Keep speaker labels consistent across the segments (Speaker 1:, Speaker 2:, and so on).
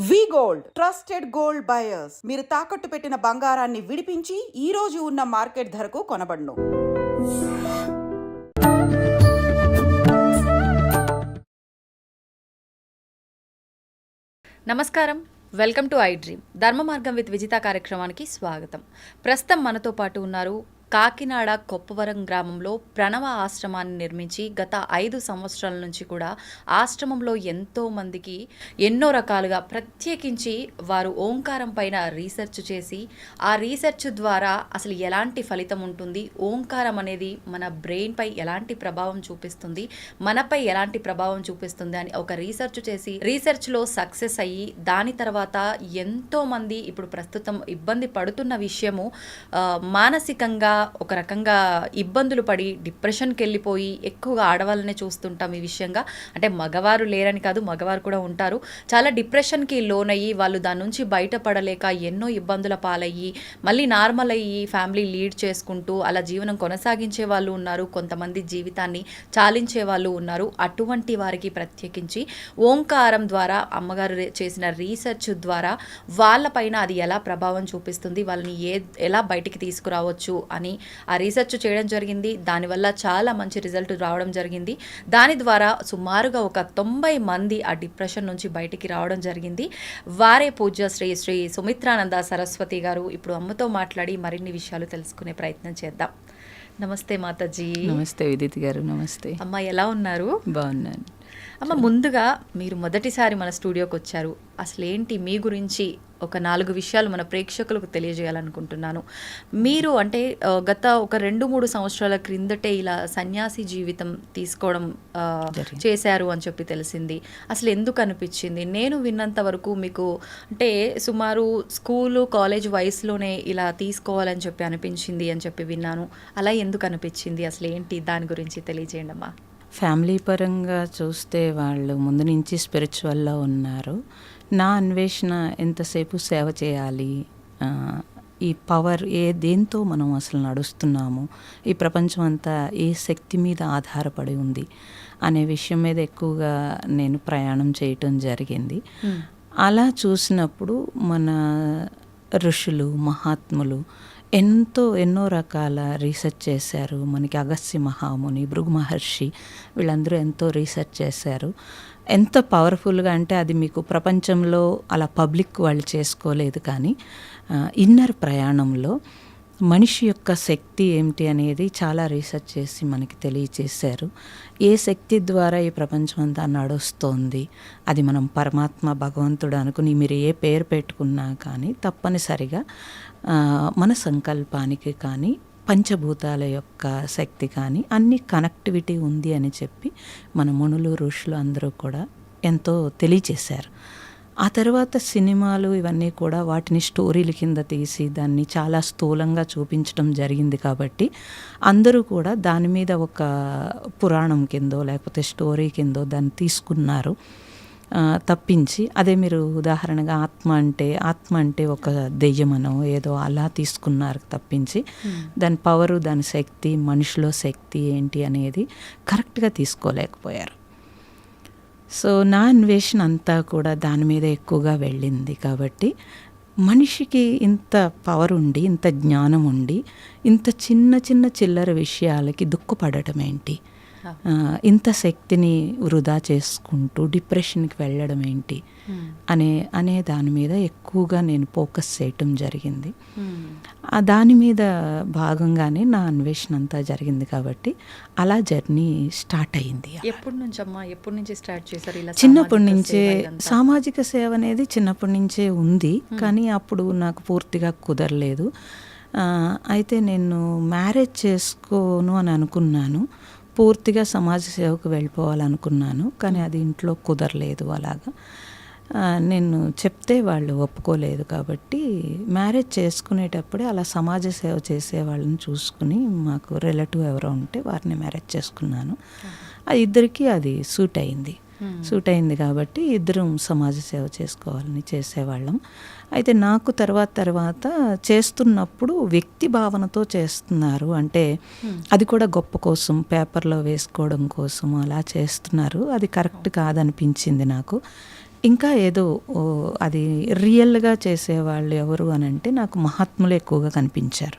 Speaker 1: వి gold trusted gold buyers. మీరు తాకట్టు పెట్టిన బంగారాన్ని విడిపించి ఈ రోజు ఉన్న మార్కెట్ ధరకు కొనబడును.
Speaker 2: నమస్కారం, వెల్కమ్ టు ఐ డ్రీమ్. ధర్మ మార్గం విత్ విజిత కార్యక్రమానికి స్వాగతం. ప్రస్తుతం మనతో పాటు ఉన్నారు కాకినాడ కొప్పవరం గ్రామంలో ప్రణవ ఆశ్రమాన్ని నిర్మించి గత 5 సంవత్సరాల నుంచి కూడా ఆశ్రమంలో ఎంతో మందికి ఎన్నో రకాలుగా ప్రత్యేకించి వారు ఓంకారం పైన రీసెర్చ్ చేసి ఆ రీసెర్చ్ ద్వారా అసలు ఎలాంటి ఫలితం ఉంటుంది, ఓంకారం అనేది మన బ్రెయిన్ పై ఎలాంటి ప్రభావం చూపిస్తుంది, మనపై ఎలాంటి ప్రభావం చూపిస్తుంది అని ఒక రీసెర్చ్ చేసి రీసెర్చ్లో సక్సెస్ అయ్యి దాని తర్వాత ఎంతో మంది ఇప్పుడు ప్రస్తుతం ఇబ్బంది పడుతున్న విషయము మానసికంగా ఒక రకంగా ఇబ్బందులు పడి డిప్రెషన్కి వెళ్ళిపోయి ఎక్కువగా ఆడవాళ్ళనే చూస్తుంటాం. ఈ విషయంగా అంటే మగవారు లేరని కాదు, మగవారు కూడా ఉంటారు. చాలా డిప్రెషన్కి లోనయ్యి వాళ్ళు దాని నుంచి బయటపడలేక ఎన్నో ఇబ్బందుల పాలయ్యి మళ్ళీ నార్మల్ అయ్యి ఫ్యామిలీ లీడ్ చేసుకుంటూ అలా జీవనం కొనసాగించే వాళ్ళు ఉన్నారు. కొంతమంది జీవితాన్ని చాలించే వాళ్ళు ఉన్నారు. అటువంటి వారికి ప్రత్యేకించి ఓంకారం ద్వారా అమ్మగారు చేసిన రీసెర్చ్ ద్వారా వాళ్ళపైన అది ఎలా ప్రభావం చూపిస్తుంది, వాళ్ళని ఎలా బయటికి తీసుకురావచ్చు అని ఆ రీసెర్చ్ చేయడం జరిగింది. దానివల్ల చాలా మంచి రిజల్ట్ రావడం జరిగింది. దాని ద్వారా సుమారుగా ఒక 90 మంది ఆ డిప్రెషన్ నుంచి బయటికి రావడం జరిగింది. వారే పూజ్య శ్రీ శ్రీ సుమిత్రానంద సరస్వతి గారు. ఇప్పుడు అమ్మతో మాట్లాడి మరిన్ని విషయాలు తెలుసుకునే ప్రయత్నం చేద్దాం. నమస్తే మాతాజీ.
Speaker 3: నమస్తే విదిత్ గారు. నమస్తే
Speaker 2: అమ్మ, ఎలా ఉన్నారు?
Speaker 3: బాగున్నాను
Speaker 2: అమ్మ. ముందుగా మీరు మొదటిసారి మన స్టూడియోకి వచ్చారు. అసలు ఏంటి మీ గురించి ఒక 4 విషయాలు మన ప్రేక్షకులకు తెలియజేయాలనుకుంటున్నాను. మీరు అంటే గత ఒక 2-3 సంవత్సరాల క్రిందటే ఇలా సన్యాసి జీవితం తీసుకోవడం చేశారు అని చెప్పి తెలిసింది. అసలు ఎందుకు అనిపించింది? నేను విన్నంత వరకు మీకు అంటే సుమారు స్కూలు కాలేజ్ వయసులోనే ఇలా తీసుకోవాలని చెప్పి అనిపించింది అని చెప్పి విన్నాను. అలా ఎందుకు అనిపించింది? అసలు ఏంటి దాని గురించి తెలియజేయండి అమ్మా.
Speaker 3: ఫ్యామిలీ పరంగా చూస్తే వాళ్ళు ముందు నుంచి స్పిరిచువల్లో ఉన్నారు. నా అన్వేషణ ఎంతసేపు సేవ చేయాలి, ఈ పవర్ దేంతో మనం అసలు నడుస్తున్నాము, ఈ ప్రపంచం అంతా ఏ శక్తి మీద ఆధారపడి ఉంది అనే విషయం మీద ఎక్కువగా నేను ప్రయాణం చేయటం జరిగింది. అలా చూసినప్పుడు మన ఋషులు మహాత్ములు ఎన్నో రకాల రీసెర్చ్ చేశారు. మనకి అగస్త్య మహాముని, భృగు మహర్షి వీళ్ళందరూ ఎంతో రీసెర్చ్ చేశారు. ఎంత పవర్ఫుల్గా అంటే అది మీకు ప్రపంచంలో అలా పబ్లిక్ వాళ్ళు చేసుకోలేదు, కానీ ఇన్నర్ ప్రయాణంలో మనిషి యొక్క శక్తి ఏమిటి అనేది చాలా రీసెర్చ్ చేసి మనకి తెలియచేశారు. ఏ శక్తి ద్వారా ఈ ప్రపంచం అంతా నడుస్తోంది, అది మనం పరమాత్మ భగవంతుడు అనుకుని మీరు ఏ పేరు పెట్టుకున్నా కానీ తప్పనిసరిగా మన సంకల్పానికి కానీ పంచభూతాల యొక్క శక్తి కానీ అన్ని కనెక్టివిటీ ఉంది అని చెప్పి మన మునులు ఋషులు అందరూ కూడా ఎంతో తెలియచేశారు. ఆ తర్వాత సినిమాలు ఇవన్నీ కూడా వాటిని స్టోరీల కింద తీసి దాన్ని చాలా స్థూలంగా చూపించడం జరిగింది. కాబట్టి అందరూ కూడా దాని మీద ఒక పురాణం కిందో లేకపోతే స్టోరీ కిందో దాన్ని తీసుకున్నారు తప్పించి, అదే మీరు ఉదాహరణగా ఆత్మ అంటే ఒక దెయ్యమనో ఏదో అలా తీసుకున్నారు తప్పించి దాని పవరు, దాని శక్తి, మనిషిలో శక్తి ఏంటి అనేది కరెక్ట్గా తీసుకోలేకపోయారు. సో నా అన్వేషణ అంతా కూడా దాని మీద ఎక్కువగా వెళ్ళింది. కాబట్టి మనిషికి ఇంత పవర్ ఉండి, ఇంత జ్ఞానం ఉండి, ఇంత చిన్న చిల్లర విషయాలకి దుఃఖపడటం ఏంటి, ఇంత శక్తిని వృధా చేసుకుంటూ డిప్రెషన్కి వెళ్ళడం ఏంటి అనే దాని మీద ఎక్కువగా నేను ఫోకస్ చేయటం జరిగింది. దాని మీద భాగంగానే నా అన్వేషణ అంతా జరిగింది. కాబట్టి అలా జర్నీ స్టార్ట్ అయింది.
Speaker 2: ఎప్పటి నుంచి స్టార్ట్ చేశారు?
Speaker 3: చిన్నప్పటి నుంచే సామాజిక సేవ అనేది చిన్నప్పటి నుంచే ఉంది, కానీ అప్పుడు నాకు పూర్తిగా కుదరలేదు. అయితే నేను మ్యారేజ్ చేసుకోను అని అనుకున్నాను, పూర్తిగా సమాజ సేవకు వెళ్ళిపోవాలనుకున్నాను, కానీ అది ఇంట్లో కుదరలేదు. అలాగా నేను చెప్తే వాళ్ళు ఒప్పుకోలేదు. కాబట్టి మ్యారేజ్ చేసుకునేటప్పుడే అలా సమాజ సేవ చేసే వాళ్ళని చూసుకుని మాకు రిలేటివ్ ఎవరో ఉంటే వారిని మ్యారేజ్ చేసుకున్నాను. ఇద్దరికీ అది సూట్ అయింది కాబట్టి ఇద్దరం సమాజ సేవ చేసుకోవాలని చేసేవాళ్ళం. అయితే నాకు తర్వాత చేస్తున్నప్పుడు వ్యక్తి భావనతో చేస్తున్నారు, అంటే అది కూడా గొప్ప కోసం పేపర్లో వేసుకోవడం కోసం అలా చేస్తున్నారు. అది కరెక్ట్ కాదనిపించింది నాకు. ఇంకా ఏదో అది రియల్గా చేసేవాళ్ళు ఎవరు అని అంటే నాకు మహాత్ములు ఎక్కువగా కనిపించారు.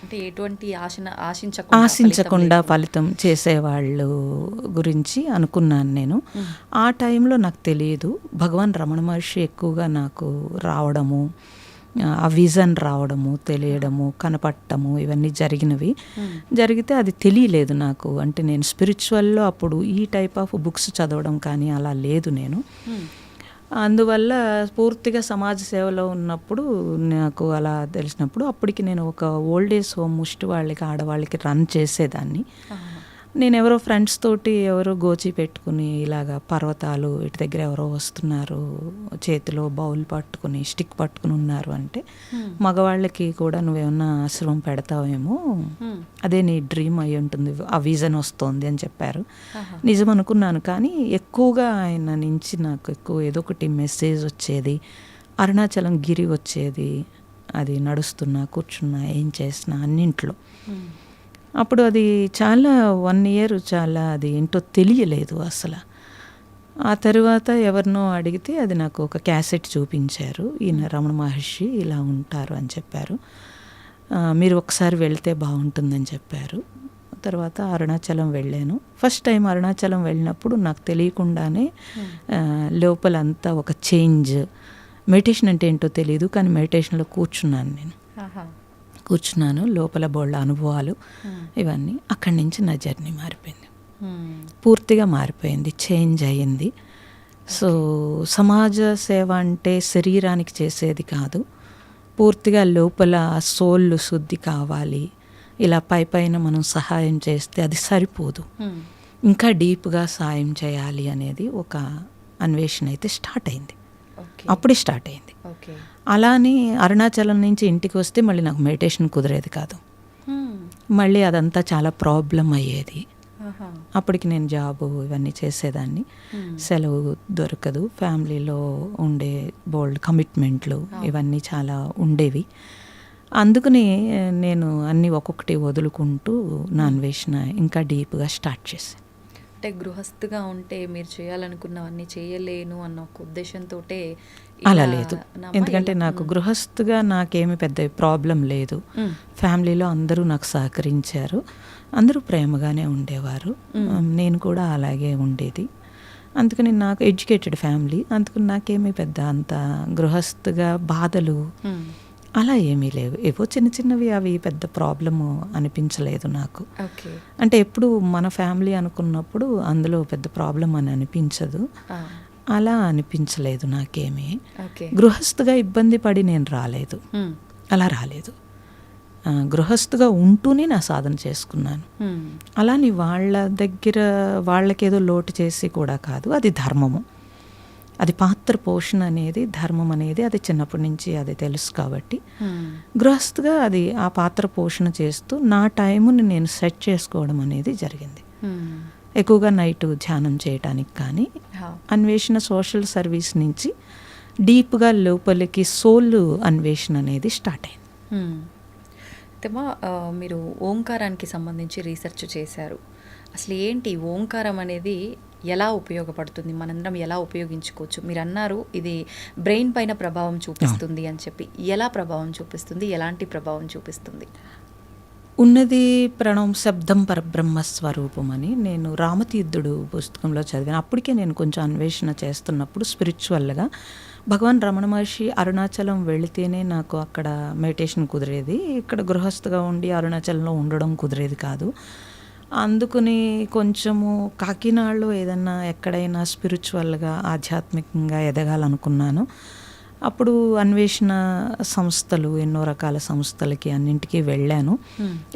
Speaker 2: అంటే ఎటువంటి
Speaker 3: ఆశించకుండా ఫలితం చేసేవాళ్ళు గురించి అనుకున్నాను నేను. ఆ టైంలో నాకు తెలియదు. భగవాన్ రమణ మహర్షి ఎక్కువగా నాకు రావడము, ఆ విజన్ రావడము, తెలియడము, కనపడటము ఇవన్నీ జరిగితే అది తెలియలేదు నాకు. అంటే నేను స్పిరిచువల్లో అప్పుడు ఈ టైప్ ఆఫ్ బుక్స్ చదవడం కానీ అలా లేదు నేను. అందువల్ల పూర్తిగా సమాజ సేవలో ఉన్నప్పుడు నాకు అలా తెలిసినప్పుడు అప్పటికి నేను ఒక ఓల్డ్ ఏజ్ హోమ్ ముష్టి వాళ్ళకి, ఆడవాళ్ళకి రన్ చేసేదాన్ని. నేను ఎవరో ఫ్రెండ్స్ తోటి ఎవరో గోచి పెట్టుకుని ఇలాగా పర్వతాలు ఇటు దగ్గర ఎవరో వస్తున్నారు, చేతిలో బౌల్ పట్టుకుని స్టిక్ పట్టుకుని ఉన్నారు అంటే మగవాళ్ళకి కూడా నువ్వేమన్నా ఆశ్రమం పెడతావేమో, అదే నీ డ్రీమ్ అయి ఉంటుంది, ఆ విజన్ వస్తుంది అని చెప్పారు. నిజం అనుకున్నాను. కానీ ఎక్కువగా ఆయన నుంచి నాకు ఎక్కువ ఏదో ఒకటి మెసేజ్ వచ్చేది. అరుణాచలం గిరి వచ్చేది, అది నడుస్తున్నా కూర్చున్నా ఏం చేసినా అన్నింట్లో. అప్పుడు అది చాలా 1 year చాలా అది ఏంటో తెలియలేదు అసలు. ఆ తర్వాత ఎవరినో అడిగితే అది నాకు ఒక క్యాసెట్ చూపించారు. ఈయన రమణ మహర్షి ఇలా ఉంటారు అని చెప్పారు. మీరు ఒకసారి వెళ్తే బాగుంటుందని చెప్పారు. తర్వాత అరుణాచలం వెళ్ళాను. ఫస్ట్ టైం అరుణాచలం వెళ్ళినప్పుడు నాకు తెలియకుండానే లోపలంతా ఒక చేంజ్. మెడిటేషన్ అంటే ఏంటో తెలియదు, కానీ మెడిటేషన్లో కూర్చున్నాను. లోపల బోళ్ళ అనుభవాలు ఇవన్నీ. అక్కడి నుంచి నా జర్నీ మారిపోయింది, పూర్తిగా మారిపోయింది, చేంజ్ అయ్యింది. సో సమాజ సేవ అంటే శరీరానికి చేసేది కాదు, పూర్తిగా లోపల సోల్ శుద్ధి కావాలి. ఇలా పైన మనం సహాయం చేస్తే అది సరిపోదు, ఇంకా డీప్గా సాయం చేయాలి అనేది ఒక అన్వేషణ అయితే స్టార్ట్ అయింది. అప్పుడే స్టార్ట్ అయింది. అలానే అరుణాచలం నుంచి ఇంటికి వస్తే మళ్ళీ నాకు మెడిటేషన్ కుదిరేది కాదు. మళ్ళీ అదంతా చాలా ప్రాబ్లం అయ్యేది. అప్పటికి నేను జాబు ఇవన్నీ చేసేదాన్ని, సెలవు దొరకదు, ఫ్యామిలీలో ఉండే బోల్డ్ కమిట్మెంట్లు ఇవన్నీ చాలా ఉండేవి. అందుకని నేను అన్నీ ఒక్కొక్కటి వదులుకుంటూ నా అన్వేషణ ఇంకా డీప్గా స్టార్ట్ చేశాను.
Speaker 2: అంటే గృహస్థుగా ఉంటే మీరు చేయాలనుకున్నవన్నీ చేయలేను అన్న ఒక ఉద్దేశంతో
Speaker 3: అలా లేదు. ఎందుకంటే నాకు గృహస్థుగా నాకేమి పెద్ద ప్రాబ్లం లేదు. ఫ్యామిలీలో అందరూ నాకు సహకరించారు, అందరూ ప్రేమగానే ఉండేవారు, నేను కూడా అలాగే ఉండేది. అందుకని నాకు ఎడ్యుకేటెడ్ ఫ్యామిలీ, అందుకని నాకేమీ పెద్ద అంత గృహస్థుగా బాధలు అలా ఏమీ లేవు. ఏవో చిన్న చిన్నవి, అవి పెద్ద ప్రాబ్లము అనిపించలేదు నాకు. అంటే ఎప్పుడు మన ఫ్యామిలీ అనుకున్నప్పుడు అందులో పెద్ద ప్రాబ్లం అని అనిపించదు, అలా అనిపించలేదు నాకేమీ. గృహస్థుగా ఇబ్బంది పడి నేను రాలేదు, అలా రాలేదు. గృహస్థుగా ఉంటూనే నా సాధన చేసుకున్నాను. అలాని వాళ్ళ దగ్గర వాళ్ళకేదో లోటు చేసి కూడా కాదు, అది ధర్మము, అది పాత్ర పోషణ అనేది, ధర్మం అనేది అది చిన్నప్పటి నుంచి అది తెలుసు కాబట్టి గృహస్థుగా అది ఆ పాత్ర పోషణ చేస్తూ నా టైముని నేను సెట్ చేసుకోవడం అనేది జరిగింది. ఎక్కువగా నైట్ ధ్యానం చేయటానికి కానీ, అన్వేషణ సోషల్ సర్వీస్ నుంచి డీప్గా లోపలికి సోల్ అన్వేషణ అనేది స్టార్ట్ అయింది.
Speaker 2: తెమా మీరు ఓంకారానికి సంబంధించి రీసెర్చ్ చేశారు. అసలు ఏంటి ఓంకారం అనేది, ఎలా ఉపయోగపడుతుంది, మనందరం ఎలా ఉపయోగించుకోవచ్చు? మీరు అన్నారు ఇది బ్రెయిన్ పైన ప్రభావం చూపిస్తుంది అని చెప్పి. ఎలా ప్రభావం చూపిస్తుంది, ఎలాంటి ప్రభావం చూపిస్తుంది?
Speaker 3: ఉన్నది ప్రణవం శబ్దం పరబ్రహ్మ స్వరూపం అని నేను రామతీర్థుడు పుస్తకంలో చదివాను. అప్పటికే నేను కొంచెం అన్వేషణ చేస్తున్నప్పుడు స్పిరిచువల్గా భగవాన్ రమణ మహర్షి అరుణాచలం వెళితేనే నాకు అక్కడ మెడిటేషన్ కుదిరేది, ఇక్కడ గృహస్థుగా ఉండి అరుణాచలంలో ఉండడం కుదిరేది కాదు. అందుకని కొంచెము కాకినాడలో ఏదన్నా ఎక్కడైనా స్పిరిచువల్గా ఆధ్యాత్మికంగా ఎదగాలనుకున్నాను. అప్పుడు అన్వేషణ సంస్థలు, ఎన్నో రకాల సంస్థలకి అన్నింటికీ వెళ్ళాను.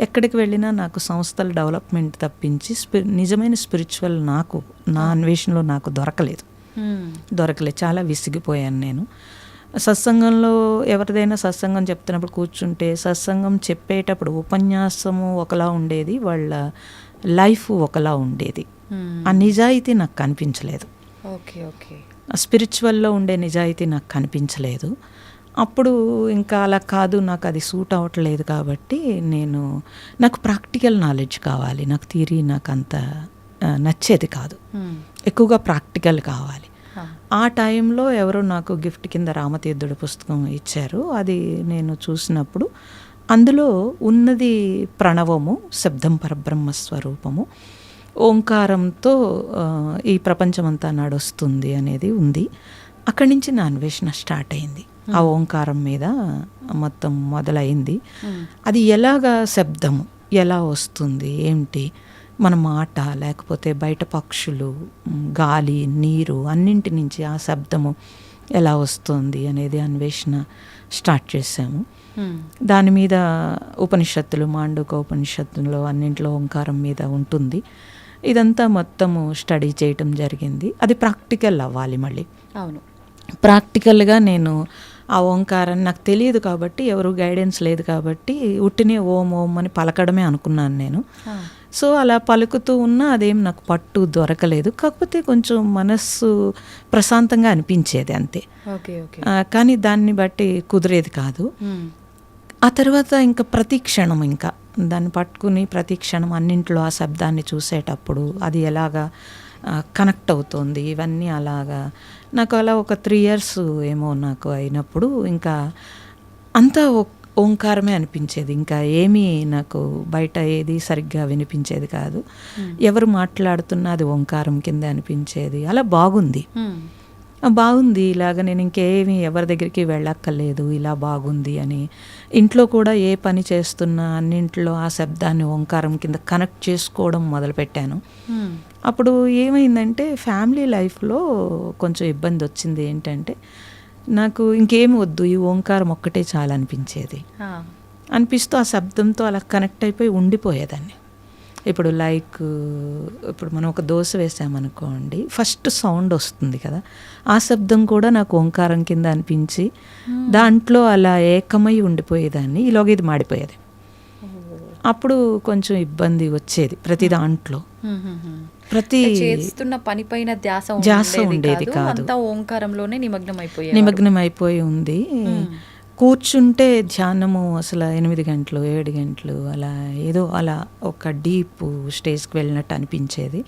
Speaker 3: ఎక్కడికి వెళ్ళినా నాకు సంస్థల డెవలప్మెంట్ తప్పించి నిజమైన స్పిరిచువల్ నాకు నా అన్వేషణలో నాకు దొరకలేదు. చాలా విసిగిపోయాను నేను. సత్సంగంలో ఎవరిదైనా సత్సంగం చెప్తున్నప్పుడు కూర్చుంటే, సత్సంగం చెప్పేటప్పుడు ఉపన్యాసము ఒకలా ఉండేది, వాళ్ళ లైఫ్ ఒకలా ఉండేది. ఆ నిజాయితీ నాకు కనిపించలేదు. స్పిరిచువల్లో ఉండే నిజాయితీ నాకు కనిపించలేదు. అప్పుడు ఇంకా అలా కాదు, నాకు అది సూట్ అవ్వట్లేదు. కాబట్టి నాకు ప్రాక్టికల్ నాలెడ్జ్ కావాలి, నాకు థియరీ నాకు అంత నచ్చేది కాదు, ఎక్కువగా ప్రాక్టికల్ కావాలి. ఆ టైంలో ఎవరో నాకు గిఫ్ట్ కింద రామతీర్థుడి పుస్తకం ఇచ్చారు. అది నేను చూసినప్పుడు అందులో ఉన్నది ప్రణవము, శబ్దం పరబ్రహ్మ స్వరూపము, ఓంకారంతో ఈ ప్రపంచమంతా నడుస్తుంది అనేది ఉంది. అక్కడి నుంచి నా అన్వేషణ స్టార్ట్ అయింది. ఆ ఓంకారం మీద మొత్తం మొదలైంది. అది ఎలాగా శబ్దము ఎలా వస్తుంది, ఏమిటి, మన మాట లేకపోతే బయట పక్షులు, గాలి, నీరు అన్నింటి నుంచి ఆ శబ్దము ఎలా వస్తుంది అనేది అన్వేషణ స్టార్ట్ చేశాము. దాని మీద ఉపనిషత్తులు, మాండూక ఉపనిషత్తులో అన్నింటిలో ఓంకారం మీద ఉంటుంది. ఇదంతా మొత్తము స్టడీ చేయటం జరిగింది. అది ప్రాక్టికల్ అవ్వాలి. మళ్ళీ
Speaker 2: అవును,
Speaker 3: ప్రాక్టికల్గా నేను ఆ ఓంకారం నాకు తెలియదు కాబట్టి, ఎవరు గైడెన్స్ లేదు కాబట్టి ఉట్టినే ఓం ఓం అని పలకడమే అనుకున్నాను నేను. సో అలా పలుకుతూ ఉన్నా అదేం నాకు పట్టు దొరకలేదు. కాకపోతే కొంచెం మనస్సు ప్రశాంతంగా అనిపించేది అంతే. కానీ దాన్ని బట్టి కుదిరేది కాదు. ఆ తర్వాత ఇంకా ప్రతి క్షణం ఇంకా దాన్ని పట్టుకుని ప్రతి క్షణం అన్నింట్లో ఆ శబ్దాన్ని చూసేటప్పుడు అది ఎలాగా కనెక్ట్ అవుతుంది, ఇవన్నీ అలాగా నాకు అలా ఒక 3 years ఏమో నాకు అయినప్పుడు ఇంకా అంతా ఓంకారమే అనిపించేది. ఇంకా ఏమీ నాకు బయట ఏది సరిగ్గా వినిపించేది కాదు. ఎవరు మాట్లాడుతున్నా అది ఓంకారం కింద అనిపించేది. అలా బాగుంది. ఇలాగ నేను ఇంకేమీ ఎవరి దగ్గరికి వెళ్ళక్కర్లేదు, ఇలా బాగుంది అని. ఇంట్లో కూడా ఏ పని చేస్తున్నా అన్నింట్లో ఆ శబ్దాన్ని ఓంకారం కింద కనెక్ట్ చేసుకోవడం మొదలుపెట్టాను. అప్పుడు ఏమైందంటే ఫ్యామిలీ లైఫ్లో కొంచెం ఇబ్బంది వచ్చింది. ఏంటంటే నాకు ఇంకేమి వద్దు, ఈ ఓంకారం ఒక్కటే చాలా అనిపించేది. అనిపిస్తూ ఆ శబ్దంతో అలా కనెక్ట్ అయిపోయి ఉండిపోయేదాన్ని. ఇప్పుడు ఇప్పుడు మనం ఒక దోశ వేసామనుకోండి, ఫస్ట్ సౌండ్ వస్తుంది కదా, ఆ శబ్దం కూడా నాకు ఓంకారం కింద అనిపించి దాంట్లో అలా ఏకమై ఉండిపోయేదాన్ని. ఈలోగా ఇది మాడిపోయేది. అప్పుడు కొంచెం ఇబ్బంది వచ్చేది ప్రతి దాంట్లో. ప్రతి
Speaker 2: చేస్తున్న పని పైన ధ్యాస ఉండేది కాదు, ఓంకారంలోనే
Speaker 3: నిమగ్నం అయిపోయి ఉంది. కూర్చుంటే ధ్యానము అసలు 8 గంటలు 7 గంటలు అలా ఏదో అలా ఒక డీప్ స్టేజ్కి వెళ్ళినట్టు అనిపించేది.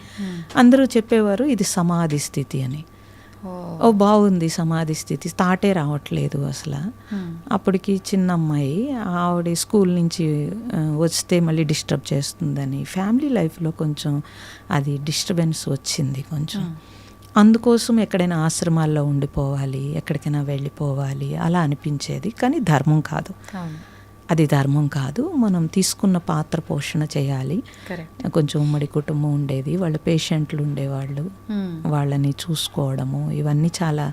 Speaker 3: అందరూ చెప్పేవారు ఇది సమాధి స్థితి అని. బాగుంది సమాధి స్థితి, తాటే రావట్లేదు అసలు. అప్పటికి చిన్న అమ్మాయి, ఆవిడ స్కూల్ నుంచి వస్తే మళ్ళీ డిస్టర్బ్ చేస్తుందని ఫ్యామిలీ లైఫ్లో కొంచెం అది డిస్టర్బెన్స్ వచ్చింది కొంచెం. అందుకోసం ఎక్కడైనా ఆశ్రమాల్లో ఉండిపోవాలి, ఎక్కడికైనా వెళ్ళిపోవాలి అలా అనిపించేది. కానీ ధర్మం కాదు, అది ధర్మం కాదు. మనం తీసుకున్న పాత్ర పోషణ చేయాలి. కొంచెం ఉమ్మడి కుటుంబం ఉండేది, వాళ్ళ పేషెంట్లు ఉండేవాళ్ళు, వాళ్ళని చూసుకోవడము ఇవన్నీ చాలా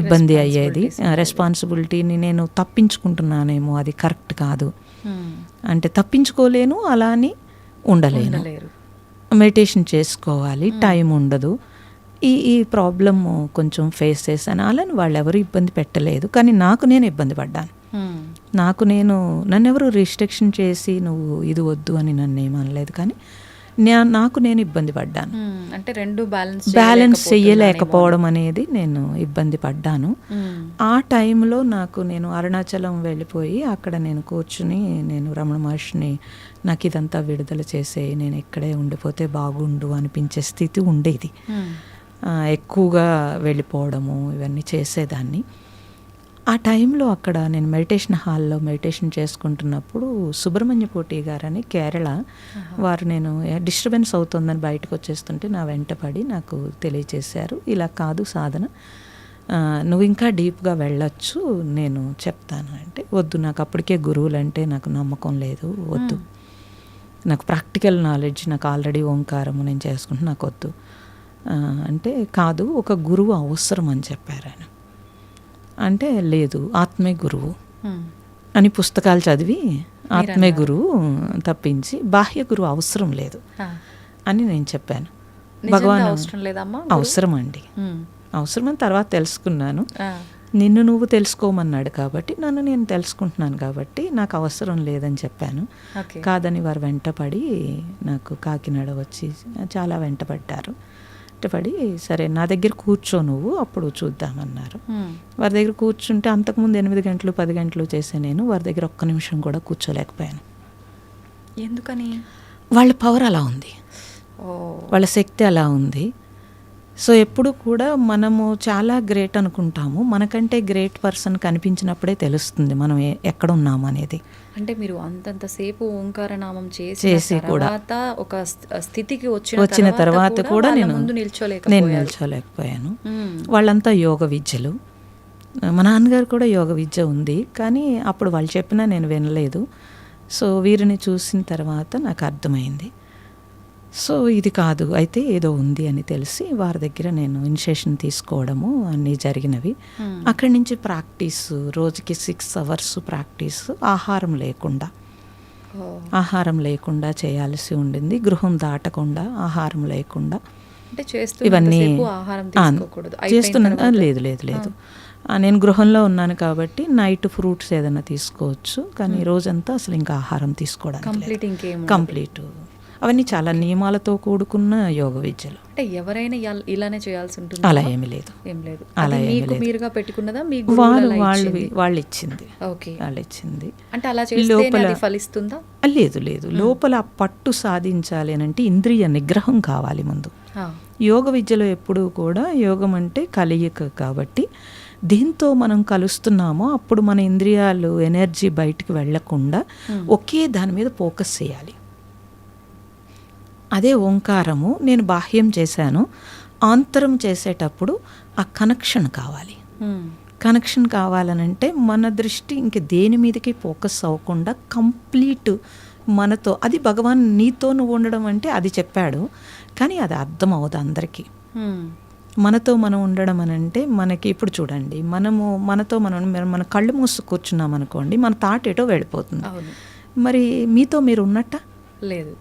Speaker 3: ఇబ్బంది అయ్యేది. రెస్పాన్సిబిలిటీని నేను తప్పించుకుంటున్నానేమో, అది కరెక్ట్ కాదు. అంటే తప్పించుకోలేను, అలా అని ఉండలేను. మెడిటేషన్ చేసుకోవాలి, టైం ఉండదు. ఈ ప్రాబ్లమ్ కొంచెం ఫేస్ చేశాను. అలాని వాళ్ళు ఎవరు ఇబ్బంది పెట్టలేదు, కానీ నాకు నేను ఇబ్బంది పడ్డాను. నన్ను ఎవరు రిస్ట్రిక్షన్ చేసి నువ్వు ఇది వద్దు అని నన్ను ఏమనలేదు, కానీ నాకు నేను ఇబ్బంది పడ్డాను.
Speaker 2: అంటే రెండు
Speaker 3: బ్యాలెన్స్ చెయ్యలేకపోవడం అనేది నేను ఇబ్బంది పడ్డాను. ఆ టైంలో నేను అరుణాచలం వెళ్ళిపోయి అక్కడ నేను కూర్చుని నేను రమణ మహర్షిని నాకు ఇదంతా విడుదల చేసే, నేను ఇక్కడే ఉండిపోతే బాగుండు అనిపించే స్థితి ఉండేది. ఎక్కువగా వెళ్ళిపోవడము ఇవన్నీ చేసేదాన్ని. ఆ టైంలో అక్కడ నేను మెడిటేషన్ హాల్లో మెడిటేషన్ చేసుకుంటున్నప్పుడు సుబ్రహ్మణ్య పోటీ గారని కేరళ వారు, నేను డిస్టర్బెన్స్ అవుతుందని బయటకు వచ్చేస్తుంటే నా వెంటపడి నాకు తెలియచేశారు, ఇలా కాదు సాధన, నువ్వు ఇంకా డీప్గా వెళ్ళొచ్చు, నేను చెప్తాను అంటే. వద్దు, నాకు అప్పటికే గురువులంటే నాకు నమ్మకం లేదు, వద్దు, నాకు ప్రాక్టికల్ నాలెడ్జ్, నాకు ఆల్రెడీ ఓంకారము నేను చేసుకుంటే నాకు వద్దు అంటే. కాదు, ఒక గురువు అవసరం అని చెప్పారు ఆయన. అంటే లేదు, ఆత్మే గురువు అని పుస్తకాలు చదివి ఆత్మే గురువు తప్పించి బాహ్య గురువు అవసరం లేదు అని నేను చెప్పాను. భగవాన్ అవసరం అండి, అవసరమని తర్వాత తెలుసుకున్నాను. నిన్ను నువ్వు తెలుసుకోమన్నాడు కాబట్టి నన్ను నేను తెలుసుకుంటున్నాను కాబట్టి నాకు అవసరం లేదని చెప్పాను. కాదని వారు వెంటపడి నాకు కాకినాడ వచ్చి చాలా వెంటపడ్డారు. పడి సరే నా దగ్గర కూర్చో నువ్వు, అప్పుడు చూద్దామన్నారు. వారి దగ్గర కూర్చుంటే అంతకుముందు 8 గంటలు 10 గంటలు చేసే నేను వారి దగ్గర ఒక్క నిమిషం కూడా కూర్చోలేకపోయాను.
Speaker 2: ఎందుకని?
Speaker 3: వాళ్ళ పవర్ అలా ఉంది, వాళ్ళ శక్తి అలా ఉంది. సో ఎప్పుడు కూడా మనము చాలా గ్రేట్ అనుకుంటాము, మనకంటే గ్రేట్ పర్సన్ కనిపించినప్పుడే తెలుస్తుంది మనం ఎక్కడ ఉన్నాము అనేది.
Speaker 2: అంటే మీరు అంతంతసేపు ఓంకార నామం
Speaker 3: చేసి కూడా
Speaker 2: తర్వాత ఒక స్థితికి
Speaker 3: వచ్చిన తర్వాత కూడా నేను
Speaker 2: నిల్చోలేకపోయారు.
Speaker 3: నిల్చోలేకపోయాను. వాళ్ళంతా యోగ విద్యలు. మా నాన్నగారు కూడా యోగ విద్య ఉంది, కానీ అప్పుడు వాళ్ళు చెప్పినా నేను వినలేదు. సో వీరిని చూసిన తర్వాత నాకు అర్థమైంది, సో ఇది కాదు, అయితే ఏదో ఉంది అని తెలిసి వారి దగ్గర నేను ఇనిషియేషన్ తీసుకోవడము అన్నీ జరిగినవి. అక్కడి నుంచి ప్రాక్టీస్, రోజుకి 6 hours ప్రాక్టీస్, ఆహారం లేకుండా చేయాల్సి ఉండింది. గృహం దాటకుండా, ఆహారం లేకుండా ఇవన్నీ చేస్తున్నా. లేదు నేను గృహంలో ఉన్నాను కాబట్టి నైట్ ఫ్రూట్స్ ఏదైనా తీసుకోవచ్చు, కానీ రోజంతా అసలు ఇంకా ఆహారం తీసుకోవడానికి కంప్లీట్. అవన్నీ చాలా నియమాలతో కూడుకున్న యోగ విద్యలు.
Speaker 2: అంటే ఎవరైనా ఇలానే చేయాల్సి ఉంటుంది?
Speaker 3: అలా ఏమి లేదు.
Speaker 2: అలా మీరుగా పెట్టుకున్నదా?
Speaker 3: వాళ్ళు ఇచ్చింది.
Speaker 2: అంటే అలా చేస్తే ఫలిస్తుందా?
Speaker 3: లేదు. లోపల పట్టు సాధించాలి అని అంటే ఇంద్రియ నిగ్రహం కావాలి ముందు. యోగ విద్యలో ఎప్పుడూ కూడా యోగం అంటే కలయిక కాబట్టి దేంతో మనం కలుస్తున్నామో అప్పుడు మన ఇంద్రియాలు ఎనర్జీ బయటికి వెళ్లకుండా ఒకే దాని మీద ఫోకస్ చేయాలి. అదే ఓంకారము. నేను బాహ్యం చేశాను, ఆంతరం చేసేటప్పుడు ఆ కనెక్షన్ కావాలి. కనెక్షన్ కావాలనంటే మన దృష్టి ఇంక దేని మీదకి ఫోకస్ అవ్వకుండా కంప్లీట్ మనతో, అది భగవాన్ నీతో నువ్వు ఉండడం అంటే అది చెప్పాడు, కానీ అది అర్థం అవ్వదు అందరికీ. మనతో మనం ఉండడం అని అంటే మనకి ఇప్పుడు చూడండి, మనతో మన కళ్ళు మూసు కూర్చున్నాం అనుకోండి, మన థాట్ ఏటో వెళ్ళిపోతుంది. మరి మీతో మీరు ఉన్నట్ట
Speaker 2: లేదు.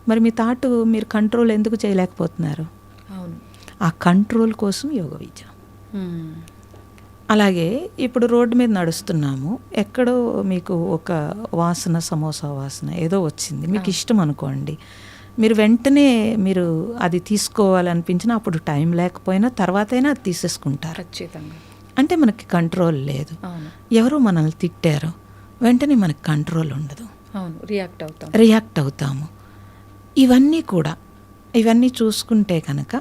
Speaker 3: మరి మీ థాట్ మీరు కంట్రోల్ ఎందుకు చేయలేకపోతున్నారు? ఆ కంట్రోల్ కోసం యోగ విద్య. అలాగే ఇప్పుడు రోడ్డు మీద నడుస్తున్నాము, ఎక్కడో మీకు ఒక వాసన, సమోసా వాసన ఏదో వచ్చింది, మీకు ఇష్టం అనుకోండి, మీరు వెంటనే మీరు అది తీసుకోవాలనిపించినా అప్పుడు టైం లేకపోయినా తర్వాతైనా అది తీసేసుకుంటారు.
Speaker 2: ఖచ్చితంగా.
Speaker 3: అంటే మనకి కంట్రోల్ లేదు. ఎవరో మనల్ని తిట్టారు, వెంటనే మనకి కంట్రోల్ ఉండదు, రియాక్ట్ అవుతాము. ఇవన్నీ చూసుకుంటే కనుక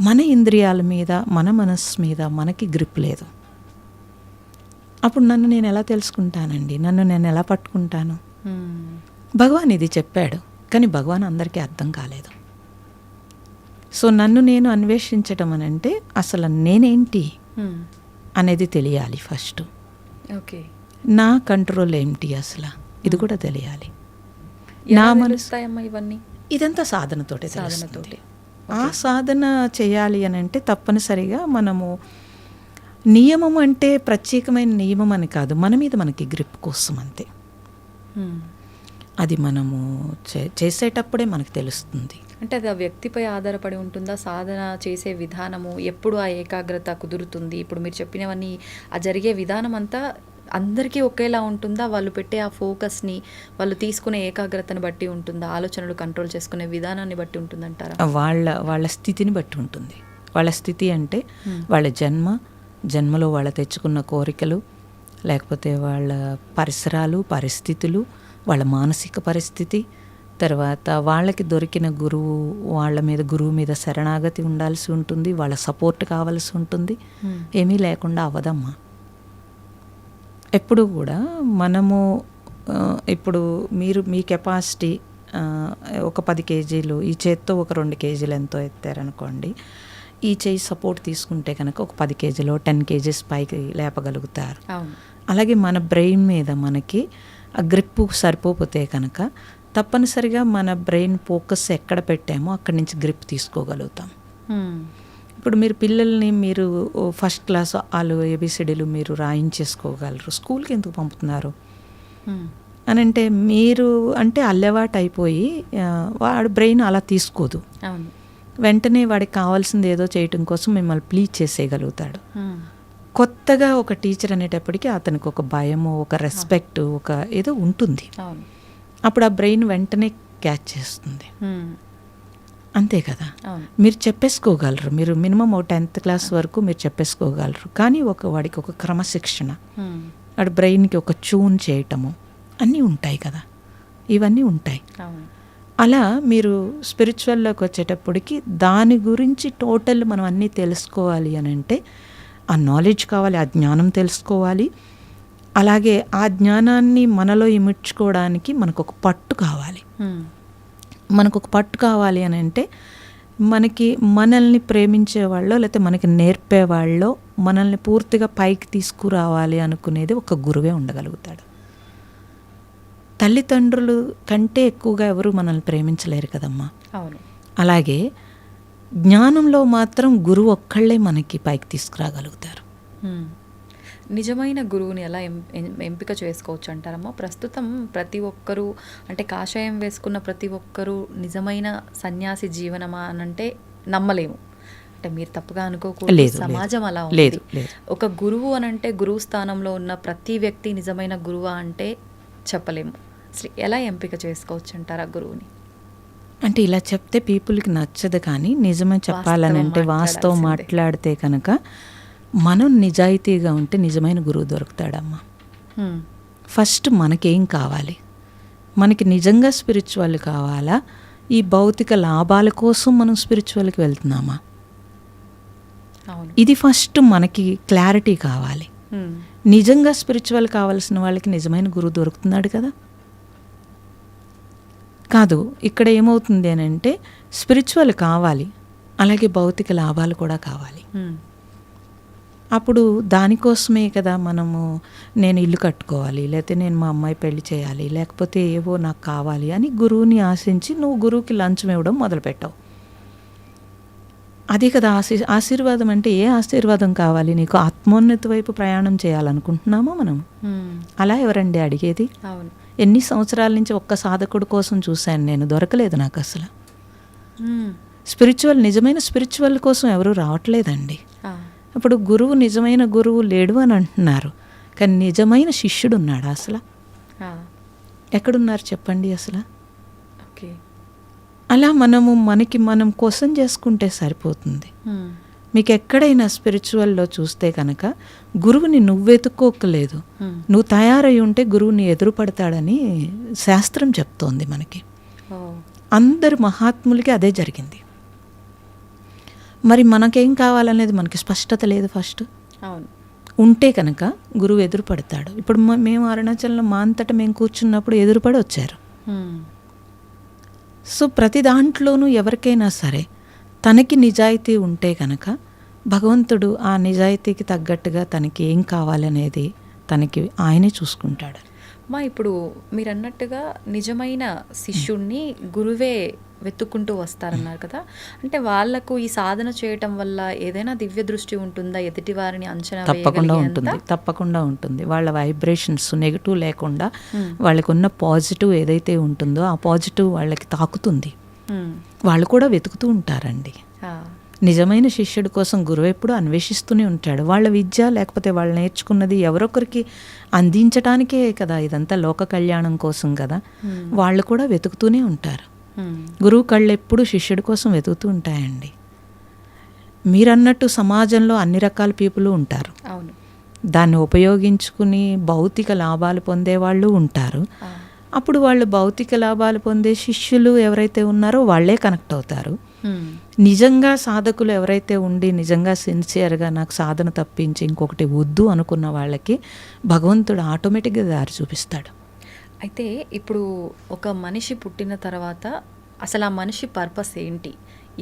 Speaker 3: మన ఇంద్రియాల మీద, మన మనస్సు మీద మనకి గ్రిప్ లేదు. అప్పుడు నన్ను నేను ఎలా తెలుసుకుంటానండి? నన్ను నేను ఎలా పట్టుకుంటాను? భగవాన్ ఇది చెప్పాడు, కానీ భగవాన్ అందరికీ అర్థం కాలేదు. సో నన్ను నేను అన్వేషించడం అని అంటే అసలు నేనేంటి అనేది తెలియాలి ఫస్ట్. నా కంట్రోల్ ఏమిటి అసలు, ఇది కూడా తెలియాలి. నా మనసు
Speaker 2: ఇవన్నీ
Speaker 3: ఇదంతా సాధనతోటే తెలుస్తుంది. ఆ సాధన చేయాలి అని అంటే తప్పనిసరిగా మనము నియమం అంటే ప్రత్యేకమైన నియమం అని కాదు, మన మీద మనకి గ్రిప్ కోసం అంతే. అది మనము చేసేటప్పుడే మనకు తెలుస్తుంది.
Speaker 2: అంటే అది ఆ వ్యక్తిపై ఆధారపడి ఉంటుందా? సాధన చేసే విధానము ఎప్పుడు ఆ ఏకాగ్రత కుదురుతుంది? ఇప్పుడు మీరు చెప్పినవన్నీ ఆ జరిగే విధానం అంతా అందరికీ ఒకేలా ఉంటుందా? వాళ్ళు పెట్టే ఆ ఫోకస్ని, వాళ్ళు తీసుకునే ఏకాగ్రతను బట్టి ఉంటుందా? ఆలోచనలు కంట్రోల్ చేసుకునే విధానాన్ని బట్టి ఉంటుందంటారా?
Speaker 3: వాళ్ళ స్థితిని బట్టి ఉంటుంది. వాళ్ళ స్థితి అంటే వాళ్ళ జన్మలో వాళ్ళ తెచ్చుకున్న కోరికలు, లేకపోతే వాళ్ళ పరిసరాలు, పరిస్థితులు, వాళ్ళ మానసిక పరిస్థితి, తర్వాత వాళ్ళకి దొరికిన గురువు మీద శరణాగతి ఉండాల్సి ఉంటుంది, వాళ్ళ సపోర్ట్ కావాల్సి ఉంటుంది. ఏమీ లేకుండా అవ్వదమ్మా. ఎప్పుడు కూడా మనము ఇప్పుడు మీ కెపాసిటీ ఒక 10 kgs, ఈ చేత్తో ఒక 2 kgs ఎంతో ఎత్తారనుకోండి, ఈ చేయి సపోర్ట్ తీసుకుంటే కనుక ఒక 10 kgs 10 kgs పైకి లేపగలుగుతారు. అలాగే మన బ్రెయిన్ మీద మనకి ఆ గ్రిప్ సరిపోతే కనుక తప్పనిసరిగా మన బ్రెయిన్ ఫోకస్ ఎక్కడ పెట్టామో అక్కడి నుంచి గ్రిప్ తీసుకోగలుగుతాం. ఇప్పుడు మీరు పిల్లల్ని మీరు ఫస్ట్ క్లాస్ వాళ్ళు ABCDలు మీరు రాయించేసుకోగలరు, స్కూల్కి ఎందుకు పంపుతున్నారు అని అంటే మీరు అంటే అల్లెవాటు అయిపోయి వాడి బ్రెయిన్ అలా తీసుకోదు. వెంటనే వాడికి కావాల్సింది ఏదో చేయటం కోసం మిమ్మల్ని ప్లీజ్ చేసేయగలుగుతాడు. కొత్తగా ఒక టీచర్ అనేటప్పటికీ అతనికి ఒక భయము, ఒక రెస్పెక్ట్, ఒక ఏదో ఉంటుంది. అప్పుడు ఆ బ్రెయిన్ వెంటనే క్యాచ్ చేస్తుంది. అంతే కదా. మీరు చెప్పేసుకోగలరు, మీరు మినిమం 10th క్లాస్ వరకు మీరు చెప్పేసుకోగలరు, కానీ వాడికి ఒక క్రమశిక్షణ, వాడి బ్రెయిన్కి ఒక ట్యూన్ చేయటము అన్నీ ఉంటాయి కదా, ఇవన్నీ ఉంటాయి. అలా మీరు స్పిరిచువల్లోకి వచ్చేటప్పటికి దాని గురించి టోటల్ మనం అన్నీ తెలుసుకోవాలి అని అంటే ఆ నాలెడ్జ్ కావాలి, ఆ జ్ఞానం తెలుసుకోవాలి. అలాగే ఆ జ్ఞానాన్ని మనలో ఇముడ్చుకోవడానికి మనకు ఒక పట్టు కావాలి. మనకు ఒక పట్టు కావాలి అని అంటే మనకి మనల్ని ప్రేమించేవాళ్ళో లేకపోతే మనకి నేర్పేవాళ్ళో మనల్ని పూర్తిగా పైకి తీసుకురావాలి అనుకునేది ఒక గురువే ఉండగలుగుతాడు. తల్లిదండ్రులు కంటే ఎక్కువగా ఎవరు మనల్ని ప్రేమించలేరు కదమ్మా.
Speaker 2: అవును.
Speaker 3: అలాగే జ్ఞానంలో మాత్రం గురువు ఒక్కళ్ళే మనకి పైకి తీసుకురాగలుగుతారు.
Speaker 2: నిజమైన గురువుని ఎలా ఎంపిక చేసుకోవచ్చు అంటారమ్మా? ప్రస్తుతం ప్రతి ఒక్కరూ అంటే కాషాయం వేసుకున్న ప్రతి ఒక్కరూ నిజమైన సన్యాసి జీవనమా అని అంటే నమ్మలేము. అంటే మీరు తప్పుగా అనుకోకూడదు, సమాజం అలా ఉంది. ఒక గురువు అని అంటే గురువు స్థానంలో ఉన్న ప్రతి వ్యక్తి నిజమైన గురువా అంటే చెప్పలేము. అసలు ఎలా ఎంపిక చేసుకోవచ్చు అంటారు ఆ గురువుని?
Speaker 3: అంటే ఇలా చెప్తే పీపుల్కి నచ్చదు, కానీ నిజమే చెప్పాలని అంటే వాస్తవం మాట్లాడితే కనుక మనం నిజాయితీగా ఉంటే నిజమైన గురువు దొరుకుతాడమ్మా. ఫస్ట్ మనకేం కావాలి? మనకి నిజంగా స్పిరిచువల్ కావాలా, ఈ భౌతిక లాభాల కోసం మనం స్పిరిచువల్కి వెళ్తున్నామా? ఇది ఫస్ట్ మనకి క్లారిటీ కావాలి. నిజంగా స్పిరిచువల్ కావాల్సిన వాళ్ళకి నిజమైన గురువు దొరుకుతున్నాడు కదా. కాదు, ఇక్కడ ఏమవుతుంది అని అంటే స్పిరిచువల్ కావాలి, అలాగే భౌతిక లాభాలు కూడా కావాలి. అప్పుడు దానికోసమే కదా మనము నేను ఇల్లు కట్టుకోవాలి, లేకపోతే నేను మా అమ్మాయి పెళ్లి చేయాలి, లేకపోతే ఏవో నాకు కావాలి అని గురువుని ఆశించి నువ్వు గురువుకి లంచం ఇవ్వడం మొదలుపెట్టావు. అదే కదా ఆశీర్వాదం అంటే. ఏ ఆశీర్వాదం కావాలి నీకు? ఆత్మోన్నతి వైపు ప్రయాణం చేయాలనుకుంటున్నామా మనం? అలా ఎవరండి అడిగేది? ఎన్ని సంవత్సరాల నుంచి ఒక్క సాధకుడు కోసం చూశాను నేను, దొరకలేదు నాకు అసలు. స్పిరిచువల్, నిజమైన స్పిరిచువల్ కోసం ఎవరు రావట్లేదండి. ఇప్పుడు గురువు, నిజమైన గురువు లేడు అని అంటున్నారు, కానీ నిజమైన శిష్యుడు ఉన్నాడు అసలు? ఎక్కడున్నారు చెప్పండి అసలు? అలా మనకి మనం క్వశ్చన్ చేసుకుంటే సరిపోతుంది. మీకు ఎక్కడైనా స్పిరిచువల్లో చూస్తే కనుక గురువుని నువ్వెతుక్కోకలేదు, నువ్వు తయారై ఉంటే గురువుని ఎదురుపడతాడని శాస్త్రం చెప్తోంది మనకి. అందరు మహాత్ములకి అదే జరిగింది. మరి మనకేం కావాలనేది మనకి స్పష్టత లేదు. ఫస్ట్ ఉంటే కనుక గురువు ఎదురుపడతాడు. ఇప్పుడు మేము అరుణాచలంలో మా అంతటా మేము కూర్చున్నప్పుడు ఎదురుపడి వచ్చారు. సో ప్రతి దాంట్లోనూ ఎవరికైనా సరే తనకి నిజాయితీ ఉంటే కనుక భగవంతుడు ఆ నిజాయితీకి తగ్గట్టుగా తనకి ఏం కావాలనేది తనకి ఆయనే చూసుకుంటాడు.
Speaker 2: ఇప్పుడు మీరు అన్నట్టుగా నిజమైన శిష్యుణ్ణి గురువే వెతుక్కుంటూ వస్తారన్నారు కదా, అంటే వాళ్లకు ఈ సాధన చేయటం వల్ల ఏదైనా దివ్య దృష్టి ఉంటుందా? ఎదుటి వారిని అంచనా
Speaker 3: తప్పకుండా ఉంటుంది. వాళ్ళ వైబ్రేషన్స్ నెగిటివ్ లేకుండా వాళ్ళకు ఉన్న పాజిటివ్ ఏదైతే ఉంటుందో ఆ పాజిటివ్ వాళ్ళకి తాకుతుంది. వాళ్ళు కూడా వెతుకుతూ ఉంటారండి. నిజమైన శిష్యుడి కోసం గురువు ఎప్పుడు అన్వేషిస్తూనే ఉంటాడు. వాళ్ళ విద్య లేకపోతే వాళ్ళు నేర్చుకున్నది ఎవరొకరికి అందించడానికే కదా, ఇదంతా లోక కళ్యాణం కోసం కదా. వాళ్ళు కూడా వెతుకుతూనే ఉంటారు. గురువు కళ్ళు ఎప్పుడు శిష్యుడి కోసం వెతుకుతూ ఉంటాయండి. మీరన్నట్టు సమాజంలో అన్ని రకాల పీపుల్ ఉంటారు. దాన్ని ఉపయోగించుకుని భౌతిక లాభాలు పొందే వాళ్ళు ఉంటారు. అప్పుడు వాళ్ళు భౌతిక లాభాలు పొందే శిష్యులు ఎవరైతే ఉన్నారో వాళ్ళే కనెక్ట్ అవుతారు. నిజంగా సాధకులు ఎవరైతే ఉండి నిజంగా సిన్సియర్గా నాకు సాధన తప్పించి ఇంకొకటి వద్దు అనుకున్న వాళ్ళకి భగవంతుడు ఆటోమేటిక్గా దారి చూపిస్తాడు.
Speaker 2: అయితే ఇప్పుడు ఒక మనిషి పుట్టిన తర్వాత అసలు ఆ మనిషి పర్పస్ ఏంటి,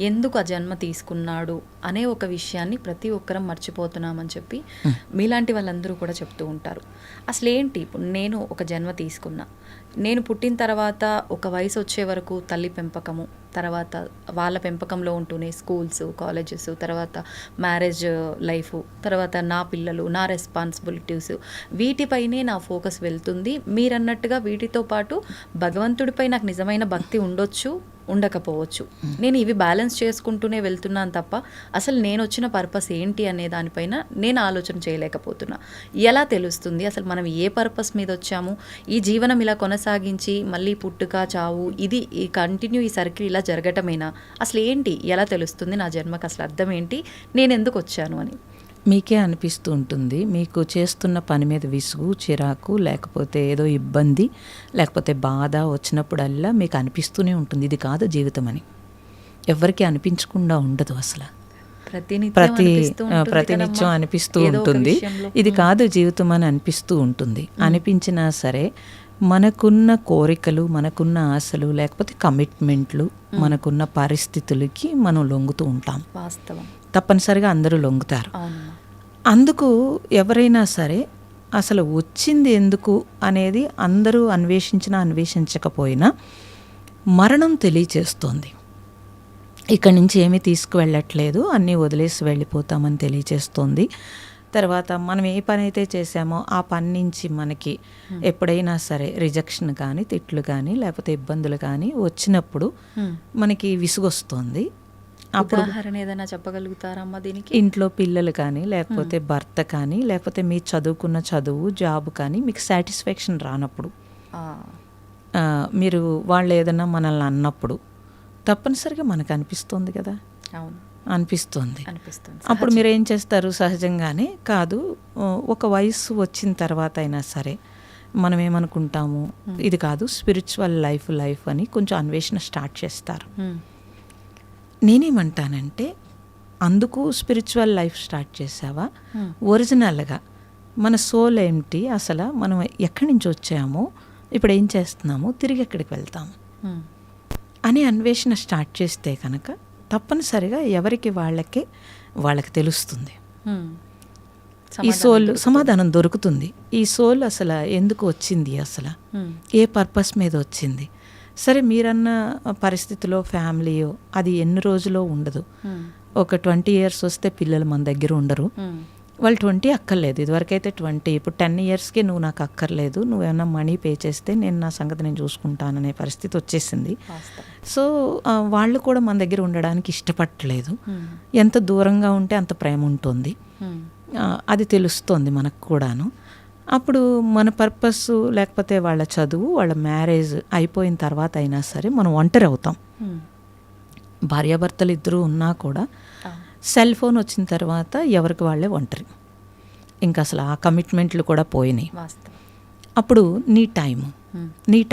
Speaker 2: ఎందుకు ఆ జన్మ తీసుకున్నాడు అనే ఒక విషయాన్ని ప్రతి ఒక్కరం మర్చిపోతున్నామని చెప్పి మీలాంటి వాళ్ళందరూ కూడా చెప్తూ ఉంటారు. అసలు ఏంటి, ఇప్పుడు నేను ఒక జన్మ తీసుకున్నా, నేను పుట్టిన తర్వాత ఒక వయసు వచ్చే వరకు తల్లి పెంపకము, తర్వాత వాళ్ళ పెంపకంలో ఉంటూనే స్కూల్స్, కాలేజెస్, తర్వాత మ్యారేజ్ లైఫ్, తర్వాత నా పిల్లలు, నా రెస్పాన్సిబిలిటీస్, వీటిపైనే నా ఫోకస్ వెళ్తుంది. మీరన్నట్టుగా వీటితో పాటు భగవంతుడిపై నాకు నిజమైన భక్తి ఉండొచ్చు, ఉండకపోవచ్చు. నేను ఇవి బ్యాలెన్స్ చేసుకుంటూనే వెళ్తున్నాను తప్ప అసలు నేను వచ్చిన పర్పస్ ఏంటి అనే దానిపైన నేను ఆలోచన చేయలేకపోతున్నా. ఎలా తెలుస్తుంది అసలు మనం ఏ పర్పస్ మీద వచ్చాము? ఈ జీవనం ఇలా కొనసాగించి మళ్ళీ పుట్టుక, చావు, ఇది కంటిన్యూ, ఈ సర్కిల్ ఇలా జరగటమేనా? అసలు ఏంటి, ఎలా తెలుస్తుంది నా జన్మకు అసలు అర్థం ఏంటి, నేను ఎందుకు వచ్చాను అని?
Speaker 3: మీకే అనిపిస్తూ ఉంటుంది, మీకు చేస్తున్న పని మీద విసుగు, చిరాకు, లేకపోతే ఏదో ఇబ్బంది, లేకపోతే బాధ వచ్చినప్పుడల్లా మీకు అనిపిస్తూనే ఉంటుంది ఇది కాదు జీవితం అని. ఎవరికి అనిపించకుండా ఉండదు అసలు. ప్రతినిత్యం అనిపిస్తూ ఉంటుంది ఇది కాదు జీవితం అని అనిపిస్తూ ఉంటుంది. అనిపించినా సరే మనకున్న కోరికలు, మనకున్న ఆశలు, లేకపోతే కమిట్మెంట్లు, మనకున్న పరిస్థితులకి మనం లొంగుతూ ఉంటాం.
Speaker 2: వాస్తవం.
Speaker 3: తప్పనిసరిగా అందరూ లొంగుతారు. అందుకు ఎవరైనా సరే అసలు వచ్చింది ఎందుకు అనేది అందరూ అన్వేషించినా అన్వేషించకపోయినా మరణం తెలియచేస్తోంది. ఇక్కడి నుంచి ఏమీ తీసుకువెళ్ళట్లేదు, అన్నీ వదిలేసి వెళ్ళిపోతామని తెలియచేస్తోంది. తర్వాత మనం ఏ పని అయితే చేసామో ఆ పని నుంచి మనకి ఎప్పుడైనా సరే రిజెక్షన్ కానీ, తిట్లు కానీ, లేకపోతే ఇబ్బందులు కానీ వచ్చినప్పుడు మనకి విసుగొస్తుంది. అప్పుడు
Speaker 2: ఉదాహరణ ఏదైనా చెప్పగలుగుతారమ్మా దీనికి? ఇంట్లో
Speaker 3: పిల్లలు కానీ, లేకపోతే భర్త కానీ, లేకపోతే మీ చదువుకున్న చదువు, జాబ్ కానీ మీకు సాటిస్ఫాక్షన్ రానప్పుడు, మీరు వాళ్ళు ఏదైనా మనల్ని అన్నప్పుడు తప్పనిసరిగా మనకు అనిపిస్తుంది కదా.
Speaker 2: అవును,
Speaker 3: అనిపిస్తుంది. అప్పుడు మీరు ఏం చేస్తారు? సహజంగానే కాదు, ఒక వయసు వచ్చిన తర్వాత అయినా సరే మనం ఏమనుకుంటాము, ఇది కాదు స్పిరిచువల్ లైఫ్ అని కొంచెం అన్వేషణ స్టార్ట్ చేస్తారు. నేనేమంటానంటే, అందుకు స్పిరిచువల్ లైఫ్ స్టార్ట్ చేసావా? ఒరిజినల్గా మన సోల్ ఏమిటి, అసలు మనం ఎక్కడి నుంచి వచ్చామో, ఇప్పుడు ఏం చేస్తున్నాము, తిరిగి ఎక్కడికి వెళ్తాము అని అన్వేషణ స్టార్ట్ చేస్తే కనుక తప్పనిసరిగా ఎవరికి వాళ్ళకి తెలుస్తుంది. ఈ సోల్ సమాధానం దొరుకుతుంది. ఈ సోల్ అసలు ఎందుకు వచ్చింది, అసలు ఏ పర్పస్ మీద వచ్చింది. సరే మీరన్న పరిస్థితిలో ఫ్యామిలీయో అది ఎన్ని రోజులో ఉండదు. ఒక 20 years వస్తే పిల్లలు మన దగ్గర ఉండరు. వాళ్ళు 20 అక్కర్లేదు, ఇదివరకైతే 20, ఇప్పుడు 10 yearsకే నువ్వు నాకు అక్కర్లేదు, నువ్వేమన్నా మనీ పే చేస్తే నేను నా సంగతి నేను చూసుకుంటాననే పరిస్థితి వచ్చేసింది. సో వాళ్ళు కూడా మన దగ్గర ఉండడానికి ఇష్టపడట్లేదు. ఎంత దూరంగా ఉంటే అంత ప్రేమ ఉంటుంది, అది తెలుస్తుంది మనకు కూడాను. అప్పుడు మన పర్పస్, లేకపోతే వాళ్ళ చదువు, వాళ్ళ మ్యారేజ్ అయిపోయిన తర్వాత అయినా సరే మనం ఒంటరి అవుతాం. భార్యాభర్తలు ఇద్దరు ఉన్నా కూడా సెల్ ఫోన్ వచ్చిన తర్వాత ఎవరికి వాళ్ళే ఒంటరి. ఇంకా అసలు ఆ కమిట్మెంట్లు కూడా పోయినాయి. అప్పుడు నీ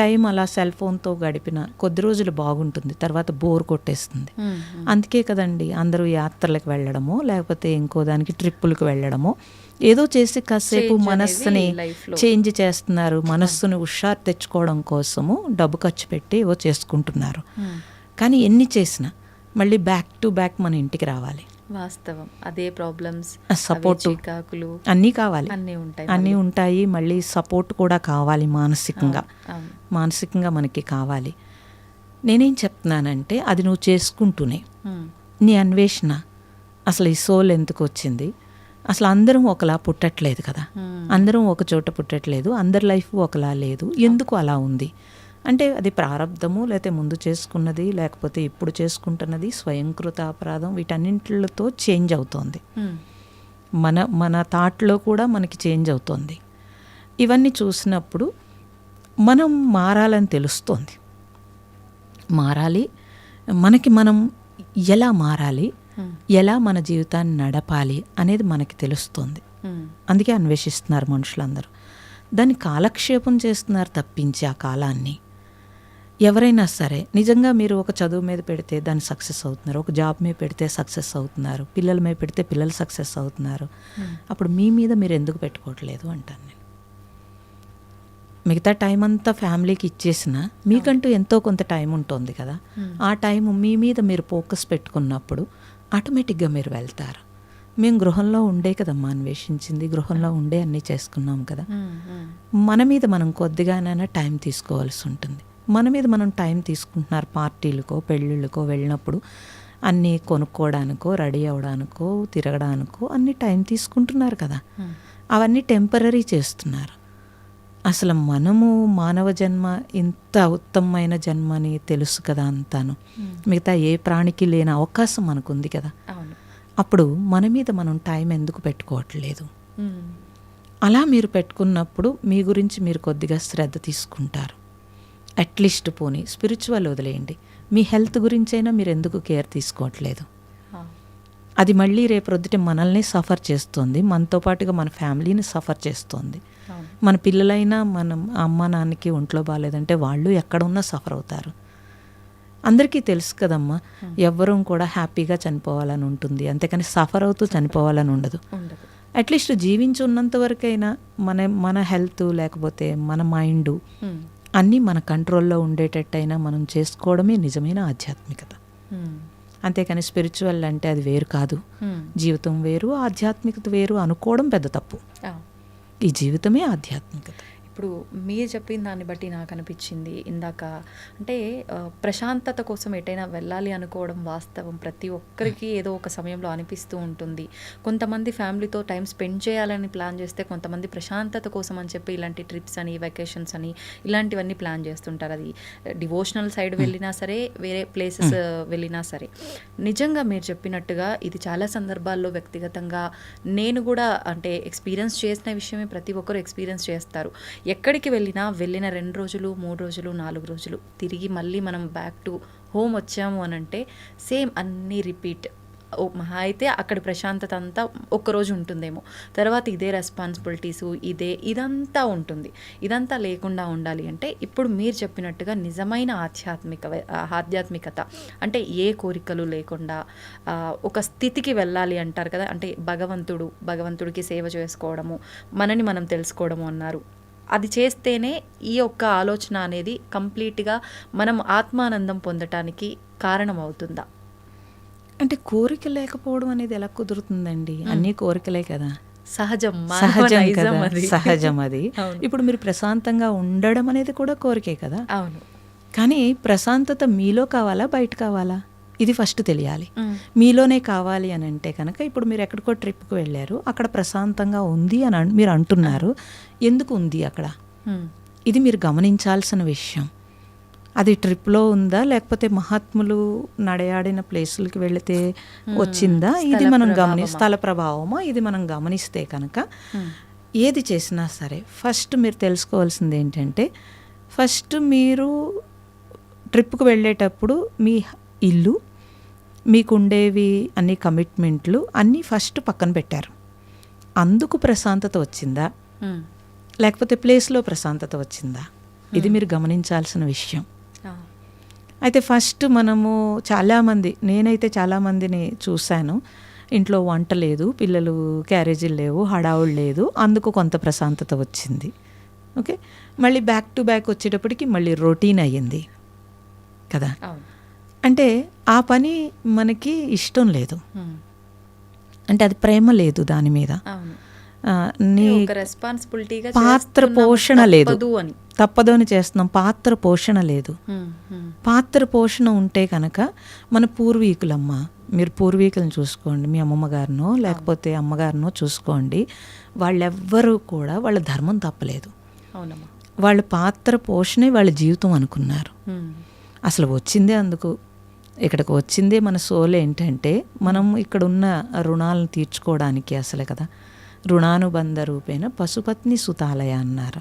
Speaker 3: టైం అలా సెల్ ఫోన్తో గడిపిన కొద్ది రోజులు బాగుంటుంది, తర్వాత బోర్ కొట్టేస్తుంది. అందుకే కదండి అందరూ యాత్రలకు వెళ్ళడమో, లేకపోతే ఇంకో దానికి ట్రిప్పులకు వెళ్ళడమో, ఏదో చేసి కాసేపు మనస్సుని చేంజ్ చేస్తున్నారు. మనస్సుని హుషారు తెచ్చుకోవడం కోసము డబ్బు ఖర్చు పెట్టి ఏవో చేసుకుంటున్నారు. కానీ ఎన్ని చేసినా మళ్ళీ బ్యాక్ టు బ్యాక్ మన ఇంటికి రావాలి.
Speaker 2: వాస్తవం. అదే ప్రాబ్లమ్స్,
Speaker 3: సపోర్ట్, అన్నీ కావాలి, అన్నీ ఉంటాయి. మళ్ళీ సపోర్ట్ కూడా కావాలి, మానసికంగా మనకి కావాలి. నేనేం చెప్తున్నానంటే, అది నువ్వు చేసుకుంటూనే నీ అన్వేషణ, అసలు ఈ సోల్ ఎందుకు వచ్చింది, అసలు అందరం ఒకలా పుట్టట్లేదు కదా, అందరం ఒక చోట పుట్టట్లేదు, అందరి లైఫ్ ఒకలా లేదు, ఎందుకు అలా ఉంది అంటే అది ప్రారంధము, లేకపోతే ముందు చేసుకున్నది, లేకపోతే ఇప్పుడు చేసుకుంటున్నది, స్వయంకృత అపరాధం, వీటన్నింటితో చేంజ్ అవుతోంది. మన థాట్లో కూడా మనకి చేంజ్ అవుతోంది. ఇవన్నీ చూసినప్పుడు మనం మారాలని తెలుస్తోంది. మారాలి, మనం ఎలా మారాలి, ఎలా మన జీవితాన్ని నడపాలి అనేది మనకి తెలుస్తుంది. అందుకే అన్వేషిస్తున్నారు మనుషులందరూ. దాన్ని కాలక్షేపం చేస్తున్నారు తప్పించి ఆ కాలాన్ని. ఎవరైనా సరే నిజంగా మీరు ఒక చదువు మీద పెడితే దాన్ని సక్సెస్ అవుతున్నారు, ఒక జాబ్ మీద పెడితే సక్సెస్ అవుతున్నారు, పిల్లల మీద పెడితే పిల్లలు సక్సెస్ అవుతున్నారు. అప్పుడు మీ మీద మీరు ఎందుకు పెట్టుకోవట్లేదు అంటాను నేను. మిగతా టైం అంతా ఫ్యామిలీకి ఇచ్చేసిన మీకంటూ ఎంతో కొంత టైం ఉంటుంది కదా, ఆ టైం మీ మీద మీరు ఫోకస్ పెట్టుకున్నప్పుడు ఆటోమేటిక్గా మీరు వెళ్తారు. మేము గృహంలో ఉండే కదమ్మా అన్వేషించింది, గృహంలో ఉండే అన్నీ చేసుకున్నాం కదా. మన మీద మనం కొద్దిగానైనా టైం తీసుకోవాల్సి ఉంటుంది. మన మీద మనం టైం తీసుకుంటున్నారు. పార్టీలకో పెళ్ళిళ్ళకో వెళ్ళినప్పుడు అన్నీ కొనుక్కోవడానికో, రెడీ అవ్వడానికో, తిరగడానికో అన్నీ టైం తీసుకుంటున్నారు కదా. అవన్నీ టెంపరరీ చేస్తున్నారు. అసలు మనము మానవ జన్మ ఇంత ఉత్తమమైన జన్మ అని తెలుసు కదా అంతాను. మిగతా ఏ ప్రాణికి లేని అవకాశం మనకుంది కదా. అప్పుడు మన మీద మనం టైం ఎందుకు పెట్టుకోవట్లేదు? అలా మీరు పెట్టుకున్నప్పుడు మీ గురించి మీరు కొద్దిగా శ్రద్ధ తీసుకుంటారు. అట్లీస్ట్ పోనీ స్పిరిచువల్ వదిలేయండి, మీ హెల్త్ గురించైనా మీరు ఎందుకు కేర్ తీసుకోవట్లేదు? అది మళ్ళీ రేపొద్దుట మనల్ని సఫర్ చేస్తుంది, మనతో పాటుగా మన ఫ్యామిలీని సఫర్ చేస్తుంది.
Speaker 2: అవును.
Speaker 3: మన పిల్లలైనా మనం అమ్మ నాన్నకి ఒంట్లో బాగాలేదంటే వాళ్ళు ఎక్కడున్నా సఫర్ అవుతారు. అందరికీ తెలుసు కదమ్మా, ఎవ్వరూ కూడా హ్యాపీగా చనిపోవాలని ఉంటుంది, అంతేకాని సఫర్ అవుతూ చనిపోవాలని ఉండదు.
Speaker 2: ఉండదు.
Speaker 3: అట్లీస్ట్ జీవించి ఉన్నంత వరకైనా మన హెల్త్ లేకపోతే మన మైండ్ అన్నీ మన కంట్రోల్లో ఉండేటట్టయినా మనం చేసుకోవడమే నిజమైన ఆధ్యాత్మికత. అంతేకాని స్పిరిచువల్ అంటే అది వేరు కాదు. జీవితం వేరు, ఆధ్యాత్మికత వేరు అనుకోవడం పెద్ద తప్పు. ఈ జీవితమే ఆధ్యాత్మికత.
Speaker 2: ఇప్పుడు మీరు చెప్పిన దాన్ని బట్టి నాకు అనిపించింది ఇందాక, అంటే ప్రశాంతత కోసం ఎటైనా వెళ్ళాలి అనుకోవడం వాస్తవం. ప్రతి ఒక్కరికి ఏదో ఒక సమయంలో అనిపిస్తూ ఉంటుంది. కొంతమంది ఫ్యామిలీతో టైం స్పెండ్ చేయాలని ప్లాన్ చేస్తే, కొంతమంది ప్రశాంతత కోసం అని చెప్పి ఇలాంటి ట్రిప్స్ అని, వెకేషన్స్ అని ఇలాంటివన్నీ ప్లాన్ చేస్తుంటారు. అది డివోషనల్ సైడ్ వెళ్ళినా సరే, వేరే ప్లేసెస్ వెళ్ళినా సరే. నిజంగా మీరు చెప్పినట్టుగా ఇది చాలా సందర్భాల్లో వ్యక్తిగతంగా నేను కూడా అంటే ఎక్స్పీరియన్స్ చేసిన విషయమే. ప్రతి ఒక్కరు ఎక్స్పీరియన్స్ చేస్తారు. ఎక్కడికి వెళ్ళినా వెళ్ళిన 2 రోజులు, 3 రోజులు, 4 రోజులు తిరిగి మళ్ళీ మనం బ్యాక్ టు హోమ్ వచ్చాము అని అంటే సేమ్ అన్నీ రిపీట్. మహా అయితే అక్కడ ప్రశాంతత అంతా ఒక్కరోజు ఉంటుందేమో, తర్వాత ఇదే రెస్పాన్సిబిలిటీసు ఇదంతా ఉంటుంది. ఇదంతా లేకుండా ఉండాలి అంటే ఇప్పుడు మీరు చెప్పినట్టుగా నిజమైన ఆధ్యాత్మికత అంటే ఏ కోరికలు లేకుండా ఒక స్థితికి వెళ్ళాలి అంటారు కదా. అంటే భగవంతుడికి సేవ చేసుకోవడము, మనని మనం తెలుసుకోవడము అన్నారు. అది చేస్తేనే ఈ యొక్క ఆలోచన అనేది కంప్లీట్గా మనం ఆత్మానందం పొందటానికి కారణం అవుతుందా?
Speaker 3: అంటే కోరిక లేకపోవడం అనేది ఎలా కుదురుతుందండి? అన్నీ కోరికలే కదా.
Speaker 2: సహజం
Speaker 3: కదా, సహజం అది. ఇప్పుడు మీరు ప్రశాంతంగా ఉండడం అనేది కూడా కోరికే కదా.
Speaker 2: అవును.
Speaker 3: కానీ ప్రశాంతత మీలో కావాలా, బయట కావాలా? ఇది ఫస్ట్ తెలియాలి. మీలోనే కావాలి అని అంటే కనుక ఇప్పుడు మీరు ఎక్కడికో ట్రిప్కి వెళ్ళారు, అక్కడ ప్రశాంతంగా ఉంది అని మీరు అంటున్నారు. ఎందుకు ఉంది అక్కడ? ఇది మీరు గమనించాల్సిన విషయం. అది ట్రిప్లో ఉందా, లేకపోతే మహాత్ములు నడయాడిన ప్లేసులకి వెళితే వచ్చిందా? ఇది మనం స్థల ప్రభావమా? ఇది మనం గమనిస్తే కనుక ఏది చేసినా సరే ఫస్ట్ మీరు తెలుసుకోవాల్సింది ఏంటంటే, ఫస్ట్ మీరు ట్రిప్కి వెళ్ళేటప్పుడు మీ ఇల్లు, మీకుండేవి అన్ని కమిట్మెంట్లు అన్నీ ఫస్ట్ పక్కన పెట్టారు. అందుకు ప్రశాంతత వచ్చిందా, లేకపోతే ప్లేస్లో ప్రశాంతత వచ్చిందా? ఇది మీరు గమనించాల్సిన విషయం. అయితే ఫస్ట్ మనము నేనైతే చాలామందిని చూశాను, ఇంట్లో వంట లేదు, పిల్లలు క్యారేజీలు లేవు, హడావుడు లేదు, అందుకు కొంత ప్రశాంతత వచ్చింది. ఓకే, మళ్ళీ బ్యాక్ టు బ్యాక్ వచ్చేటప్పటికి మళ్ళీ రొటీన్ అయ్యింది కదా. అంటే ఆ పని మనకి ఇష్టం లేదు, అంటే అది ప్రేమ లేదు దాని మీద, పాత్ర పోషణ లేదు, తప్పదు అని చేస్తున్నాం, పాత్ర పోషణ లేదు. పాత్ర పోషణ ఉంటే కనుక మన పూర్వీకులమ్మ, మీరు పూర్వీకులను చూసుకోండి, మీ అమ్మమ్మ గారినో లేకపోతే అమ్మగారినో చూసుకోండి, వాళ్ళెవ్వరూ కూడా వాళ్ళ ధర్మం తప్పలేదు. వాళ్ళ పాత్ర పోషణే వాళ్ళ జీవితం అనుకున్నారు. అసలు వచ్చిందే అందుకు, ఇక్కడికి వచ్చిందే మన సోల్ ఏంటంటే మనం ఇక్కడున్న రుణాలను తీర్చుకోవడానికి అసలే కదా. రుణానుబంధ రూపేణ పశుపత్ని సుతాలయ అన్నారు.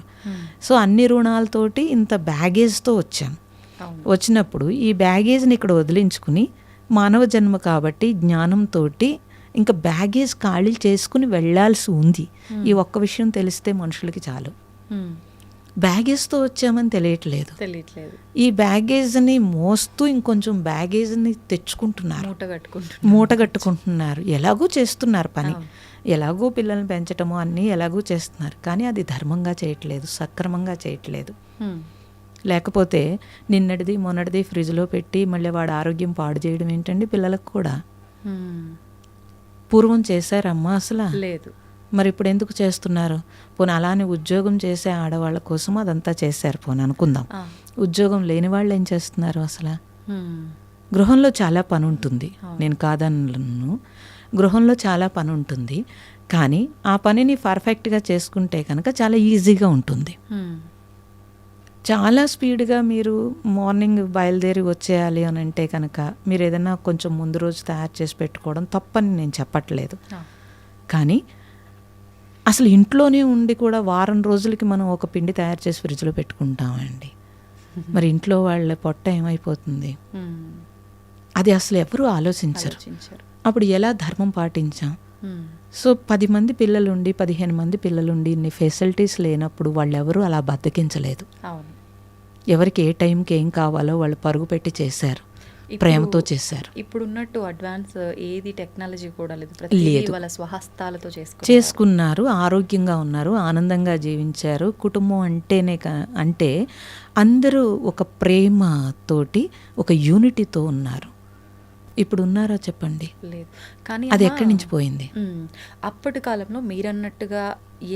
Speaker 3: సో అన్ని రుణాలతోటి ఇంత బ్యాగేజ్తో వచ్చాం. వచ్చినప్పుడు ఈ బ్యాగేజ్ని ఇక్కడ వదిలించుకుని మానవ జన్మ కాబట్టి జ్ఞానంతో ఇంకా బ్యాగేజ్ ఖాళీ చేసుకుని వెళ్ళాల్సి ఉంది. ఈ ఒక్క విషయం తెలిస్తే మనుషులకి చాలు. బ్యాగేజ్తో వచ్చామని తెలియట్లేదు. ఈ బ్యాగేజ్ని మోస్తూ ఇంకొంచెం బ్యాగేజ్ని తెచ్చుకుంటున్నారు, మూటగట్టుకుంటున్నారు. ఎలాగూ చేస్తున్నారు పని, ఎలాగూ పిల్లల్ని పెంచటము అన్నీ ఎలాగూ చేస్తున్నారు, కానీ అది ధర్మంగా చేయట్లేదు, సక్రమంగా చేయట్లేదు. లేకపోతే నిన్నటిది మొన్నటిది ఫ్రిడ్జ్లో పెట్టి మళ్ళీ వాడు ఆరోగ్యం పాడు చేయడం ఏంటండి పిల్లలకు కూడా? పూర్వం చేశారమ్మా అసలు లేదు, మరి ఇప్పుడు ఎందుకు చేస్తున్నారు? పోనీ అలానే ఉద్యోగం చేసే ఆడవాళ్ళ కోసం అదంతా చేశారు పోనీ అనుకుందాం. ఉద్యోగం లేని వాళ్ళు ఏం చేస్తున్నారు అసలు? గృహంలో చాలా పని ఉంటుంది, నేను కాదన్ను, గృహంలో చాలా పని ఉంటుంది, కానీ ఆ పనిని పర్ఫెక్ట్గా చేసుకుంటే కనుక చాలా ఈజీగా ఉంటుంది. చాలా స్పీడ్గా మీరు మార్నింగ్ బయలుదేరి వచ్చేయాలి అని అంటే కనుక మీరు ఏదైనా కొంచెం ముందు రోజు తయారు చేసి పెట్టుకోవడం తప్పని నేను చెప్పట్లేదు. కానీ అసలు ఇంట్లోనే ఉండి కూడా వారం రోజులకి మనం ఒక పిండి తయారు చేసి ఫ్రిడ్జ్లో పెట్టుకుంటామండి. మరి ఇంట్లో వాళ్ళ పొట్ట ఏమైపోతుంది? అది అసలు ఎవరు ఆలోచించరు. అప్పుడు ఎలా ధర్మం పాటించాం? సో 10 మంది పిల్లలుండి 15 మంది పిల్లలుండి ఇన్ని ఫెసిలిటీస్ లేనప్పుడు వాళ్ళెవరూ అలా బద్దకించలేదు.
Speaker 2: అవును.
Speaker 3: ఎవరికి ఏ టైంకి ఏం కావాలో వాళ్ళు పరుగు పెట్టి చేశారు, ప్రేమతో చేశారు.
Speaker 2: ఇప్పుడున్నట్టు అడ్వాన్స్ ఏది టెక్నాలజీ కూడా లేదు. ప్రతిదీ వాళ్ళ స్వహస్తాలతో
Speaker 3: చేసుకున్నారు, ఆరోగ్యంగా ఉన్నారు, ఆనందంగా జీవించారు. కుటుంబం అంటే అందరూ ఒక ప్రేమతోటి ఒక యూనిటీతో ఉన్నారు. ఇప్పుడు ఉన్నారా చెప్పండి?
Speaker 2: లేదు. కానీ
Speaker 3: అది ఎక్కడి నుంచి పోయింది?
Speaker 2: అప్పటి కాలంలో మీరన్నట్టుగా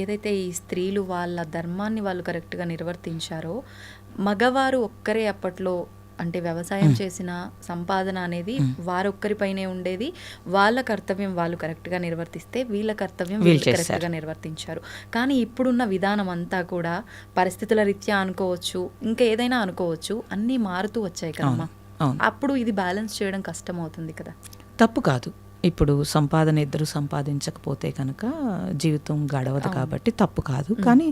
Speaker 2: ఏదైతే ఈ స్త్రీలు వాళ్ళ ధర్మాన్ని వాళ్ళు కరెక్ట్గా నిర్వర్తించారో, మగవారు ఒక్కరే అప్పట్లో అంటే వ్యవసాయం చేసిన సంపాదన అనేది వారొక్కరిపైనే ఉండేది. వాళ్ళ కర్తవ్యం వాళ్ళు కరెక్ట్గా నిర్వర్తిస్తే వీళ్ళ కర్తవ్యం వీళ్ళు కరెక్ట్గా నిర్వర్తించారు. కానీ ఇప్పుడున్న విధానం అంతా కూడా పరిస్థితుల రీత్యా అనుకోవచ్చు, ఇంకా ఏదైనా అనుకోవచ్చు, అన్నీ మారుతూ వచ్చాయి కదమ్మా. అప్పుడు ఇది బ్యాలెన్స్ చేయడం కష్టం అవుతుంది కదా.
Speaker 3: తప్పు కాదు. ఇప్పుడు సంపాదన ఇద్దరు సంపాదించకపోతే కనుక జీవితం గడవదు, కాబట్టి తప్పు కాదు. కానీ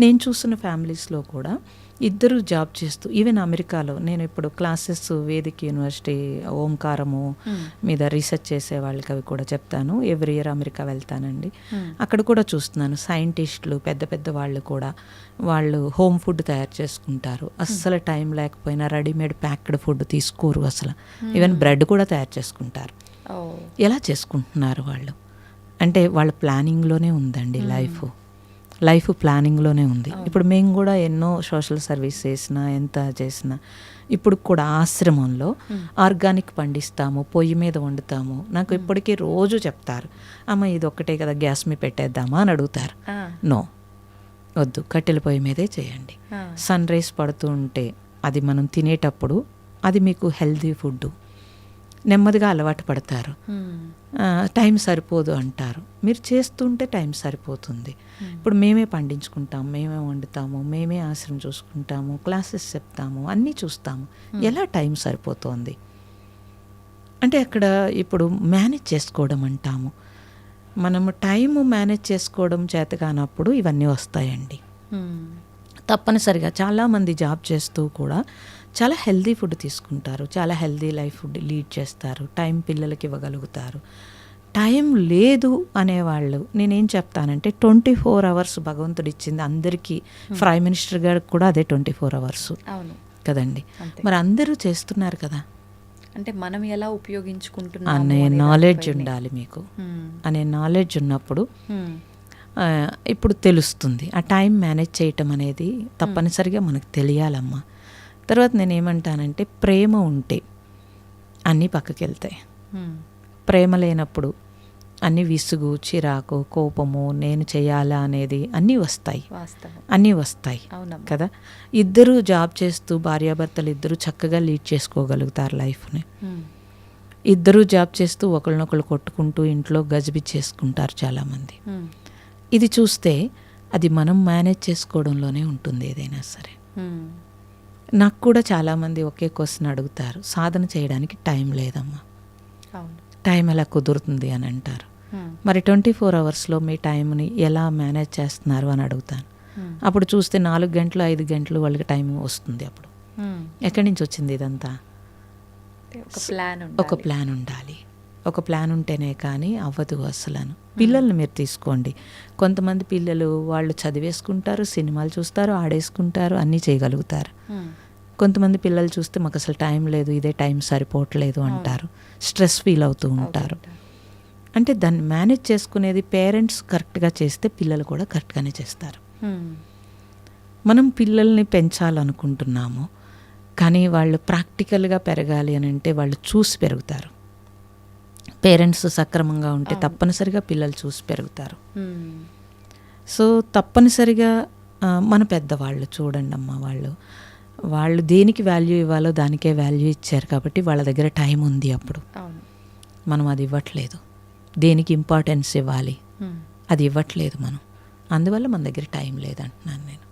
Speaker 3: నేను చూస్తున్న ఫ్యామిలీస్లో కూడా ఇద్దరు జాబ్ చేస్తూ, ఈవెన్ అమెరికాలో నేను ఇప్పుడు క్లాసెస్ వేదిక యూనివర్సిటీ ఓంకారము మీద రీసెర్చ్ చేసే వాళ్ళకి అవి కూడా చెప్తాను. ఎవ్రీ ఇయర్ అమెరికా వెళ్తానండి. అక్కడ కూడా చూస్తున్నాను సైంటిస్టులు పెద్ద పెద్ద వాళ్ళు కూడా వాళ్ళు హోమ్ ఫుడ్ తయారు చేసుకుంటారు. అస్సలు టైం లేకపోయినా రెడీమేడ్ ప్యాక్డ్ ఫుడ్ తీసుకోరు అసలు. ఈవెన్ బ్రెడ్ కూడా తయారు చేసుకుంటారు. ఎలా చేసుకుంటున్నారు వాళ్ళు? అంటే వాళ్ళ ప్లానింగ్లోనే ఉందండి లైఫ్ ప్లానింగ్లోనే ఉంది. ఇప్పుడు మేము కూడా ఎన్నో సోషల్ సర్వీస్ చేసినా ఎంత చేసినా ఇప్పుడు కూడా ఆశ్రమంలో ఆర్గానిక్ పండిస్తాము, పొయ్యి మీద వండుతాము. నాకు ఇప్పటికీ రోజు చెప్తారు, అమ్మ ఇది ఒక్కటే కదా గ్యాస్ మీద పెట్టేద్దామా అని అడుగుతారు. నో, వద్దు, కట్టెల పొయ్యి మీదే చేయండి. సన్ రైజ్ పడుతూ ఉంటే అది మనం తినేటప్పుడు అది మీకు హెల్దీ ఫుడ్. నెమ్మదిగా అలవాటు పడతారు. టైం సరిపోదు అంటారు, మీరు చేస్తుంటే టైం సరిపోతుంది. ఇప్పుడు మేమే పండించుకుంటాము, మేమే వండుతాము, మేమే ఆశ్రమం చూసుకుంటాము, క్లాసెస్ చెప్తాము, అన్నీ చూస్తాము. ఎలా టైం సరిపోతుంది అంటే అక్కడ ఇప్పుడు మేనేజ్ చేసుకోవడం అంటాము. మనము టైము మేనేజ్ చేసుకోవడం చేత కానప్పుడు ఇవన్నీ వస్తాయండి. తప్పనిసరిగా చాలామంది జాబ్ చేస్తూ కూడా చాలా హెల్దీ ఫుడ్ తీసుకుంటారు, చాలా హెల్దీ లైఫ్ ఫుడ్ లీడ్ చేస్తారు, టైం పిల్లలకి ఇవ్వగలుగుతారు. టైం లేదు అనేవాళ్ళు నేనేం చెప్తానంటే 24 hours భగవంతుడు ఇచ్చింది అందరికీ. ప్రైమ్ మినిస్టర్ గారికి కూడా అదే 24 hours కదండి. మరి అందరూ చేస్తున్నారు కదా.
Speaker 2: అంటే మనం ఎలా ఉపయోగించుకుంటున్నాం
Speaker 3: అనే నాలెడ్జ్ ఉండాలి మీకు. అనే నాలెడ్జ్ ఉన్నప్పుడు ఇప్పుడు తెలుస్తుంది. ఆ టైం మేనేజ్ చేయటం అనేది తప్పనిసరిగా మనకు తెలియాలమ్మా. తర్వాత నేనేమంటానంటే ప్రేమ ఉంటే అన్నీ పక్కకి వెళ్తాయి. ప్రేమ లేనప్పుడు అన్నీ విసుగు, చిరాకు, కోపము, నేను చేయాలా అనేది అన్నీ వస్తాయి కదా. ఇద్దరు జాబ్ చేస్తూ భార్యాభర్తలు ఇద్దరు చక్కగా లీడ్ చేసుకోగలుగుతారు లైఫ్ని. ఇద్దరు జాబ్ చేస్తూ ఒకరినొకరు కొట్టుకుంటూ ఇంట్లో గజిబిజి చేసుకుంటారు చాలామంది. ఇది చూస్తే అది మనం మేనేజ్ చేసుకోవడంలోనే ఉంటుంది ఏదైనా సరే. నాకు కూడా చాలామంది ఒకే క్వశ్చన్ అడుగుతారు, సాధన చేయడానికి టైం లేదమ్మా, టైం ఎలా కుదురుతుంది అని అంటారు. మరి 24 hours మీ టైంని ఎలా మేనేజ్ చేస్తున్నారు అని అడుగుతాను. అప్పుడు చూస్తే 4 గంటలు 5 గంటలు వాళ్ళకి టైం వస్తుంది. అప్పుడు ఎక్కడి నుంచి వచ్చింది ఇదంతా? ఒక ప్లాన్ ఉండాలి. ఒక ప్లాన్ ఉంటేనే కానీ అవ్వదు అసలు. పిల్లల్ని మీరు తీసుకోండి. కొంతమంది పిల్లలు వాళ్ళు చదివేసుకుంటారు, సినిమాలు చూస్తారు, ఆడేసుకుంటారు, అన్నీ చేయగలుగుతారు. కొంతమంది పిల్లలు చూస్తే మాకు అసలు టైం లేదు, ఇదే టైం సరిపోవట్లేదు అంటారు, స్ట్రెస్ ఫీల్ అవుతూ ఉంటారు. అంటే దాన్ని మేనేజ్ చేసుకునేది పేరెంట్స్ కరెక్ట్గా చేస్తే పిల్లలు కూడా కరెక్ట్గానే చేస్తారు. మనం పిల్లల్ని పెంచాలనుకుంటున్నాము, కానీ వాళ్ళు ప్రాక్టికల్గా పెరగాలి అని అంటే వాళ్ళు చూసి పెరుగుతారు. పేరెంట్స్ సక్రమంగా ఉంటే తప్పనిసరిగా పిల్లలు చూసి పెరుగుతారు. సో తప్పనిసరిగా మన పెద్దవాళ్ళు చూడండి అమ్మ, వాళ్ళు దేనికి వాల్యూ ఇవ్వాలో దానికే వాల్యూ ఇచ్చారు కాబట్టి వాళ్ళ దగ్గర టైం ఉంది. అప్పుడు మనం అది ఇవ్వట్లేదు. దేనికి ఇంపార్టెన్స్ ఇవ్వాలి అది ఇవ్వట్లేదు మనం. అందువల్ల మన దగ్గర టైం లేదంటున్నాను నేను.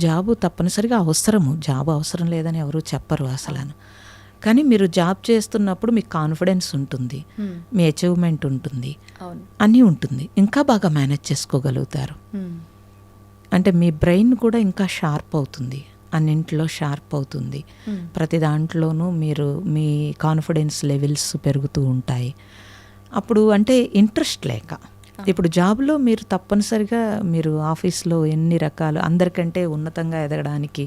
Speaker 3: జాబు తప్పనిసరిగా అవసరము, జాబు అవసరం లేదని ఎవరు చెప్పరు అసలు. కానీ మీరు జాబ్ చేస్తున్నప్పుడు మీకు కాన్ఫిడెన్స్ ఉంటుంది, మీ అచీవ్మెంట్ ఉంటుంది, అన్నీ ఉంటుంది, ఇంకా బాగా మేనేజ్ చేసుకోగలుగుతారు. అంటే మీ బ్రెయిన్ కూడా ఇంకా షార్ప్ అవుతుంది. అన్నింటిలో షార్ప్ అవుతుంది. ప్రతి దాంట్లోనూ మీరు మీ కాన్ఫిడెన్స్ లెవెల్స్ పెరుగుతూ ఉంటాయి. అప్పుడు అంటే ఇంట్రెస్ట్ లేక, ఇప్పుడు జాబ్లో మీరు తప్పనిసరిగా మీరు ఆఫీస్లో ఎన్ని రకాలు అందరికంటే ఉన్నతంగా ఎదగడానికి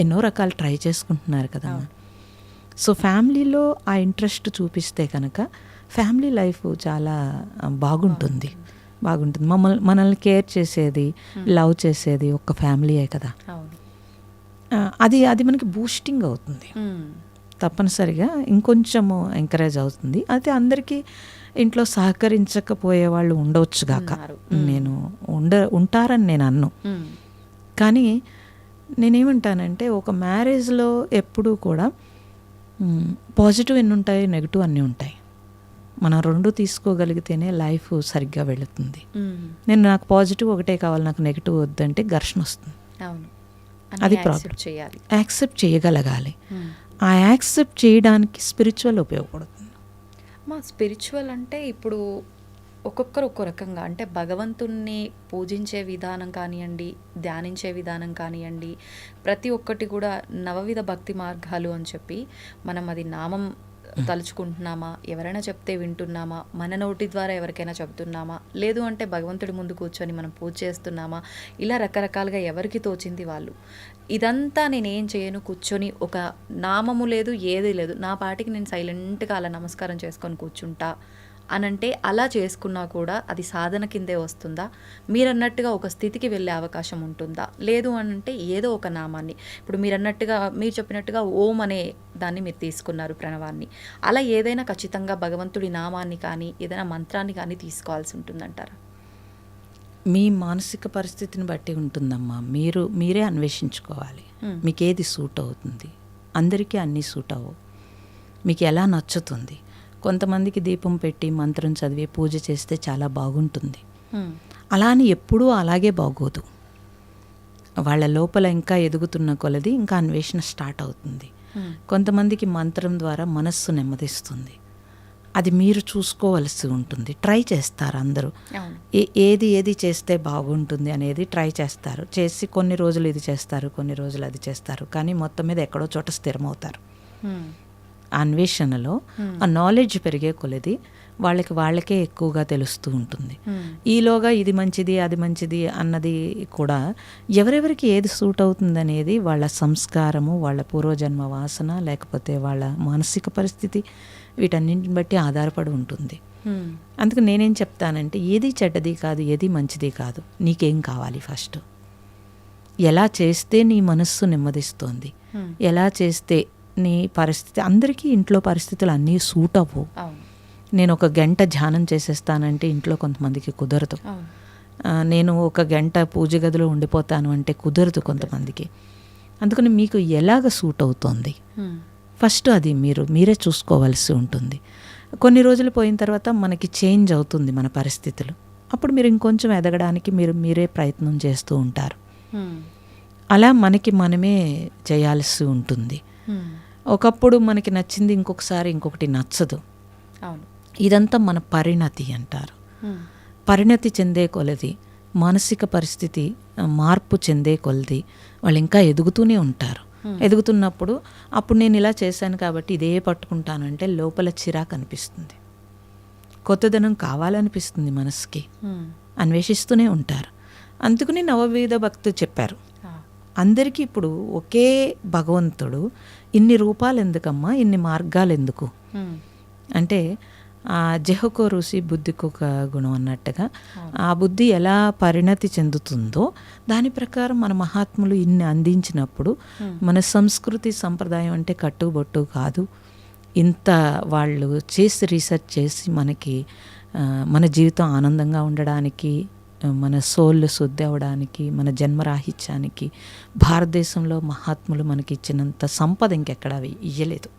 Speaker 3: ఎన్నో రకాలు ట్రై చేసుకుంటున్నారు కదా. సో ఫ్యామిలీలో ఆ ఇంట్రెస్ట్ చూపిస్తే కనుక ఫ్యామిలీ లైఫ్ చాలా బాగుంటుంది. మనల్ని కేర్ చేసేది, లవ్ చేసేది ఒక్క ఫ్యామిలీయే కదా. అది మనకి బూస్టింగ్ అవుతుంది, తప్పనిసరిగా ఇంకొంచెము ఎంకరేజ్ అవుతుంది. అయితే అందరికీ ఇంట్లో సహకరించకపోయే వాళ్ళు ఉండవచ్చు గాక, నేను ఉంటారని నేను అన్ను. కానీ నేనేమంటానంటే ఒక మ్యారేజ్లో ఎప్పుడూ కూడా పాజిటివ్ ఎన్ని ఉంటాయి, నెగిటివ్ అన్నీ ఉంటాయి. మనం రెండు తీసుకోగలిగితేనే లైఫ్ సరిగ్గా వెళుతుంది. నాకు పాజిటివ్ ఒకటే కావాలి, నాకు నెగిటివ్ వద్దంటే ఘర్షణ వస్తుంది. అది ప్రాబ్లం. యాక్సెప్ట్ చేయగలగాలి. ఆ యాక్సెప్ట్ చేయడానికి స్పిరిచువల్ ఉపయోగపడుతుంది.
Speaker 2: స్పిరిచువల్ అంటే ఇప్పుడు ఒక్కొక్కరు ఒక్కో రకంగా, అంటే భగవంతుణ్ణి పూజించే విధానం కానివ్వండి, ధ్యానించే విధానం కానివ్వండి, ప్రతి ఒక్కటి కూడా నవవిధ భక్తి మార్గాలు అని చెప్పి మనం అది నామం తలుచుకుంటున్నామా, ఎవరైనా చెప్తే వింటున్నామా, మన నోటి ద్వారా ఎవరికైనా చెప్తున్నామా, లేదు అంటే భగవంతుడి ముందు కూర్చొని మనం పూజ చేస్తున్నామా, ఇలా రకరకాలుగా ఎవరికి తోచింది వాళ్ళు. ఇదంతా నేనేం చేయను, కూర్చొని ఒక నామము లేదు, ఏది లేదు, నా పాటికి నేను సైలెంట్గా అలా నమస్కారం చేసుకొని కూర్చుంటా అనంటే అలా చేసుకున్నా కూడా అది సాధన కిందే వస్తుందా? మీరన్నట్టుగా ఒక స్థితికి వెళ్ళే అవకాశం ఉంటుందా? లేదు అనంటే ఏదో ఒక నామాన్ని, ఇప్పుడు మీరు చెప్పినట్టుగా ఓం అనే దాన్ని మీరు తీసుకున్నారు, ప్రణవాన్ని, అలా ఏదైనా ఖచ్చితంగా భగవంతుడి నామాన్ని కానీ ఏదైనా మంత్రాన్ని కానీ తీసుకోవాల్సి ఉంటుందంటారా?
Speaker 3: మీ మానసిక పరిస్థితిని బట్టి ఉంటుందమ్మా. మీరే అన్వేషించుకోవాలి మీకు ఏది సూట్ అవుతుంది. అందరికీ అన్నీ సూట్ అవ్వవు. మీకు ఎలా నచ్చుతుంది. కొంతమందికి దీపం పెట్టి మంత్రం చదివి పూజ చేస్తే చాలా బాగుంటుంది. అలా అని ఎప్పుడూ అలాగే బాగోదు. వాళ్ళ లోపల ఇంకా ఎదుగుతున్న కొలది ఇంకా అన్వేషణ స్టార్ట్ అవుతుంది. కొంతమందికి మంత్రం ద్వారా మనస్సు నెమ్మదిస్తుంది. అది మీరు చూసుకోవలసి ఉంటుంది. ట్రై చేస్తారు అందరూ, ఏది చేస్తే బాగుంటుంది అనేది ట్రై చేస్తారు. చేసి కొన్ని రోజులు ఇది చేస్తారు, కొన్ని రోజులు అది చేస్తారు, కానీ మొత్తం మీద ఎక్కడో చోట స్థిరమవుతారు. అన్వేషణలో ఆ నాలెడ్జ్ పెరిగే కొలది వాళ్ళకే ఎక్కువగా తెలుస్తూ ఉంటుంది. ఈలోగా ఇది మంచిది అది మంచిది అన్నది కూడా ఎవరెవరికి ఏది సూట్ అవుతుంది అనేది వాళ్ళ సంస్కారము, వాళ్ళ పూర్వజన్మ వాసన, లేకపోతే వాళ్ళ మానసిక పరిస్థితి, వీటన్నింటిని బట్టి ఆధారపడి ఉంటుంది. అందుకు నేనేం చెప్తానంటే ఏది చెడ్డది కాదు, ఏది మంచిది కాదు, నీకేం కావాలి ఫస్ట్, ఎలా చేస్తే నీ మనస్సు నెమ్మదిస్తోంది, ఎలా చేస్తే నీ పరిస్థితి. అందరికీ ఇంట్లో పరిస్థితులు అన్నీ సూట్ అవ్వవు. నేను ఒక గంట ధ్యానం చేసేస్తానంటే ఇంట్లో కొంతమందికి కుదరదు. నేను ఒక గంట పూజ గదిలో ఉండిపోతాను అంటే కుదరదు కొంతమందికి. అందుకని మీకు ఎలాగ సూట్ అవుతోంది ఫస్ట్ అది మీరే చూసుకోవాల్సి ఉంటుంది. కొన్ని రోజులు పోయిన తర్వాత మనకి చేంజ్ అవుతుంది మన పరిస్థితులు. అప్పుడు మీరు ఇంకొంచెం ఎదగడానికి మీరే ప్రయత్నం చేస్తూ ఉంటారు. అలా మనకి మనమే చేయాల్సి ఉంటుంది. ఒకప్పుడు మనకి నచ్చింది ఇంకొకసారి ఇంకొకటి నచ్చదు. ఇదంతా మన పరిణతి అంటారు. పరిణతి చెందే కొలది, మానసిక పరిస్థితి మార్పు చెందే కొలది వాళ్ళు ఇంకా ఎదుగుతూనే ఉంటారు. ఎదుగుతున్నప్పుడు అప్పుడు నేను ఇలా చేశాను కాబట్టి ఇదే పట్టుకుంటానంటే లోపల చిరాకు అనిపిస్తుంది, కొత్తదనం కావాలనిపిస్తుంది, మనసుకి అన్వేషిస్తూనే ఉంటారు. అందుకని నవవిధ భక్తులు చెప్పారు. అందరికీ ఇప్పుడు ఒకే భగవంతుడు, ఇన్ని రూపాలు ఎందుకమ్మా, ఇన్ని మార్గాలు ఎందుకు అంటే జహకో రుచి బుద్ధికొక గుణం అన్నట్టుగా ఆ బుద్ధి ఎలా పరిణతి చెందుతుందో దాని ప్రకారం మన మహాత్ములు ఇన్ని అందించినప్పుడు మన సంస్కృతి సంప్రదాయం అంటే కట్టుబొట్టు కాదు. ఇంత వాళ్ళు చేసి రీసెర్చ్ చేసి మనకి మన జీవితం ఆనందంగా ఉండడానికి, మన సోల్ శుద్ధి అవ్వడానికి, మన జన్మరాహిత్యానికి భారతదేశంలో మహాత్ములు మనకి ఇచ్చినంత సంపద ఇంకెక్కడ ఇయ్యలేదు.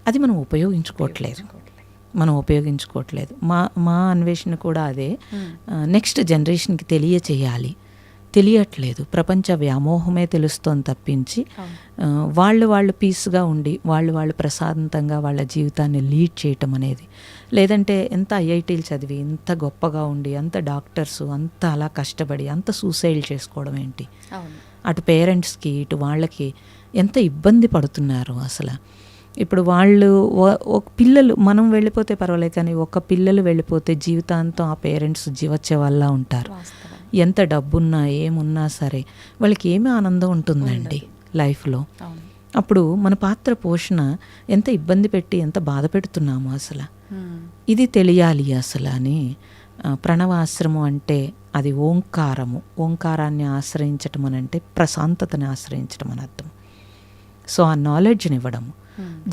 Speaker 3: అది మనం ఉపయోగించుకోవట్లేదు. మా అన్వేషణ కూడా అదే. నెక్స్ట్ జనరేషన్కి తెలియచేయాలి. తెలియట్లేదు. ప్రపంచ వ్యామోహమే తెలుస్తోంది తప్పించి వాళ్ళు పీస్గా ఉండి వాళ్ళు ప్రశాంతంగా వాళ్ళ జీవితాన్ని లీడ్ చేయటం అనేది, లేదంటే ఎంత ఐఐటీలు చదివి ఇంత గొప్పగా ఉండి అంత డాక్టర్స్ అంత అలా కష్టపడి అంత సూసైడ్ చేసుకోవడం ఏంటి? అటు పేరెంట్స్కి ఇటు వాళ్ళకి ఎంత ఇబ్బంది పడుతున్నారు అసలు. ఇప్పుడు వాళ్ళు ఒక పిల్లలు మనం వెళ్ళిపోతే పర్వాలేదు, కానీ ఒక పిల్లలు వెళ్ళిపోతే జీవితాంతం ఆ పేరెంట్స్ జీవచ్చే వల్ల ఉంటారు. ఎంత డబ్బున్నా ఏమున్నా సరే వాళ్ళకి ఏమి ఆనందం ఉంటుందండి లైఫ్లో. అప్పుడు మన పాత్ర పోషణ ఎంత ఇబ్బంది పెట్టి ఎంత బాధ పెడుతున్నాము అసలు. ఇది తెలియాలి అసలు అని. ప్రణవాశ్రమం అంటే అది ఓంకారము. ఓంకారాన్ని ఆశ్రయించటం అని అంటే ప్రశాంతతని ఆశ్రయించడం అని అర్థం. సో ఆ నాలెడ్జ్ని ఇవ్వడము.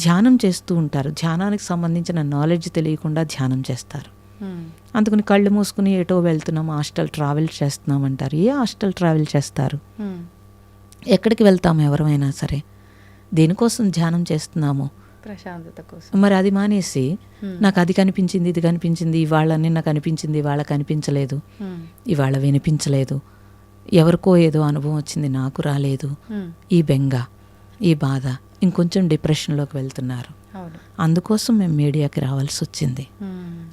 Speaker 3: ధ్యానం చేస్తూ ఉంటారు, ధ్యానానికి సంబంధించిన నాలెడ్జ్ తెలియకుండా ధ్యానం చేస్తారు. అందుకని కళ్ళు మూసుకుని ఎటో వెళ్తున్నాం, హాస్టల్ ట్రావెల్ చేస్తున్నాం అంటారు. ఏ హాస్టల్ ట్రావెల్ చేస్తారు? ఎక్కడికి వెళ్తాము ఎవరైనా సరే? దేనికోసం ధ్యానం చేస్తున్నాము?
Speaker 2: ప్రశాంతత కోసం.
Speaker 3: మరి అది మానేసి నాకు అది కనిపించింది ఇది కనిపించింది, ఇవాళ నిన్న కనిపించింది ఇవాళ కనిపించలేదు, ఇవాళ వినిపించలేదు, ఎవరికో ఏదో అనుభవం వచ్చింది నాకు రాలేదు, ఈ బెంగ ఈ బాధ, ఇంకొంచెం డిప్రెషన్లోకి వెళ్తున్నారు. అందుకోసం మేము మీడియాకి రావాల్సి వచ్చింది.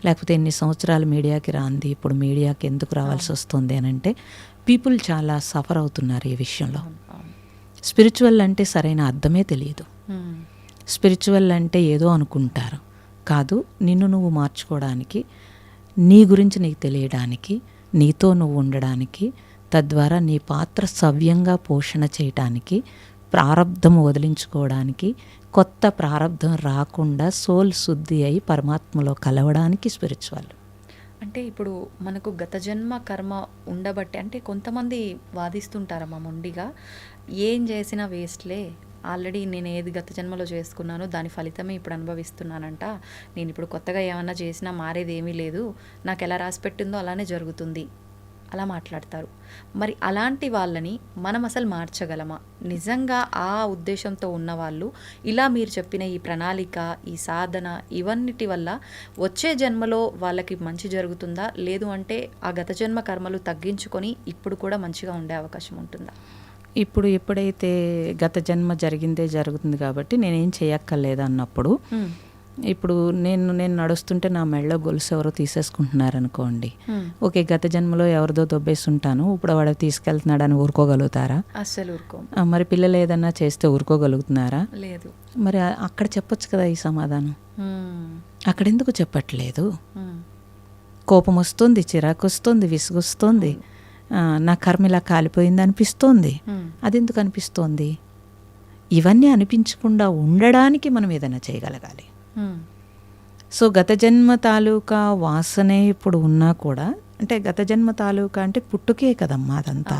Speaker 3: లేకపోతే ఎన్ని సంవత్సరాలు మీడియాకి రాంది, ఇప్పుడు మీడియాకి ఎందుకు రావాల్సి వస్తుంది అని అంటే పీపుల్ చాలా సఫర్ అవుతున్నారు ఈ విషయంలో. స్పిరిచువల్ అంటే సరైన అర్థమే తెలియదు. స్పిరిచువల్ అంటే ఏదో అనుకుంటారు. కాదు, నిన్ను నువ్వు మార్చుకోవడానికి, నీ గురించి నీకు తెలియడానికి, నీతో నువ్వు ఉండడానికి, తద్వారా నీ పాత్ర సవ్యంగా పోషణ చేయటానికి, ప్రారంధం వదిలించుకోవడానికి, కొత్త ప్రారంధం రాకుండా సోల్ శుద్ధి అయి పరమాత్మలో కలవడానికి స్పిరిచువల్.
Speaker 2: అంటే ఇప్పుడు మనకు గత జన్మ కర్మ ఉండబట్టి, అంటే కొంతమంది వాదిస్తుంటారమ్మా మొండిగా, ఏం చేసినా వేస్ట్లే, ఆల్రెడీ నేను ఏది గత జన్మలో చేసుకున్నానో దాని ఫలితమే ఇప్పుడు అనుభవిస్తున్నానంట, నేను ఇప్పుడు కొత్తగా ఏమన్నా చేసినా మారేది ఏమీ లేదు, నాకు ఎలా రాసి పెట్టిందో అలానే జరుగుతుంది, అలా మాట్లాడతారు. మరి అలాంటి వాళ్ళని మనం అసలు మార్చగలమా? నిజంగా ఆ ఉద్దేశంతో ఉన్నవాళ్ళు ఇలా మీరు చెప్పిన ఈ ప్రణాళిక, ఈ సాధన, ఇవన్నిటి వల్ల వచ్చే జన్మలో వాళ్ళకి మంచి జరుగుతుందా? లేదు అంటే ఆ గత జన్మ కర్మలు తగ్గించుకొని ఇప్పుడు కూడా మంచిగా ఉండే అవకాశం ఉంటుందా?
Speaker 3: ఇప్పుడు ఎప్పుడైతే గత జన్మ జరిగిందే జరుగుతుంది కాబట్టి నేనేం చేయక్కర్లేదు అన్నప్పుడు, ఇప్పుడు నేను నడుస్తుంటే నా మెళ్ళో గొలుసు ఎవరో తీసేసుకుంటున్నారు అనుకోండి, ఓకే గత జన్మలో ఎవరిదో దొబ్బేస్తుంటాను, ఇప్పుడు వాడు తీసుకెళ్తున్నాడు అని ఊరుకోగలుగుతారా?
Speaker 2: అస్సలు ఊరుకో.
Speaker 3: మరి పిల్లలు ఏదన్నా చేస్తే ఊరుకోగలుగుతున్నారా?
Speaker 2: లేదు.
Speaker 3: మరి అక్కడ చెప్పొచ్చు కదా ఈ సమాధానం. అక్కడెందుకు చెప్పట్లేదు? కోపం వస్తుంది, చిరాకు వస్తుంది, విసుగొస్తుంది, నా కర్మ ఇలా కాలిపోయింది అనిపిస్తోంది. అదెందుకు అనిపిస్తోంది? ఇవన్నీ అనిపించకుండా ఉండడానికి మనం ఏదైనా చేయగలగాలి. సో గత జన్మ తాలూకా వాసనే ఇప్పుడు ఉన్నా కూడా, అంటే గత జన్మ తాలూకా అంటే పుట్టుకే కదమ్మా అదంతా.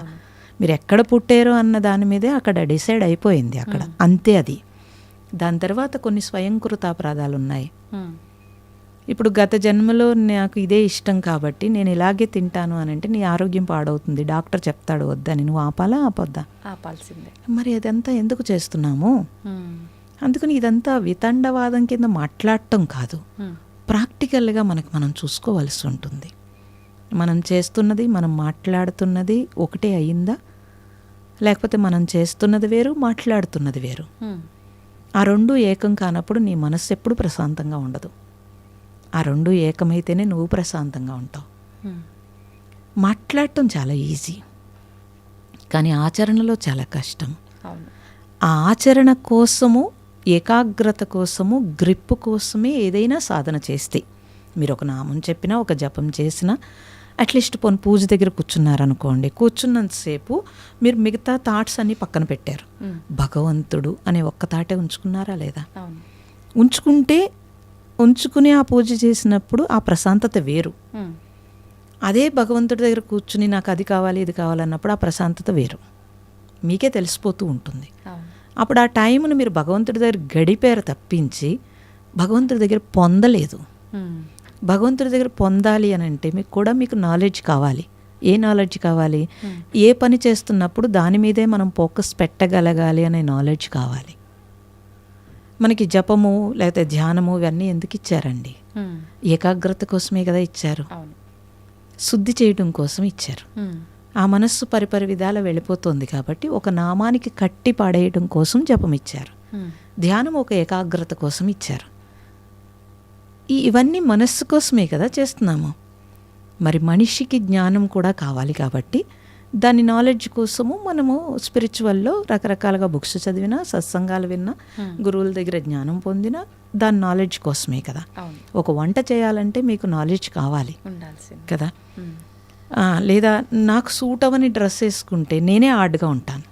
Speaker 3: మీరు ఎక్కడ పుట్టారో అన్న దాని మీదే అక్కడ డిసైడ్ అయిపోయింది అక్కడ, అంతే. అది దాని తర్వాత కొన్ని స్వయంకృతాపరాధాలు ఉన్నాయి. ఇప్పుడు గత జన్మలో నాకు ఇదే ఇష్టం కాబట్టి నేను ఇలాగే తింటాను అని అంటే నీ ఆరోగ్యం పాడవుతుంది, డాక్టర్ చెప్తాడు వద్దని, నువ్వు ఆపాలా ఆపొద్దా?
Speaker 2: ఆపాల్సిందే.
Speaker 3: మరి అదంతా ఎందుకు చేస్తున్నాము? అందుకని ఇదంతా వితండవాదం కింద మాట్లాడటం కాదు, ప్రాక్టికల్గా మనం చూసుకోవాల్సి ఉంటుంది. మనం చేస్తున్నది, మనం మాట్లాడుతున్నది ఒకటే అయిందా, లేకపోతే మనం చేస్తున్నది వేరు, మాట్లాడుతున్నది వేరు. ఆ రెండు ఏకం కానప్పుడు నీ మనస్సు ఎప్పుడు ప్రశాంతంగా ఉండదు. ఆ రెండు ఏకమైతేనే నువ్వు ప్రశాంతంగా ఉంటావు. మాట్లాడటం చాలా ఈజీ, కానీ ఆచరణలో చాలా కష్టం. ఆ ఆచరణ కోసము, ఏకాగ్రత కోసము, గ్రిప్ కోసమే ఏదైనా సాధన చేస్తే, మీరు ఒక నామం చెప్పినా, ఒక జపం చేసినా, అట్లీస్ట్ పోనీ పూజ దగ్గర కూర్చున్నారనుకోండి, కూర్చున్నంతసేపు మీరు మిగతా థాట్స్ అన్నీ పక్కన పెట్టారు, భగవంతుడు అనే ఒక్క థాటే ఉంచుకున్నారా లేదా? ఉంచుకుని ఆ పూజ చేసినప్పుడు ఆ ప్రశాంతత వేరు. అదే భగవంతుడి దగ్గర కూర్చుని నాకు అది కావాలి ఇది కావాలన్నప్పుడు ఆ ప్రశాంతత వేరు, మీకే తెలిసిపోతూ ఉంటుంది. అప్పుడు ఆ టైంను మీరు భగవంతుడి దగ్గర గడిపారు తప్పించి భగవంతుడి దగ్గర పొందలేదు. భగవంతుడి దగ్గర పొందాలి అని అంటే మీకు నాలెడ్జ్ కావాలి. ఏ నాలెడ్జ్ కావాలి? ఏ పని చేస్తున్నప్పుడు దాని మీదే మనం ఫోకస్ పెట్టగలగాలి అనే నాలెడ్జ్ కావాలి. మనకి జపము లేకపోతే ధ్యానము ఇవన్నీ ఎందుకు ఇచ్చారండి? ఏకాగ్రత కోసమే కదా ఇచ్చారు, శుద్ధి చేయడం కోసం ఇచ్చారు. ఆ మనస్సు పరిపరి విధాల వెళ్ళిపోతుంది కాబట్టి ఒక నామానికి కట్టి పాడేయడం కోసం జపం ఇచ్చారు. ధ్యానం ఒక ఏకాగ్రత కోసం ఇచ్చారు. ఇవన్నీ మనస్సు కోసమే కదా చేస్తున్నాము. మరి మనిషికి జ్ఞానం కూడా కావాలి కాబట్టి దాని నాలెడ్జ్ కోసము మనము స్పిరిచువల్లో రకరకాలుగా బుక్స్ చదివినా, సత్సంగాలు విన్నా, గురువుల దగ్గర జ్ఞానం పొందినా దాని నాలెడ్జ్ కోసమే కదా. ఒక వంట చేయాలంటే మీకు నాలెడ్జ్ కావాలి కదా. లేదా నాకు సూట్ అవని డ్రెస్ వేసుకుంటే నేనే ఆర్డ్గా ఉంటాను.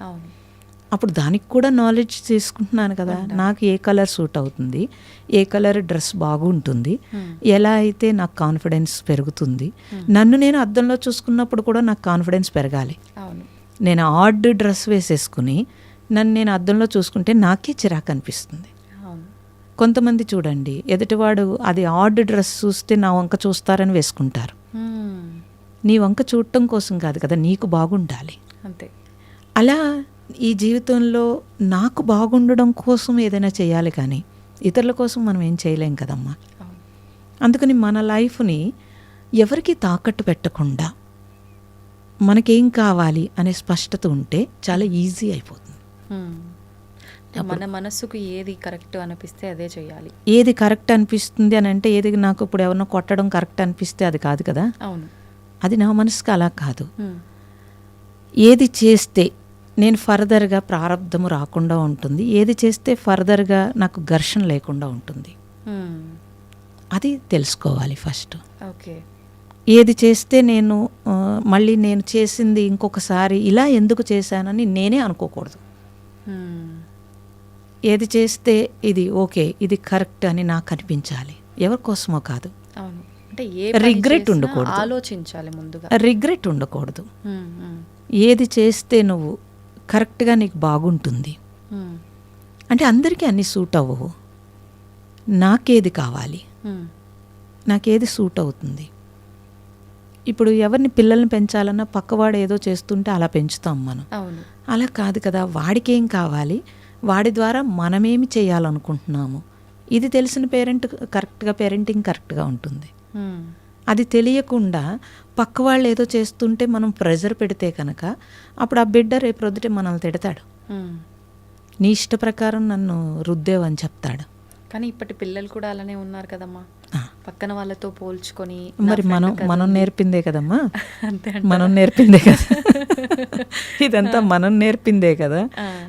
Speaker 3: అప్పుడు దానికి కూడా నాలెడ్జ్ తీసుకుంటున్నాను కదా. నాకు ఏ కలర్ సూట్ అవుతుంది, ఏ కలర్ డ్రెస్ బాగుంటుంది, ఎలా అయితే నాకు కాన్ఫిడెన్స్ పెరుగుతుంది. నన్ను నేను అద్దంలో చూసుకున్నప్పుడు కూడా నాకు కాన్ఫిడెన్స్ పెరగాలి. నేను ఆర్డ్ డ్రెస్ వేసేసుకుని నన్ను నేను అద్దంలో చూసుకుంటే నాకే చిరాకు అనిపిస్తుంది. కొంతమంది చూడండి, ఎదుటివాడు అది ఆర్డ్ డ్రెస్ చూస్తే నా వంక చూస్తారని వేసుకుంటారు. నీ వంక చూడటం కోసం కాదు కదా, నీకు బాగుండాలి అంతే. అలా ఈ జీవితంలో నాకు బాగుండడం కోసం ఏదైనా చేయాలి, కానీ ఇతరుల కోసం మనం ఏం చేయలేం కదమ్మా. అందుకని మన లైఫ్ని ఎవరికి తాకట్టు పెట్టకుండా మనకేం కావాలి అనే స్పష్టత ఉంటే చాలా ఈజీ అయిపోతుంది.
Speaker 2: మన మనస్సుకు ఏది కరెక్ట్ అనిపిస్తే అదే చేయాలి.
Speaker 3: ఏది కరెక్ట్ అనిపిస్తుంది అని అంటే, ఏది నాకు ఇప్పుడు ఎవరినో కొట్టడం కరెక్ట్ అనిపిస్తే అది కాదు కదా.
Speaker 2: అవును,
Speaker 3: అది నా మనసుకు అలా కాదు. ఏది చేస్తే నేను ఫర్దర్గా ప్రారంధము రాకుండా ఉంటుంది, ఏది చేస్తే ఫర్దర్గా నాకు ఘర్షణ లేకుండా ఉంటుంది, అది తెలుసుకోవాలి ఫస్ట్.
Speaker 2: ఓకే,
Speaker 3: ఏది చేస్తే నేను మళ్ళీ నేను చేసింది ఇంకొకసారి ఇలా ఎందుకు చేశానని నేనే అనుకోకూడదు. ఏది చేస్తే ఇది ఓకే, ఇది కరెక్ట్ అని నాకు అనిపించాలి, ఎవరి కోసమో కాదు.
Speaker 2: అవును,
Speaker 3: రిగ్రెట్ ఉండకూడదు,
Speaker 2: ఆలోచించాలి ముందుగా.
Speaker 3: రిగ్రెట్ ఉండకూడదు. ఏది చేస్తే నువ్వు కరెక్ట్గా నీకు బాగుంటుంది అంటే అందరికీ అన్ని సూట్ అవ్వవు. నాకేది కావాలి, నాకేది సూట్ అవుతుంది. ఇప్పుడు ఎవరిని పిల్లల్ని పెంచాలన్నా పక్కవాడు ఏదో చేస్తుంటే అలా పెంచుతాం మనం. అలా కాదు కదా, వాడికేం కావాలి, వాడి ద్వారా మనమేమి చేయాలనుకుంటున్నాము, ఇది తెలిసిన పేరెంట్ కరెక్ట్గా పేరెంటింగ్ కరెక్ట్గా ఉంటుంది. అది తెలియకుండా పక్క వాళ్ళు ఏదో చేస్తుంటే మనం ప్రెజర్ పెడితే కనుక అప్పుడు ఆ బిడ్డ రేపు రొద్దుటే మనల్ని తిడతాడు. నీ ఇష్ట ప్రకారం నన్ను రుద్దేవని చెప్తాడు.
Speaker 2: కానీ ఇప్పటి పిల్లలు కూడా అలానే ఉన్నారు కదమ్మా, పక్కన వాళ్ళతో పోల్చుకొని.
Speaker 3: మరి మనం నేర్పిందే కదమ్మా, మనం నేర్పిందే కదా, ఇదంతా మనం నేర్పిందే కదా.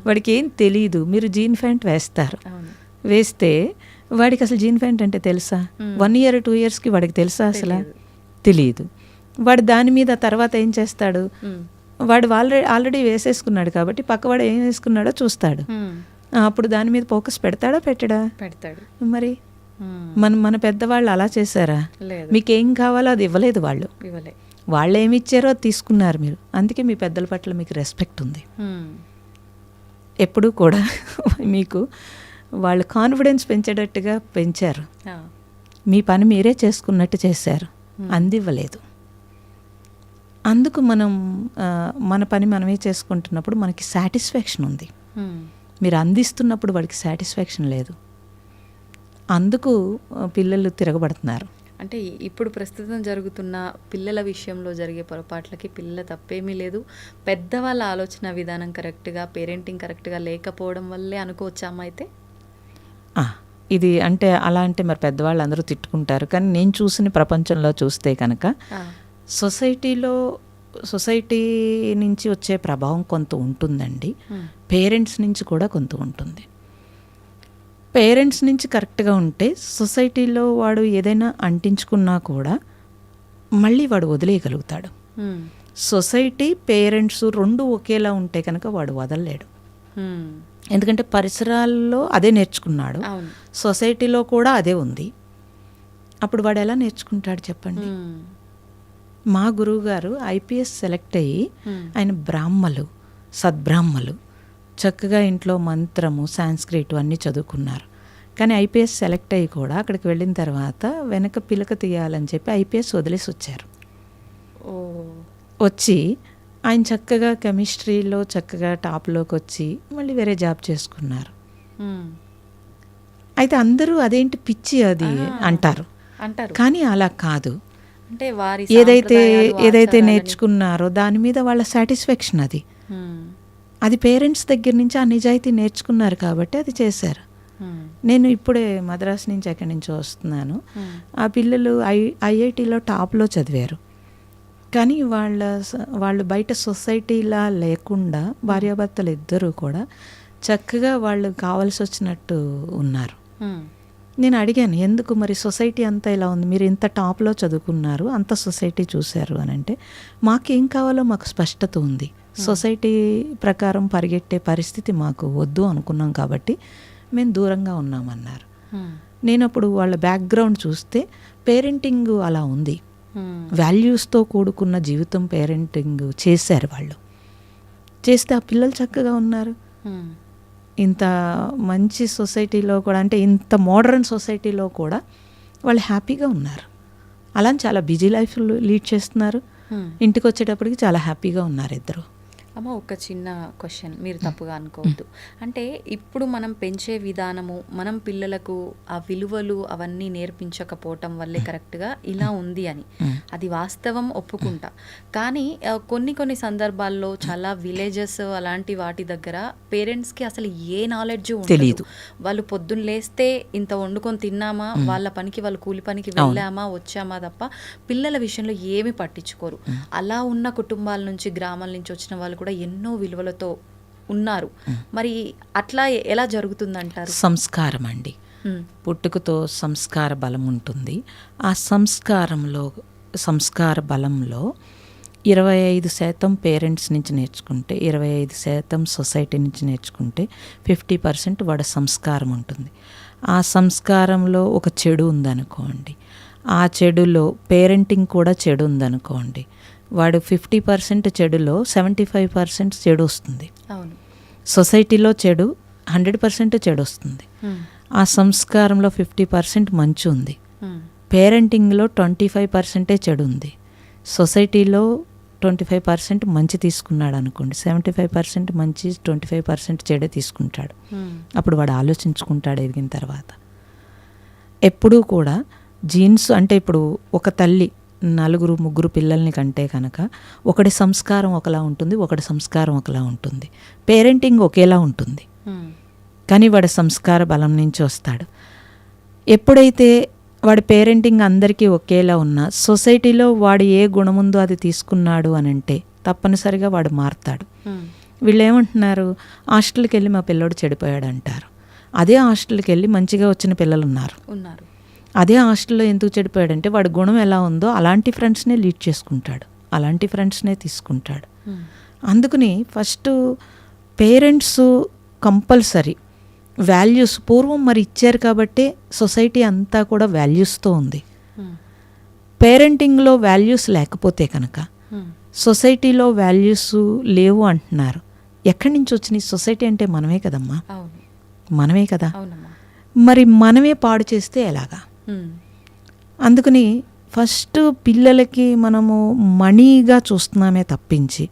Speaker 3: వాడికి ఏం తెలీదు. మీరు జీన్ ప్యాంట్ వేస్తారు, వేస్తే వాడికి అసలు జీన్ ప్యాంట్ అంటే తెలుసా? 1 year 2 yearsకి వాడికి తెలుసా? అసలు తెలియదు. వాడు దాని మీద తర్వాత ఏం చేస్తాడు, వాడు ఆల్రెడీ వేసేసుకున్నాడు కాబట్టి పక్కవాడు ఏం వేసుకున్నాడో చూస్తాడు. అప్పుడు దాని మీద ఫోకస్ పెడతాడా పెట్టడా?
Speaker 2: పెడతాడు.
Speaker 3: మరి మన పెద్దవాళ్ళు అలా చేశారా? మీకేం కావాలో అది ఇవ్వలేదు వాళ్ళు. వాళ్ళు ఏమి ఇచ్చారో అది తీసుకున్నారు మీరు. అందుకే మీ పెద్దల పట్ల మీకు రెస్పెక్ట్ ఉంది. ఎప్పుడూ కూడా మీకు వాళ్ళు కాన్ఫిడెన్స్ పెంచేటట్టుగా పెంచారు. మీ పని మీరే చేసుకున్నట్టు చేశారు, అందివ్వలేదు. అందుకు మనం మన పని మనమే చేసుకుంటున్నప్పుడు మనకి సాటిస్ఫాక్షన్ ఉంది. మీరు అందిస్తున్నప్పుడు వాడికి సాటిస్ఫాక్షన్ లేదు. అందుకు పిల్లలు తిరగబడుతున్నారు.
Speaker 2: అంటే ఇప్పుడు ప్రస్తుతం జరుగుతున్న పిల్లల విషయంలో జరిగే పొరపాట్లకి పిల్లల తప్పేమీ లేదు, పెద్దవాళ్ళ ఆలోచన విధానం కరెక్ట్గా, పేరెంటింగ్ కరెక్ట్గా లేకపోవడం వల్లే అనుకోవచ్చామా? అయితే
Speaker 3: ఇది అంటే అలా అంటే మరి పెద్దవాళ్ళు అందరూ తిట్టుకుంటారు. కానీ నేను చూసిన ప్రపంచంలో చూస్తే కనుక సొసైటీ నుంచి వచ్చే ప్రభావం కొంత ఉంటుందండి, పేరెంట్స్ నుంచి కూడా కొంత ఉంటుంది. పేరెంట్స్ నుంచి కరెక్ట్గా ఉంటే సొసైటీలో వాడు ఏదైనా అంటించుకున్నా కూడా మళ్ళీ వాడు వదిలేయగలుగుతాడు. సొసైటీ పేరెంట్స్ 2 ఒకేలా ఉంటే కనుక వాడు వదలలేడు. ఎందుకంటే పరిసరాల్లో అదే నేర్చుకున్నాడు, సొసైటీలో కూడా అదే ఉంది. అప్పుడు వాడు ఎలా నేర్చుకుంటాడు చెప్పండి? మా గురువు గారు IPS సెలెక్ట్ అయ్యి ఆయన సద్బ్రాహ్మలు చక్కగా ఇంట్లో మంత్రము, సాంస్క్రిట్ అన్నీ చదువుకున్నారు. కానీ IPS సెలెక్ట్ అయ్యి కూడా అక్కడికి వెళ్ళిన తర్వాత వెనక పిలక తీయాలని చెప్పి IPS వదిలేసి వచ్చారు. వచ్చి ఆయన చక్కగా కెమిస్ట్రీలో చక్కగా టాప్లోకి వచ్చి మళ్ళీ వేరే జాబ్ చేసుకున్నారు. అయితే అందరూ అదేంటి పిచ్చి అది అంటారు, కానీ అలా కాదు.
Speaker 2: అంటే వారి
Speaker 3: ఏదైతే
Speaker 2: సాంప్రదాయాలు,
Speaker 3: ఏదైతే
Speaker 2: ఆచారాలని-
Speaker 3: నేర్చుకున్నారో దాని మీద వాళ్ళ సాటిస్ఫాక్షన్ అది.
Speaker 2: మ్మ్.
Speaker 3: అది పేరెంట్స్ దగ్గర నుంచి ఆ నిజాయితీ నేర్చుకున్నారు కాబట్టి అది చేశారు.
Speaker 2: మ్మ్.
Speaker 3: నేను ఇప్పుడే మద్రాసు నుంచి ఎక్కడి నుంచో వస్తున్నాను.
Speaker 2: మ్మ్.
Speaker 3: ఆ పిల్లలు ఐఐటిలో టాప్లో చదివారు. కానీ వాళ్ళు బయట సొసైటీలా లేకుండా భార్యాభర్తలు ఇద్దరూ కూడా చక్కగా వాళ్ళు కావాల్సి వచ్చినట్టు ఉన్నారు.
Speaker 2: మ్మ్.
Speaker 3: నేను అడిగాను, ఎందుకు మరి సొసైటీ అంతా ఇలా ఉంది, మీరు ఇంత టాప్లో చదువుకున్నారు, అంత సొసైటీ చూశారు అని అంటే, మాకేం కావాలో మాకు స్పష్టత ఉంది, సొసైటీ ప్రకారం పరిగెట్టే పరిస్థితి మాకు వద్దు అనుకున్నాం కాబట్టి మేము దూరంగా ఉన్నామన్నారు.
Speaker 2: మ్మ్.
Speaker 3: నేను అప్పుడు వాళ్ళ బ్యాక్గ్రౌండ్ చూస్తే పేరెంటింగ్ అలా ఉంది,
Speaker 2: మ్మ్.
Speaker 3: వాల్యూస్తో కూడుకున్న జీవితం పేరెంటింగ్ చేశారు వాళ్ళు. చేస్తే ఆ పిల్లలు చక్కగా ఉన్నారు.
Speaker 2: మ్మ్.
Speaker 3: ఇంత మంచి సొసైటీలో కూడా, అంటే ఇంత మోడర్న్ సొసైటీలో కూడా వాళ్ళు హ్యాపీగా ఉన్నారు. అలా చాలా బిజీ లైఫ్ లీడ్ చేస్తున్నారు.
Speaker 2: మ్మ్.
Speaker 3: ఇంటికి వచ్చేటప్పటికి చాలా హ్యాపీగా ఉన్నారు ఇద్దరు.
Speaker 2: అమ్మ, ఒక చిన్న క్వశ్చన్, మీరు తప్పుగా అనుకోవద్దు. అంటే ఇప్పుడు మనం పెంచే విధానము, మనం పిల్లలకు ఆ విలువలు అవన్నీ నేర్పించకపోవటం వల్లే కరెక్ట్గా ఇలా ఉంది అని, అది వాస్తవం, ఒప్పుకుంటా. కానీ కొన్ని సందర్భాల్లో చాలా విలేజెస్ అలాంటి వాటి దగ్గర పేరెంట్స్కి అసలు ఏ నాలెడ్జ్
Speaker 3: తెలీదు.
Speaker 2: వాళ్ళు పొద్దున్న లేస్తే ఇంత వండుకొని తిన్నామా, వాళ్ళ పనికి వాళ్ళు కూలి పనికి వెళ్ళామా వచ్చామా తప్ప పిల్లల విషయంలో ఏమి పట్టించుకోరు. అలా ఉన్న కుటుంబాల నుంచి, గ్రామాల నుంచి వచ్చిన వాళ్ళు కూడా ఎన్నో విలువలతో ఉన్నారు. మరి అట్లా ఎలా జరుగుతుందంటారు?
Speaker 3: సంస్కారం అండి, పుట్టుకతో సంస్కార బలం ఉంటుంది. ఆ సంస్కార బలంలో 25% పేరెంట్స్ నుంచి నేర్చుకుంటే, 25% సొసైటీ నుంచి నేర్చుకుంటే 50% వాడి సంస్కారం ఉంటుంది. ఆ సంస్కారంలో ఒక చెడు ఉందనుకోండి, ఆ చెడులో పేరెంటింగ్ కూడా చెడు ఉందనుకోండి, వాడు 50% చెడులో 75% చెడు వస్తుంది.
Speaker 2: అవును.
Speaker 3: సొసైటీలో చెడు 100% చెడు వస్తుంది. ఆ సంస్కారంలో 50% మంచి ఉంది. పేరెంటింగ్లో 25% చెడు ఉంది. సొసైటీలో 25% మంచి తీసుకున్నాడు అనుకోండి, 75% మంచి, 25% చెడే తీసుకుంటాడు. అప్పుడు వాడు ఆలోచించుకుంటాడు ఎదిగిన తర్వాత. ఎప్పుడూ కూడా జీన్స్ అంటే, ఇప్పుడు ఒక తల్లి 4-3 పిల్లల్ని కంటే కనుక ఒకటి సంస్కారం ఒకలా ఉంటుంది, ఒకటి సంస్కారం ఒకలా ఉంటుంది. పేరెంటింగ్ ఒకేలా ఉంటుంది, కానీ వాడి సంస్కార బలం నుంచి వస్తాడు. ఎప్పుడైతే వాడి పేరెంటింగ్ అందరికీ ఒకేలా ఉన్నా సొసైటీలో వాడు ఏ గుణముందో అది తీసుకున్నాడు అని అంటే తప్పనిసరిగా వాడు మారుతాడు. వీళ్ళు ఏమంటున్నారు, హాస్టల్కి వెళ్ళి మా పిల్లోడు చెడిపోయాడు అంటారు. అదే హాస్టల్కి వెళ్ళి మంచిగా వచ్చిన పిల్లలు ఉన్నారు. అదే హాస్టల్లో ఎందుకు చెడిపోయాడంటే వాడి గుణం ఎలా ఉందో అలాంటి ఫ్రెండ్స్నే లీడ్ చేసుకుంటాడు, అలాంటి ఫ్రెండ్స్నే తీసుకుంటాడు. అందుకని ఫస్ట్ పేరెంట్స్ కంపల్సరీ వాల్యూస్ పూర్వం మరి ఇచ్చారు కాబట్టి సొసైటీ అంతా కూడా వాల్యూస్తో ఉంది. పేరెంటింగ్లో వాల్యూస్ లేకపోతే కనుక సొసైటీలో వాల్యూస్ లేవు అంటున్నారు. ఎక్కడి నుంచి వచ్చినాయి? సొసైటీ అంటే మనమే కదమ్మా, మనమే కదా. మరి మనమే పాడు చేస్తే ఎలాగా? అందుకని ఫస్ట్ పిల్లలకి మనము మనీగా చూస్తున్నామే తప్పించి,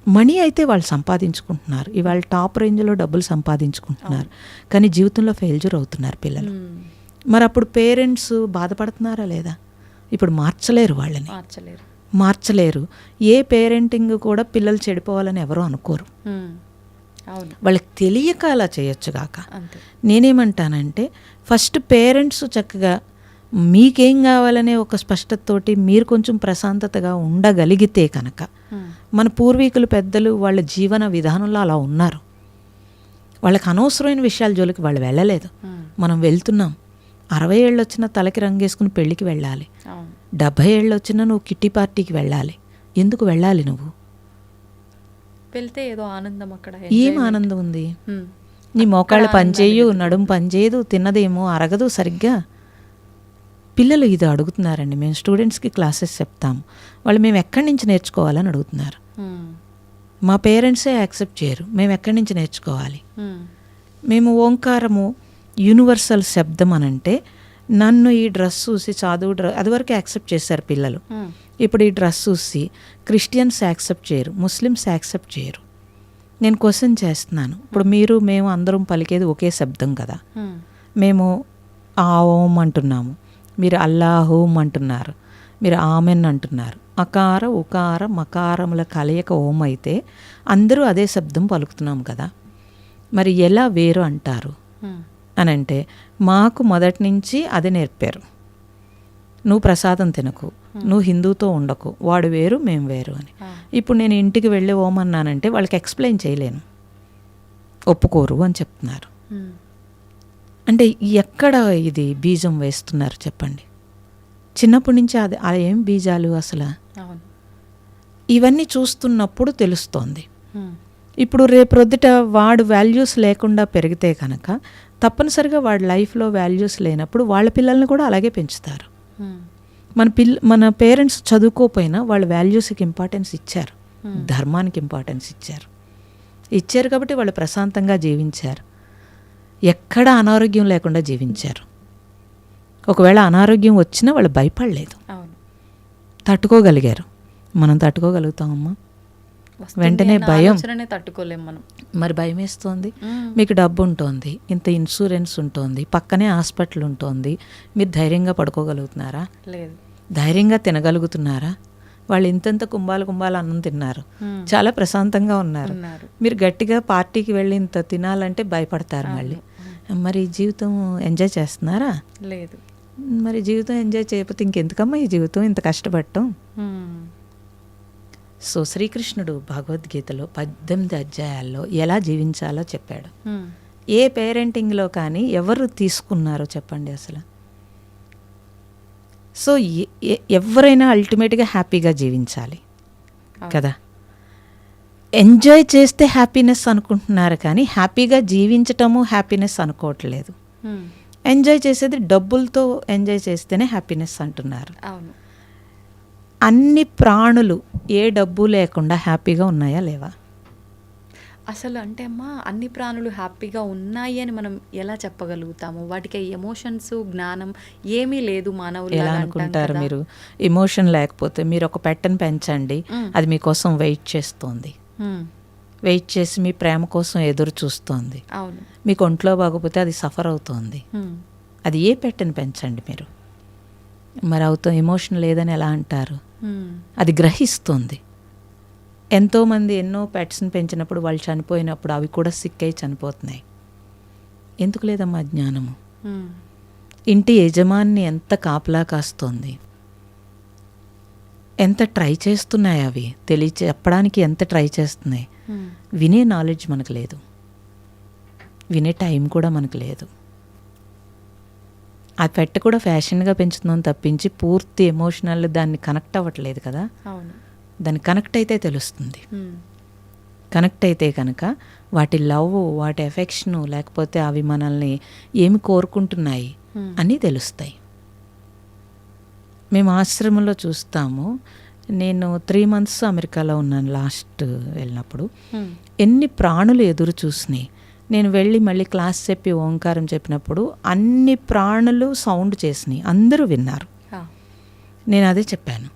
Speaker 3: మనీ అయితే వాళ్ళు సంపాదించుకుంటున్నారు, ఇవాళ టాప్ రేంజ్లో డబ్బులు సంపాదించుకుంటున్నారు, కానీ జీవితంలో ఫెయిల్యూర్ అవుతున్నారు పిల్లలు. మరి అప్పుడు పేరెంట్స్ బాధపడుతున్నారా లేదా? ఇప్పుడు మార్చలేరు, వాళ్ళని మార్చలేరు. ఏ పేరెంటింగ్ కూడా పిల్లలు చెడిపోవాలని ఎవరూ అనుకోరు, వాళ్ళకి తెలియక అలా చేయొచ్చుగాక. నేనేమంటానంటే ఫస్ట్ పేరెంట్స్ చక్కగా మీకేం కావాలనే ఒక స్పష్టతతోటి మీరు కొంచెం ప్రశాంతతగా ఉండగలిగితే కనుక, మన పూర్వీకులు పెద్దలు వాళ్ళ జీవన విధానంలో అలా ఉన్నారు, వాళ్ళకి అనవసరమైన విషయాల జోలికి వాళ్ళు వెళ్ళలేదు. మనం వెళ్తున్నాం, 60 ఏళ్ళు వచ్చినా తలకి రంగేసుకుని పెళ్ళికి వెళ్ళాలి, 70 ఏళ్ళు వచ్చినా నువ్వు కిట్టి పార్టీకి వెళ్ళాలి. ఎందుకు వెళ్ళాలి? నువ్వు
Speaker 2: వెళ్తే ఏదో ఆనందం, అక్కడ
Speaker 3: ఏం ఆనందం ఉంది? నీ మోకాళ్ళు పనిచేయు, నడుము పనిచేయదు, తిన్నదేమో అరగదు సరిగ్గా. పిల్లలు ఇది అడుగుతున్నారండి. మేము స్టూడెంట్స్కి క్లాసెస్ చెప్తాము, వాళ్ళు మేము ఎక్కడి నుంచి నేర్చుకోవాలని అడుగుతున్నారు. మా పేరెంట్సే యాక్సెప్ట్ చేయరు, మేము ఎక్కడి నుంచి నేర్చుకోవాలి? మేము ఓంకారము యూనివర్సల్ శబ్దం అనంటే, నన్ను ఈ డ్రెస్ చూసి చదువు అదివరకు యాక్సెప్ట్ చేశారు పిల్లలు, ఇప్పుడు ఈ డ్రెస్ చూసి క్రిస్టియన్స్ యాక్సెప్ట్ చేయరు, ముస్లిమ్స్ యాక్సెప్ట్ చేయరు. నేను క్వశ్చన్ చేస్తున్నాను, ఇప్పుడు మీరు మేము అందరం పలికేది ఒకే శబ్దం కదా. మేము ఆ ఓం అంటున్నాము, మీరు అల్లాహూమ్ అంటున్నారు, మీరు ఆమెన్ అంటున్నారు. అకార ఉకార మకారముల కలయిక ఓం అయితే అందరూ అదే శబ్దం పలుకుతున్నాం కదా, మరి ఎలా వేరు అంటారు అని అంటే, మాకు మొదటి నుంచి అదే నేర్పారు. నువ్వు ప్రసాదం తినకు, నువ్వు హిందూతో ఉండకు, వాడు వేరు మేము వేరు అని. ఇప్పుడు నేను ఇంటికి వెళ్ళి ఓం అన్నానంటే వాళ్ళకి ఎక్స్ప్లెయిన్ చేయలేను, ఒప్పుకోరు అని చెప్తున్నారు. అంటే ఎక్కడ ఇది బీజం వేస్తున్నారు చెప్పండి? చిన్నప్పటి నుంచి అది ఏం బీజాలు అసలు? ఇవన్నీ చూస్తున్నప్పుడు తెలుస్తోంది. ఇప్పుడు రేపొద్దుట వాడు వాల్యూస్ లేకుండా పెరిగితే కనుక తప్పనిసరిగా వాడి లైఫ్లో వాల్యూస్ లేనప్పుడు వాళ్ళ పిల్లల్ని కూడా అలాగే పెంచుతారు. మన పేరెంట్స్ చదువుకోపోయినా వాళ్ళ వాల్యూస్కి ఇంపార్టెన్స్ ఇచ్చారు, ధర్మానికి ఇంపార్టెన్స్ ఇచ్చారు కాబట్టి వాళ్ళు ప్రశాంతంగా జీవించారు, ఎక్కడ అనారోగ్యం లేకుండా జీవించారు. ఒకవేళ అనారోగ్యం వచ్చినా వాళ్ళు భయపడలేదు, తట్టుకోగలిగారు. మనం తట్టుకోగలుగుతామమ్మా? వెంటనే భయం,
Speaker 2: తట్టుకోలేం మనం.
Speaker 3: మరి భయం వేస్తోంది. మీకు డబ్బు ఉంటుంది, ఇంత ఇన్సూరెన్స్ ఉంటుంది, పక్కనే హాస్పిటల్ ఉంటుంది, మీరు ధైర్యంగా పడుకోగలుగుతున్నారా?
Speaker 2: లేదు.
Speaker 3: ధైర్యంగా తినగలుగుతున్నారా? వాళ్ళు ఇంతంత కుంభాలు అన్నం తిన్నారు, చాలా ప్రశాంతంగా ఉన్నారు. మీరు గట్టిగా పార్టీకి వెళ్ళి ఇంత తినాలంటే భయపడతారు మళ్ళీ. మరి జీవితం ఎంజాయ్ చేస్తున్నారా?
Speaker 2: లేదు.
Speaker 3: మరి జీవితం ఎంజాయ్ చేయకపోతే ఇంకెందుకమ్మా ఈ జీవితం, ఇంత కష్టపడటం? సో శ్రీకృష్ణుడు భగవద్గీతలో 18 అధ్యాయాల్లో ఎలా జీవించాలో చెప్పాడు. ఏ పేరెంటింగ్లో కానీ ఎవరు తీసుకున్నారో చెప్పండి అసలు? సో ఎవరైనా అల్టిమేట్గా హ్యాపీగా జీవించాలి కదా. ఎంజాయ్ చేస్తే హ్యాపీనెస్ అనుకుంటున్నారు కానీ హ్యాపీగా జీవించటము హ్యాపీనెస్ అనుకోవట్లేదు. ఎంజాయ్ చేసేది డబ్బులతో ఎంజాయ్ చేస్తేనే హ్యాపీనెస్ అంటున్నారు.
Speaker 2: అవును.
Speaker 3: అన్ని ప్రాణులు ఏ డబ్బు లేకుండా హ్యాపీగా ఉన్నాయా లేవా?
Speaker 2: అసలు అంటే అమ్మా, అన్ని ప్రాణులు హ్యాపీగా ఉన్నాయి అని మనం ఎలా చెప్పగలుగుతాము? వాటికి ఎమోషన్స్, జ్ఞానం ఏమీ లేదు మానవులు.
Speaker 3: ఎలా అనుకుంటారు మీరు? ఎమోషన్ లేకపోతే మీరు ఒక పెట్టను పెంచండి, అది మీకోసం వెయిట్ చేస్తోంది, వెయిట్ చేసి మీ ప్రేమ కోసం ఎదురు చూస్తోంది.
Speaker 2: అవును.
Speaker 3: మీకు ఒంట్లో బాగోపోతే అది సఫర్ అవుతోంది. అది ఏ పెట్టను పెంచండి మీరు, మరి అవుతాం. ఎమోషన్ లేదని ఎలా అంటారు? అది గ్రహిస్తుంది. ఎంతోమంది ఎన్నో పెట్స్ని పెంచినప్పుడు వాళ్ళు చనిపోయినప్పుడు అవి కూడా సిక్ అయి చనిపోతున్నాయి. ఎందుకు లేదమ్మా జ్ఞానము? ఇంటి యజమాని ఎంత కాపలా కాస్తోంది, ఎంత ట్రై చేస్తున్నాయి, అవి చెప్పడానికి ఎంత ట్రై చేస్తున్నాయి. వినే నాలెడ్జ్ మనకు లేదు, వినే టైం కూడా మనకు లేదు. ఆ పెట్ కూడా ఫ్యాషన్గా పెంచుతున్నాం తప్పించి పూర్తి ఎమోషనల్ దాన్ని కనెక్ట్ అవ్వట్లేదు కదా. దాన్ని కనెక్ట్ అయితే తెలుస్తుంది. కనెక్ట్ అయితే కనుక వాటి లవ్, వాటి ఎఫెక్షను, లేకపోతే అవి మనల్ని ఏమి కోరుకుంటున్నాయి అని తెలుస్తాయి. మేము ఆశ్రమంలో చూస్తాము. నేను 3 months అమెరికాలో ఉన్నాను లాస్ట్ వెళ్ళినప్పుడు. ఎన్ని ప్రాణులు ఎదురు చూసినాయి. నేను వెళ్ళి మళ్ళీ క్లాస్ చెప్పి ఓంకారం చెప్పినప్పుడు అన్ని ప్రాణులు సౌండ్ చేసినాయి, అందరూ విన్నారు. నేను అదే చెప్పాను,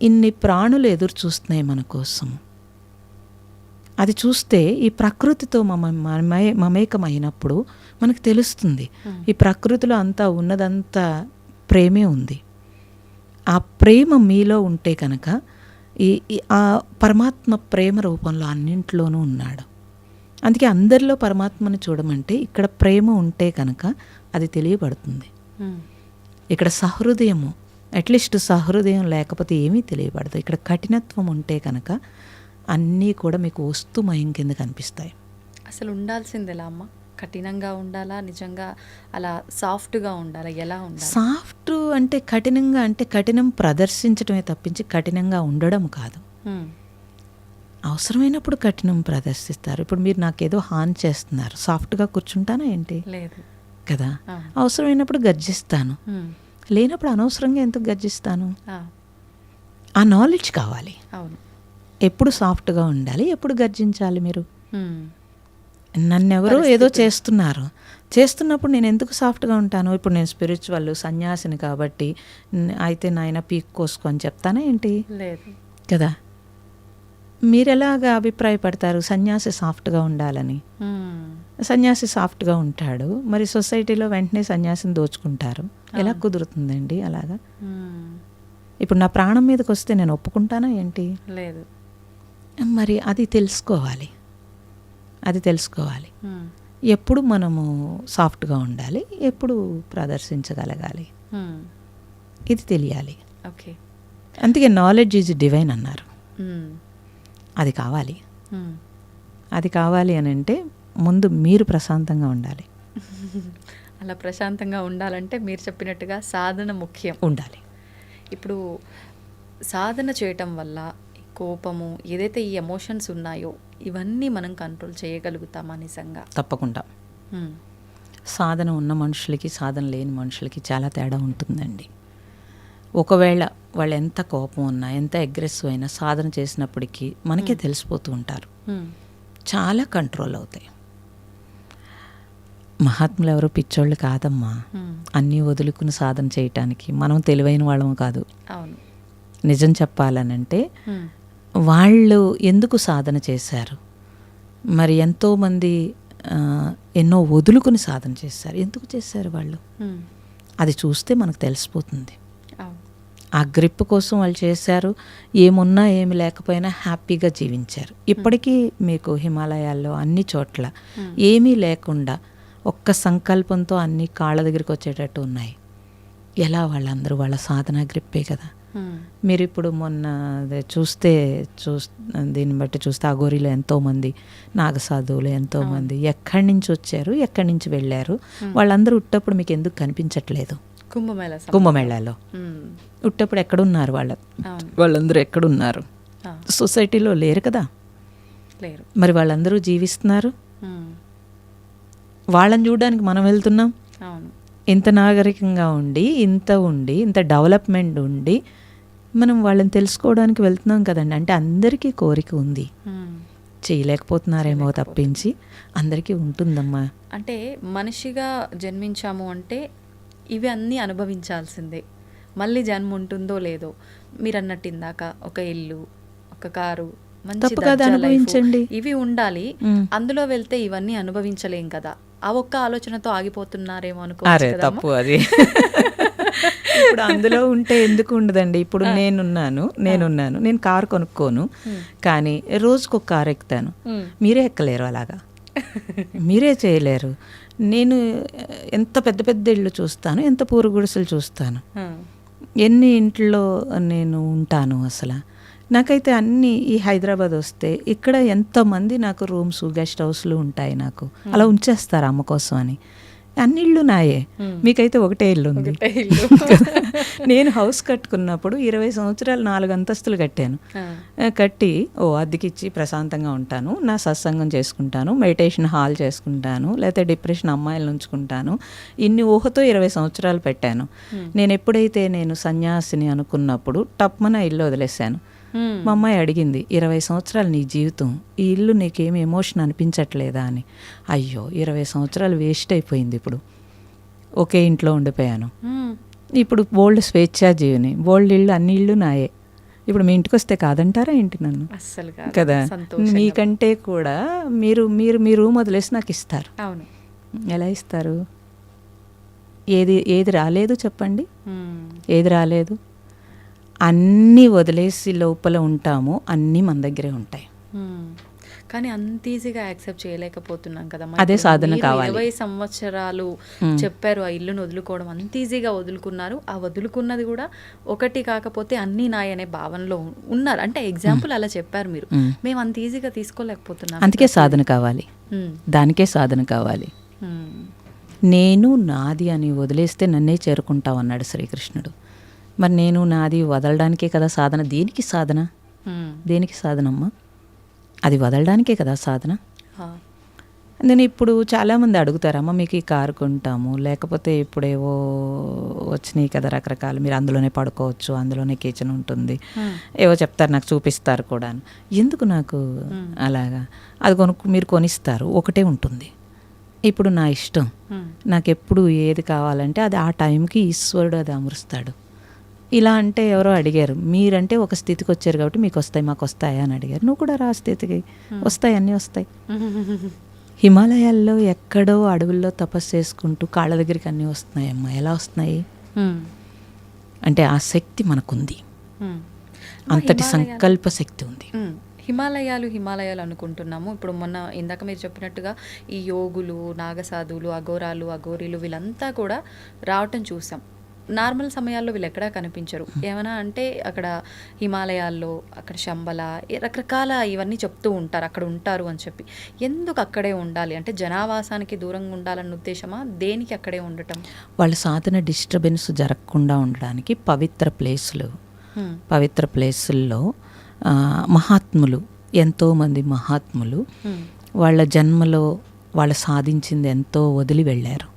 Speaker 3: ఇన్ని ప్రాణులు ఎదురు చూస్తున్నాయి మన కోసం. అది చూస్తే ఈ ప్రకృతితో మమేకమైనప్పుడు మనకు తెలుస్తుంది ఈ ప్రకృతిలో అంతా ఉన్నదంతా ప్రేమే ఉంది. ఆ ప్రేమ మీలో ఉంటే కనుక ఆ పరమాత్మ ప్రేమ రూపంలో అన్నింట్లోనూ ఉన్నాడు. అందుకే అందరిలో పరమాత్మను చూడమంటే ఇక్కడ ప్రేమ ఉంటే కనుక అది తెలియబడుతుంది. ఇక్కడ సహృదయము, అట్లీస్ట్ సహృదయం లేకపోతే ఏమీ తెలియబడదు. ఇక్కడ కఠినత్వం ఉంటే కనుక అన్నీ కూడా మీకు వస్తుమయం కింద కనిపిస్తాయి.
Speaker 2: అసలు ఉండాల్సింది ఎలా అమ్మ? కఠినంగా ఉండాలా, నిజంగా అలా సాఫ్ట్గా ఉండాలా? ఎలా ఉండాలి?
Speaker 3: సాఫ్ట్ అంటే కఠినంగా అంటే కఠినం ప్రదర్శించడమే తప్పించి కఠినంగా ఉండడం కాదు. అవసరమైనప్పుడు కఠినం ప్రదర్శిస్తారు. ఇప్పుడు మీరు నాకేదో హాని చేస్తున్నారు, సాఫ్ట్గా కూర్చుంటానా ఏంటి?
Speaker 2: లేదు
Speaker 3: కదా. అవసరమైనప్పుడు గర్జిస్తాను, లేనప్పుడు అనవసరంగా ఎందుకు గర్జిస్తాను? ఆ నాలెడ్జ్ కావాలి.
Speaker 2: అవును.
Speaker 3: ఎప్పుడు సాఫ్ట్గా ఉండాలి, ఎప్పుడు గర్జించాలి. మీరు నన్నెవరో ఏదో చేస్తున్నప్పుడు నేను ఎందుకు సాఫ్ట్గా ఉంటాను? ఇప్పుడు నేను స్పిరిచువల్ సన్యాసిని కాబట్టి అయితే నాయన పీక్ కోసుకో అని చెప్తానా ఏంటి?
Speaker 2: లేదు
Speaker 3: కదా. మీరెలాగా అభిప్రాయపడతారు సన్యాసి సాఫ్ట్గా ఉండాలని? సన్యాసి సాఫ్ట్గా ఉంటాడు, మరి సొసైటీలో వెంటనే సన్యాసిని దోచుకుంటారు. ఎలా కుదురుతుందండి అలాగా? ఇప్పుడు నా ప్రాణం మీదకి వస్తే నేను ఒప్పుకుంటానా ఏంటి?
Speaker 2: లేదు.
Speaker 3: మరి అది తెలుసుకోవాలి. ఎప్పుడు మనము సాఫ్ట్గా ఉండాలి, ఎప్పుడు ప్రదర్శించగలగాలి, ఇది తెలియాలి.
Speaker 2: ఓకే.
Speaker 3: అందుకే నాలెడ్జ్ ఈజ్ డివైన్ అన్నారు. అది కావాలి అని అంటే ముందు మీరు ప్రశాంతంగా ఉండాలి.
Speaker 2: అలా ప్రశాంతంగా ఉండాలంటే మీరు చెప్పినట్టుగా సాధన ముఖ్యం
Speaker 3: ఉండాలి.
Speaker 2: ఇప్పుడు సాధన చేయటం వల్ల ఈ కోపము ఏదైతే ఈ ఎమోషన్స్ ఉన్నాయో ఇవన్నీ మనం కంట్రోల్ చేయగలుగుతామా నిజంగా?
Speaker 3: తప్పకుండా. సాధన ఉన్న మనుషులకి సాధన లేని మనుషులకి చాలా తేడా ఉంటుందండి. ఒకవేళ వాళ్ళు ఎంత కోపం ఉన్నా, ఎంత అగ్రెసివ్ అయినా సాధన చేసినప్పటికీ మనకే తెలిసిపోతూ ఉంటారు. చాలా కంట్రోల్ అవుతాయి. మహాత్ములు ఎవరు పిచ్చోళ్ళు కాదమ్మా. అన్నీ వదులుకుని సాధన చేయటానికి మనం తెలివైన వాళ్ళము కాదు.
Speaker 2: అవును.
Speaker 3: నిజం చెప్పాలనంటే వాళ్ళు ఎందుకు సాధన చేశారు? మరి ఎంతోమంది ఎన్నో వదులుకుని సాధన చేశారు. ఎందుకు చేశారు వాళ్ళు? అది చూస్తే మనకు తెలిసిపోతుంది. ఆ గ్రిప్ కోసం వాళ్ళు చేశారు. ఏమున్నా ఏమి లేకపోయినా హ్యాపీగా జీవించారు. ఇప్పటికీ మీకు హిమాలయాల్లో అన్ని చోట్ల ఏమీ లేకుండా ఒక్క సంకల్పంతో అన్ని కాళ్ళ దగ్గరికి వచ్చేటట్టు ఉన్నాయి. ఎలా? వాళ్ళందరూ వాళ్ళ సాధన గ్రిప్పే కదా. మీరు ఇప్పుడు మొన్న దీన్ని బట్టి చూస్తే అఘోరీలో ఎంతోమంది నాగసాధువులు ఎంతోమంది ఎక్కడి నుంచి వచ్చారు, ఎక్కడి నుంచి వెళ్ళారు, వాళ్ళందరూ ఉట్టప్పుడు మీకు ఎందుకు కనిపించట్లేదు? కుంభమేళాలో ఉట్టప్పుడు ఎక్కడున్నారు వాళ్ళందరూ ఎక్కడున్నారు? సొసైటీలో లేరు కదా. మరి వాళ్ళందరూ జీవిస్తున్నారు. వాళ్ళని చూడడానికి మనం వెళ్తున్నాం. ఇంత నాగరికంగా ఉండి ఇంత డెవలప్మెంట్ ఉండి మనం వాళ్ళని తెలుసుకోవడానికి వెళ్తున్నాం కదండి. అంటే అందరికీ కోరిక ఉంది, చేయలేకపోతున్నారేమో తప్పించి అందరికీ ఉంటుందమ్మా.
Speaker 2: అంటే మనిషిగా జన్మించాము అంటే ఇవి అన్నీ అనుభవించాల్సిందే. మళ్ళీ జన్మ ఉంటుందో లేదో, మీరు అన్నట్టు ఇందాక ఒక ఇల్లు, ఒక కారు,
Speaker 3: అనుభవించండి,
Speaker 2: ఇవి ఉండాలి. అందులో వెళ్తే ఇవన్నీ అనుభవించలేం కదా. ఆ ఒక్క ఆలోచనతో ఆగిపోతున్నారేమో అనుకో.
Speaker 3: తప్పు అది. ఇప్పుడు అందులో ఉంటే ఎందుకు ఉండదండి? ఇప్పుడు నేను కారు కొనుక్కోను, కానీ రోజుకు ఒక కారు ఎక్కుతాను. మీరే ఎక్కలేరు అలాగా, మీరే చేయలేరు. నేను ఎంత పెద్ద పెద్ద ఇళ్ళు చూస్తాను, ఎంత పూరు గుడిసెలు చూస్తాను, ఎన్ని ఇంట్లో నేను ఉంటాను. అసలు నాకైతే అన్నీ ఈ హైదరాబాద్ వస్తే ఇక్కడ ఎంతమంది నాకు రూమ్స్, గెస్ట్ హౌస్లు ఉంటాయి. నాకు అలా ఉంచేస్తారు అమ్మ కోసం అని. అన్ని ఇళ్ళు నాయే, మీకైతే ఒకటే ఇల్లు ఉంది. నేను హౌస్ కట్టుకున్నప్పుడు 20 సంవత్సరాలు 4 అంతస్తులు కట్టాను. కట్టి అద్దెకిచ్చి ప్రశాంతంగా ఉంటాను, నా సత్సంగం చేసుకుంటాను, మెడిటేషన్ హాల్ చేసుకుంటాను, లేకపోతే డిప్రెషన్ అమ్మాయిలను ఉంచుకుంటాను. ఇన్ని ఊహతో 20 సంవత్సరాలు పెట్టాను. నేను ఎప్పుడైతే సన్యాసిని అనుకున్నప్పుడు టప్మన ఇల్లు వదిలేశాను. మా అమ్మాయి అడిగింది, 20 సంవత్సరాలు నీ జీవితం, ఈ ఇల్లు నీకేమి ఎమోషన్ అనిపించట్లేదా అని. అయ్యో, 20 సంవత్సరాలు వేస్ట్ అయిపోయింది. ఇప్పుడు ఒకే ఇంట్లో ఉండిపోయాను. ఇప్పుడు బోల్డ్ స్వేచ్ఛాజీవిని, బోల్డ్ ఇళ్ళు, అన్ని ఇళ్ళు నాయే. ఇప్పుడు మీ ఇంటికి వస్తే కాదంటారా ఏంటి నన్ను? కదా. మీకంటే కూడా మీరు మీ రూమ్ వదిలేసి నాకు ఇస్తారు. ఎలా ఇస్తారు? ఏది రాలేదు చెప్పండి, ఏది రాలేదు? అన్నీ వదిలేసి లోపల ఉంటాము, అన్నీ మన దగ్గరే ఉంటాయి.
Speaker 2: కానీ అంత ఈజీగా యాక్సెప్ట్ చేయలేకపోతున్నాం కదా.
Speaker 3: అదే సాధన కావాలి.
Speaker 2: 20 సంవత్సరాలు చెప్పారు ఆ ఇల్లును వదులుకోవడం, అంత ఈజీగా వదులుకున్నారు. ఆ వదులుకున్నది కూడా ఒకటి కాకపోతే అన్నీ నాయనే భావనలో ఉన్నారు. అంటే ఎగ్జాంపుల్ అలా చెప్పారు మీరు. మేము అంత ఈజీగా తీసుకోలేకపోతున్నాం.
Speaker 3: అందుకే సాధన కావాలి, దానికే సాధన కావాలి. నేను నాది అని వదిలేస్తే నన్నే చేరుకుంటావు అన్నాడు శ్రీకృష్ణుడు. మరి నేను నాది వదలడానికే కదా సాధన. దేనికి సాధన? దేనికి సాధనమ్మా? అది వదలడానికే కదా సాధన. నేను ఇప్పుడు చాలామంది అడుగుతారమ్మా, మీకు ఈ కారు కొంటాము, లేకపోతే ఇప్పుడేవో వచ్చినాయి కదా రకరకాలు, మీరు అందులోనే పడుకోవచ్చు, అందులోనే కిచెన్ ఉంటుంది, ఏవో చెప్తారు, నాకు చూపిస్తారు కూడా. ఎందుకు నాకు అలాగా? అది మీరు కొనిస్తారు, ఒకటే ఉంటుంది. ఇప్పుడు నా ఇష్టం, నాకు ఎప్పుడు ఏది కావాలంటే అది ఆ టైంకి ఈశ్వరుడు అది అమరుస్తాడు. ఇలా అంటే ఎవరో అడిగారు, మీరంటే ఒక స్థితికి వచ్చారు కాబట్టి మీకు వస్తాయి, మాకు వస్తాయా అని అడిగారు. నువ్వు కూడా రా స్థితికి, వస్తాయి, అన్నీ వస్తాయి. హిమాలయాల్లో ఎక్కడో అడవుల్లో తపస్సు చేసుకుంటూ కాళ్ళ దగ్గరికి అన్నీ వస్తున్నాయమ్మా. ఎలా వస్తున్నాయి అంటే ఆ శక్తి మనకుంది. అంతటి సంకల్ప శక్తి ఉంది.
Speaker 2: హిమాలయాలు అనుకుంటున్నాము. ఇప్పుడు మొన్న ఇందాక మీరు చెప్పినట్టుగా ఈ యోగులు, నాగసాధువులు, అఘోరాలు, అఘోరీలు వీళ్ళంతా కూడా రావటం చూసాం. నార్మల్ సమయాల్లో వీళ్ళు ఎక్కడా కనిపించరు. ఏమైనా అంటే అక్కడ హిమాలయాల్లో అక్కడ శంబల రకరకాల ఇవన్నీ చెప్తూ ఉంటారు, అక్కడ ఉంటారు అని చెప్పి. ఎందుకు అక్కడే ఉండాలి అంటే జనావాసానికి దూరంగా ఉండాలన్న ఉద్దేశమా, దేనికి అక్కడే ఉండటం?
Speaker 3: వాళ్ళ సాధన డిస్టర్బెన్స్ జరగకుండా ఉండడానికి పవిత్ర ప్లేసుల్లో మహాత్ములు, ఎంతోమంది మహాత్ములు వాళ్ళ జన్మలో వాళ్ళు సాధించింది ఎంతో వదిలి వెళ్ళారు.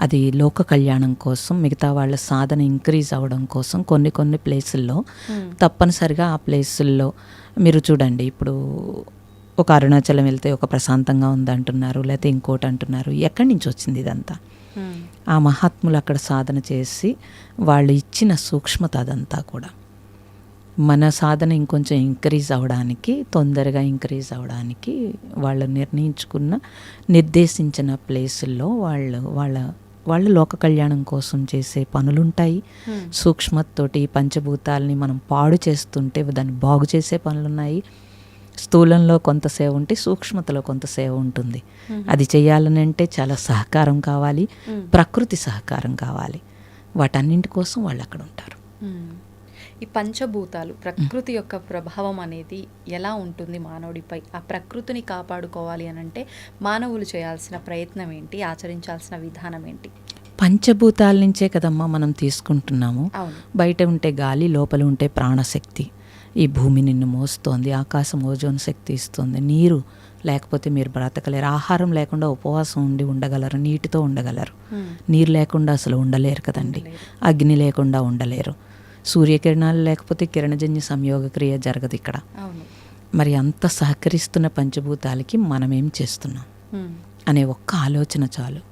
Speaker 3: అది లోక కళ్యాణం కోసం, మిగతా వాళ్ళ సాధన ఇంక్రీజ్ అవ్వడం కోసం కొన్ని ప్లేసుల్లో తప్పనిసరిగా ఆ ప్లేసుల్లో మీరు చూడండి. ఇప్పుడు ఒక అరుణాచలం వెళ్తే ఒక ప్రశాంతంగా ఉందంటున్నారు, లేకపోతే ఇంకోటి అంటున్నారు. ఎక్కడి నుంచి వచ్చింది ఇదంతా? ఆ మహాత్ములు అక్కడ సాధన చేసి వాళ్ళు ఇచ్చిన సూక్ష్మత అదంతా కూడా మన సాధన ఇంకొంచెం తొందరగా ఇంక్రీజ్ అవ్వడానికి వాళ్ళు నిర్దేశించిన ప్లేసుల్లో వాళ్ళు లోక కళ్యాణం కోసం చేసే పనులుంటాయి. సూక్ష్మతతోటి పంచభూతాలని మనం పాడు చేస్తుంటే దాన్ని బాగు చేసే పనులున్నాయి. స్థూలంలో కొంత సేవ ఉంటే సూక్ష్మతలో కొంత సేవ ఉంటుంది. అది చేయాలని అంటే చాలా సహకారం కావాలి, ప్రకృతి సహకారం కావాలి. వాటన్నింటి కోసం వాళ్ళు అక్కడ ఉంటారు.
Speaker 2: ఈ పంచభూతాలు, ప్రకృతి యొక్క ప్రభావం అనేది ఎలా ఉంటుంది మానవుడిపై? ఆ ప్రకృతిని కాపాడుకోవాలి అని అంటే మానవులు చేయాల్సిన ప్రయత్నం ఏంటి, ఆచరించాల్సిన విధానం ఏంటి?
Speaker 3: పంచభూతాల నుంచే కదమ్మా మనం తీసుకుంటున్నాము. బయట ఉంటే గాలి, లోపల ఉంటే ప్రాణశక్తి. ఈ భూమి నిన్ను మోస్తోంది, ఆకాశం ఓజోన్ శక్తి ఇస్తుంది. నీరు లేకపోతే మీరు బ్రతకలేరు. ఆహారం లేకుండా ఉపవాసం ఉండగలరు, నీటితో ఉండగలరు. నీరు లేకుండా అసలు ఉండలేరు కదండి. అగ్ని లేకుండా ఉండలేరు. సూర్యకిరణాలు లేకపోతే కిరణజన్య సంయోగ క్రియ జరగదు ఇక్కడ. మరి అంత సహకరిస్తున్న పంచభూతాలకి మనం ఏం చేస్తున్నాం అనే ఒక్క ఆలోచన చాలు.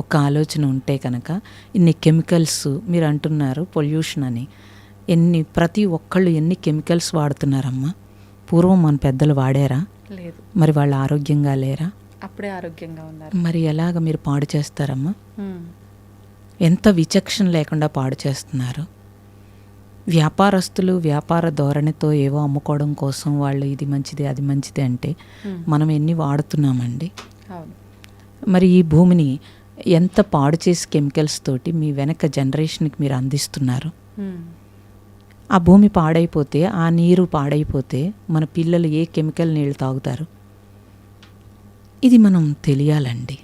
Speaker 3: ఒక్క ఆలోచన ఉంటే కనుక ఇన్ని కెమికల్స్ మీరు అంటున్నారు పొల్యూషన్ అని, ప్రతి ఒక్కళ్ళు ఎన్ని కెమికల్స్ వాడుతున్నారమ్మా. పూర్వం మన పెద్దలు వాడారా?
Speaker 2: లేదు.
Speaker 3: మరి వాళ్ళు ఆరోగ్యంగా లేరా?
Speaker 2: అప్పుడే ఆరోగ్యంగా ఉన్నారు.
Speaker 3: మరి ఎలాగ మీరు పాడు చేస్తారమ్మా? ఎంత విచక్షణ లేకుండా పాడు చేస్తున్నారు. వ్యాపారస్తులు వ్యాపార ధోరణితో ఏవో అమ్ముకోవడం కోసం వాళ్ళు ఇది మంచిది అది మంచిది అంటే మనం ఎన్ని వాడుతున్నామండి. మరి ఈ భూమిని ఎంత పాడు చేసి కెమికల్స్ తోటి మీ వెనక జనరేషన్కి మీరు అందిస్తున్నారు. ఆ భూమి పాడైపోతే, ఆ నీరు పాడైపోతే మన పిల్లలు ఏ కెమికల్ నీళ్ళు తాగుతారు? ఇది మనం తెలియాలండి.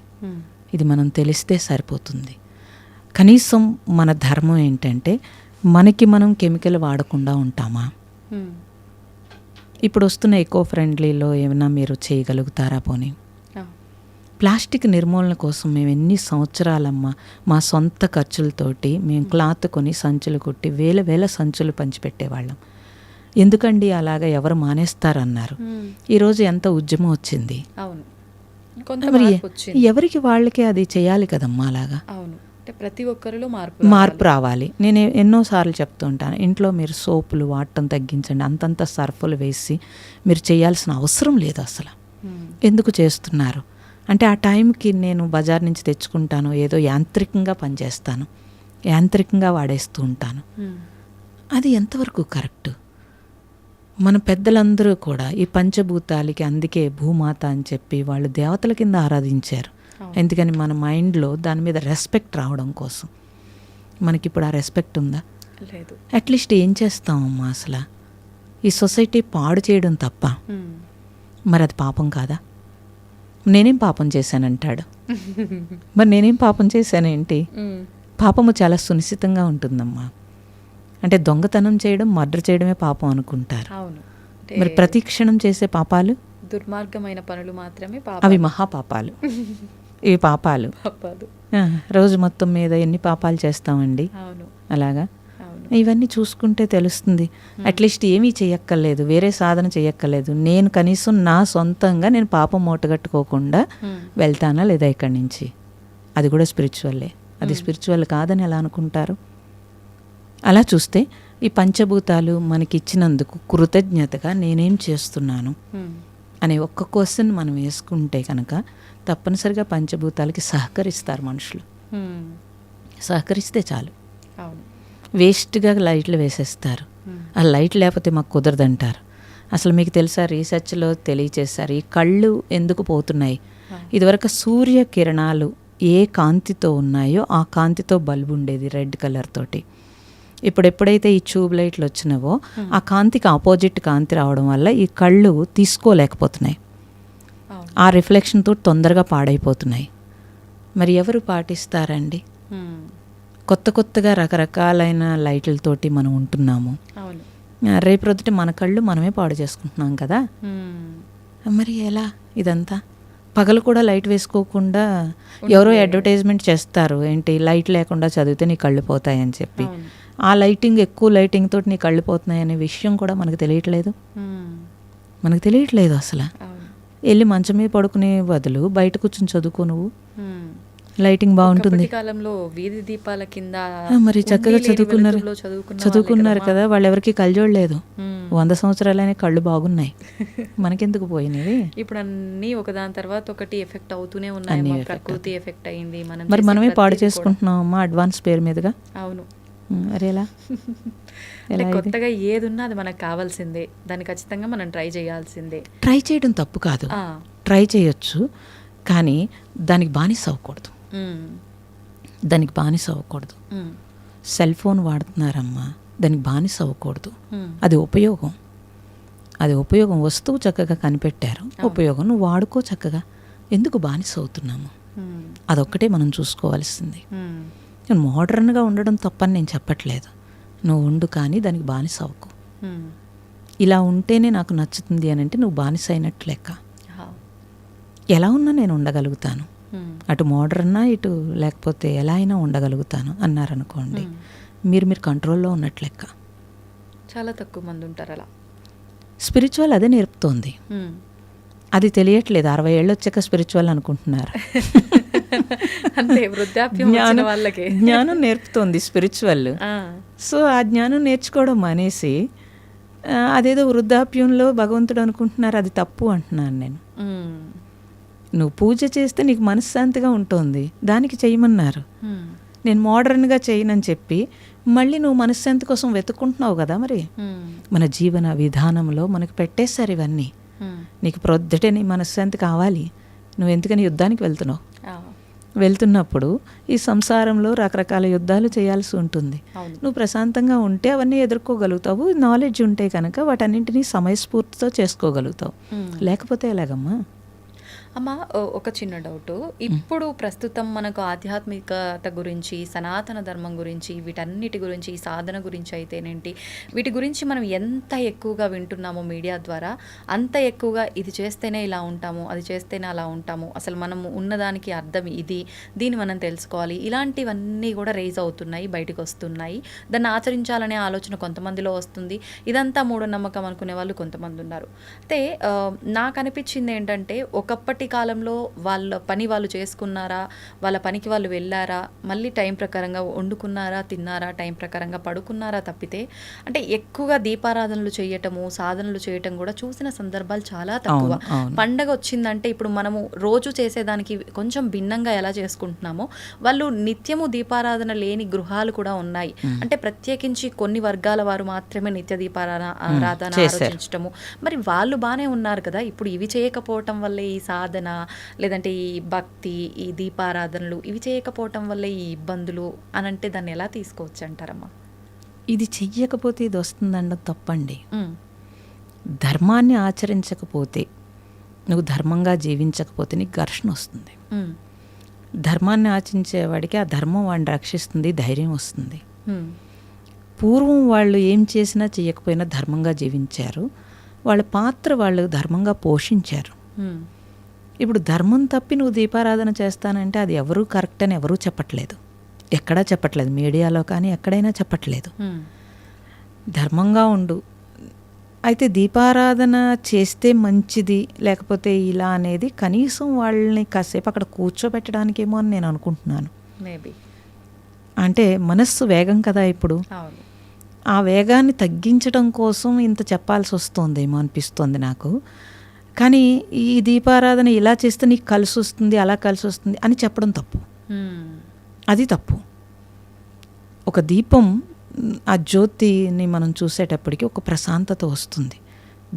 Speaker 3: ఇది మనం తెలిస్తే సరిపోతుంది. కనీసం మన ధర్మం ఏంటంటే మనకి మనం కెమికల్ వాడకుండా ఉంటామా? ఇప్పుడు వస్తున్న ఎకో ఫ్రెండ్లీలో ఏమైనా మీరు చేయగలుగుతారా? పోనీ ప్లాస్టిక్ నిర్మూలన కోసం మేము ఎన్ని సంవత్సరాలమ్మా మా సొంత ఖర్చులతోటి మేము క్లాత్ కొని సంచులు కుట్టి వేల సంచులు పంచిపెట్టేవాళ్ళం. ఎందుకండి అలాగా ఎవరు మానేస్తారన్నారు. ఈరోజు ఎంత ఉద్యమం వచ్చింది. మరి ఎవరికి వాళ్ళకే అది చేయాలి కదమ్మా. అలాగా
Speaker 2: ప్రతి ఒక్కరిలో
Speaker 3: మార్పు రావాలి. నేను ఎన్నోసార్లు చెప్తూ ఉంటాను, ఇంట్లో మీరు సోపులు వాడటం తగ్గించండి. అంతంత సర్ఫులు వేసి మీరు చేయాల్సిన అవసరం లేదు అసలు. ఎందుకు చేస్తున్నారు అంటే ఆ టైంకి నేను బజార్ నుంచి తెచ్చుకుంటాను, ఏదో యాంత్రికంగా పనిచేస్తాను, యాంత్రికంగా వాడేస్తూ ఉంటాను. అది ఎంతవరకు కరెక్ట్? మన పెద్దలందరూ కూడా ఈ పంచభూతాలకి అందుకే భూమాత అని చెప్పి వాళ్ళు దేవతల కింద ఆరాధించారు. ఎందుకని మన మైండ్లో దాని మీద రెస్పెక్ట్ రావడం కోసం. మనకిప్పుడు ఆ రెస్పెక్ట్ ఉందా?
Speaker 2: లేదు.
Speaker 3: అట్లీస్ట్ ఏం చేస్తామమ్మా అసలు? ఈ సొసైటీ పాడు చేయడం తప్ప మరి అది పాపం కాదా? నేనేం పాపం చేశానంటాడు. మరి నేనేం పాపం చేశానేంటి? పాపము చాలా సునిశ్చితంగా ఉంటుందమ్మా. అంటే దొంగతనం చేయడం, మర్డర్ చేయడమే పాపం అనుకుంటారు. మరి ప్రతి క్షణం చేసే పాపాలు,
Speaker 2: దుర్మార్గమైన పనులు మాత్రమే
Speaker 3: అవి మహాపాపాలు. ఇవి పాపాలు. రోజు మొత్తం మీద ఎన్ని పాపాలు చేస్తామండి. అలాగా ఇవన్నీ చూసుకుంటే తెలుస్తుంది. అట్లీస్ట్ ఏమీ చెయ్యక్కర్లేదు, వేరే సాధన చెయ్యక్కర్లేదు. నేను కనీసం నా సొంతంగా నేను పాపం మూటగట్టుకోకుండా వెళ్తానా లేదా ఇక్కడి నుంచి? అది కూడా స్పిరిచువల్లే. అది స్పిరిచువల్ కాదని ఎలా అనుకుంటారు? అలా చూస్తే ఈ పంచభూతాలు మనకిచ్చినందుకు కృతజ్ఞతగా నేనేం చేస్తున్నాను అనే ఒక్క క్వశ్చన్ మనం వేసుకుంటే కనుక తప్పనిసరిగా పంచభూతాలకి సహకరిస్తారు మనుషులు. సహకరిస్తే చాలు. వేస్ట్గా లైట్లు వేసేస్తారు. ఆ లైట్ లేకపోతే మాకు కుదరదంటారు. అసలు మీకు తెలుసా, రీసెర్చ్లో తెలియచేశారు ఈ కళ్ళు ఎందుకు పోతున్నాయి. ఇదివరకు సూర్యకిరణాలు ఏ కాంతితో ఉన్నాయో ఆ కాంతితో బల్బు ఉండేది రెడ్ కలర్ తోటి. ఇప్పుడు ఎప్పుడైతే ఈ ట్యూబ్ లైట్లు వచ్చినావో ఆ కాంతికి ఆపోజిట్ కాంతి రావడం వల్ల ఈ కళ్ళు తీసుకోలేకపోతున్నాయి. ఆ రిఫ్లెక్షన్తో తొందరగా పాడైపోతున్నాయి. మరి ఎవరు పాటిస్తారండి? కొత్తగా రకరకాలైన లైట్లతోటి మనం ఉంటున్నాము. రేపు రొద్దుట మన కళ్ళు మనమే పాడు చేసుకుంటున్నాం కదా. మరి ఎలా ఇదంతా? పగలు కూడా లైట్ వేసుకోకుండా ఎవరో అడ్వర్టైజ్మెంట్ చేస్తారు, ఏంటి లైట్ లేకుండా చదివితే నీ కళ్ళు పోతాయని చెప్పి. ఆ లైటింగ్, ఎక్కువ లైటింగ్ తోటి నీ కళ్ళు పోతున్నాయి అనే విషయం కూడా మనకు తెలియట్లేదు అసలు. వెళ్ళి మంచం మీద పడుకునే బదులు బయట కూర్చొని చదువుకో నువ్వు, లైటింగ్ బాగుంటుంది.
Speaker 2: కాలంలో వీధి దీపాల కింద
Speaker 3: మరి చక్కగా చదువుకున్నారు కదా. వాళ్ళు ఎవరికి కళ్ళజోడలేదు. 100 సంవత్సరాలనే కళ్ళు బాగున్నాయి, మనకెందుకు పోయినవి?
Speaker 2: ఇప్పుడు అన్ని ఒకదాని తర్వాత ఒకటి ఎఫెక్ట్ అవుతూనే ఉన్నాయి. ప్రకృతి ఎఫెక్ట్ అయింది,
Speaker 3: మరి మనమే పాడు చేసుకుంటున్నాం అమ్మా అడ్వాన్స్ పేరు మీదుగా.
Speaker 2: అవును.
Speaker 3: మరి ఎలా?
Speaker 2: కొత్తగా ఏది ఉన్నా అది మనకు కావాల్సిందే, దాన్ని ఖచ్చితంగా మనం ట్రై చేయాల్సిందే.
Speaker 3: ట్రై చేయడం తప్పు కాదు, ట్రై చేయొచ్చు, కానీ దానికి బానిస అవ్వకూడదు. సెల్ ఫోన్ వాడుతున్నారమ్మా, దానికి బానిస అవ్వకూడదు. అది ఉపయోగం వస్తువు చక్కగా కనిపెట్టారు, ఉపయోగం నువ్వు వాడుకో చక్కగా. ఎందుకు బానిస అవుతున్నాము? అదొక్కటే మనం చూసుకోవాల్సింది. మోడర్న్గా ఉండడం తప్పని నేను చెప్పట్లేదు, నువ్వు ఉండు, కానీ దానికి బానిస అవ్వకు. ఇలా ఉంటేనే నాకు నచ్చుతుంది అని అంటే నువ్వు బానిస అయినట్టు లెక్క. ఎలా ఉన్నా నేను ఉండగలుగుతాను, అటు మోడర్నా ఇటు లేకపోతే ఎలా అయినా ఉండగలుగుతాను అన్నారనుకోండి, మీరు కంట్రోల్లో ఉన్నట్లు లెక్క.
Speaker 2: చాలా తక్కువ మంది ఉంటారు అలా.
Speaker 3: స్పిరిచువల్ అదే నేర్పుతోంది, అది తెలియట్లేదు. 60 ఏళ్ళు వచ్చాక స్పిరిచువల్ అనుకుంటున్నారు.
Speaker 2: అంటే వృద్ధాప్యం వాళ్ళకి
Speaker 3: జ్ఞానం నేర్పుతోంది స్పిరిచువల్. సో ఆ జ్ఞానం నేర్చుకోవడం మానేసి అదేదో వృద్ధాప్యంలో భగవంతుడు అనుకుంటున్నారు, అది తప్పు అంటున్నాను నేను. నువ్వు పూజ చేస్తే నీకు మనశ్శాంతిగా ఉంటుంది, దానికి చేయమన్నారు. నేను మోడర్న్గా చేయనని చెప్పి మళ్ళీ నువ్వు మనశ్శాంతి కోసం వెతుక్కుంటున్నావు కదా. మరి మన జీవన విధానంలో మనకు పెట్టేశారు ఇవన్నీ. నీకు ప్రొద్దుటే నీ మనశ్శాంతి కావాలి, నువ్వు ఎందుకని యుద్ధానికి వెళ్తున్నప్పుడు ఈ సంసారంలో రకరకాల యుద్ధాలు చేయాల్సి ఉంటుంది. నువ్వు ప్రశాంతంగా ఉంటే అవన్నీ ఎదుర్కోగలుగుతావు. నాలెడ్జ్ ఉంటే కనుక వాటన్నింటినీ సమయస్ఫూర్తితో చేసుకోగలుగుతావు. లేకపోతే ఎలాగమ్మా?
Speaker 2: అమ్మ, ఒక చిన్న డౌట్. ఇప్పుడు ప్రస్తుతం మనకు ఆధ్యాత్మికత గురించి, సనాతన ధర్మం గురించి, వీటన్నిటి గురించి, సాధన గురించి అయితేనేంటి, వీటి గురించి మనం ఎంత ఎక్కువగా వింటున్నామో మీడియా ద్వారా, అంత ఎక్కువగా ఇది చేస్తేనే ఇలా ఉంటాము, అది చేస్తేనే అలా ఉంటాము, అసలు మనము ఉన్నదానికి అర్థం ఇది, దీన్ని మనం తెలుసుకోవాలి, ఇలాంటివన్నీ కూడా రేజ్ అవుతున్నాయి, బయటకు వస్తున్నాయి. దాన్ని ఆచరించాలనే ఆలోచన కొంతమందిలో వస్తుంది. ఇదంతా మూఢనమ్మకం అనుకునే వాళ్ళు కొంతమంది ఉన్నారు. అయితే నాకు అనిపించింది ఏంటంటే, ఒకప్పటి కాలంలో వాళ్ళ పని వాళ్ళు చేసుకున్నారా, వాళ్ళ పనికి వాళ్ళు వెళ్ళారా, మళ్ళీ టైం ప్రకారంగా వండుకున్నారా, తిన్నారా, టైం ప్రకారంగా పడుకున్నారా తప్పితే, అంటే ఎక్కువగా దీపారాధనలు చేయటము, సాధనలు చేయటం కూడా చూసిన సందర్భాలు చాలా తక్కువ. పండగ వచ్చిందంటే ఇప్పుడు మనము రోజు చేసేదానికి కొంచెం భిన్నంగా ఎలా చేసుకుంటున్నామో, వాళ్ళు నిత్యము దీపారాధన లేని గృహాలు కూడా ఉన్నాయి. అంటే ప్రత్యేకించి కొన్ని వర్గాల వారు మాత్రమే నిత్య దీపారాధన ఆలోచించటము. మరి వాళ్ళు బాగానే ఉన్నారు కదా, ఇప్పుడు ఇవి చేయకపోవటం వల్లే ఈ సాధన, లేదంటే ఈ భక్తి, ఈ దీపారాధనలు ఇవి చేయకపోవటం వల్ల ఈ ఇబ్బందులు అని అంటే దాన్ని ఎలా తీసుకోవచ్చు అంటారమ్మా?
Speaker 3: ఇది చెయ్యకపోతే ఇది వస్తుందన్నది తప్పండి. ధర్మాన్ని ఆచరించకపోతే, నువ్వు ధర్మంగా జీవించకపోతే నీకు ఘర్షణ వస్తుంది. ధర్మాన్ని ఆచరించేవాడికి ఆ ధర్మం వాడిని రక్షిస్తుంది, ధైర్యం వస్తుంది. పూర్వం వాళ్ళు ఏం చేసినా చేయకపోయినా ధర్మంగా జీవించారు, వాళ్ళ పాత్ర వాళ్ళు ధర్మంగా పోషించారు. ఇప్పుడు ధర్మం తప్పి నువ్వు దీపారాధన చేస్తానంటే అది ఎవరూ కరెక్ట్ అని ఎవరూ చెప్పట్లేదు, ఎక్కడా చెప్పట్లేదు, మీడియాలో కానీ ఎక్కడైనా చెప్పట్లేదు. ధర్మంగా ఉండు. అయితే దీపారాధన చేస్తే మంచిది, లేకపోతే ఇలా అనేది కనీసం వాళ్ళని కాసేపు అక్కడ కూర్చోబెట్టడానికేమో అని నేను అనుకుంటున్నాను.
Speaker 2: మేబీ
Speaker 3: అంటే మనస్సు వేగం కదా ఇప్పుడు, ఆ వేగాన్ని తగ్గించడం కోసం ఇంత చెప్పాల్సి వస్తుందేమో అనిపిస్తుంది నాకు. కానీ ఈ దీపారాధన ఇలా చేస్తే నీకు కలిసి వస్తుంది, అలా కలిసి వస్తుంది అని చెప్పడం తప్పు, అది తప్పు. ఒక దీపం ఆ జ్యోతిని మనం చూసేటప్పటికి ఒక ప్రశాంతత వస్తుంది.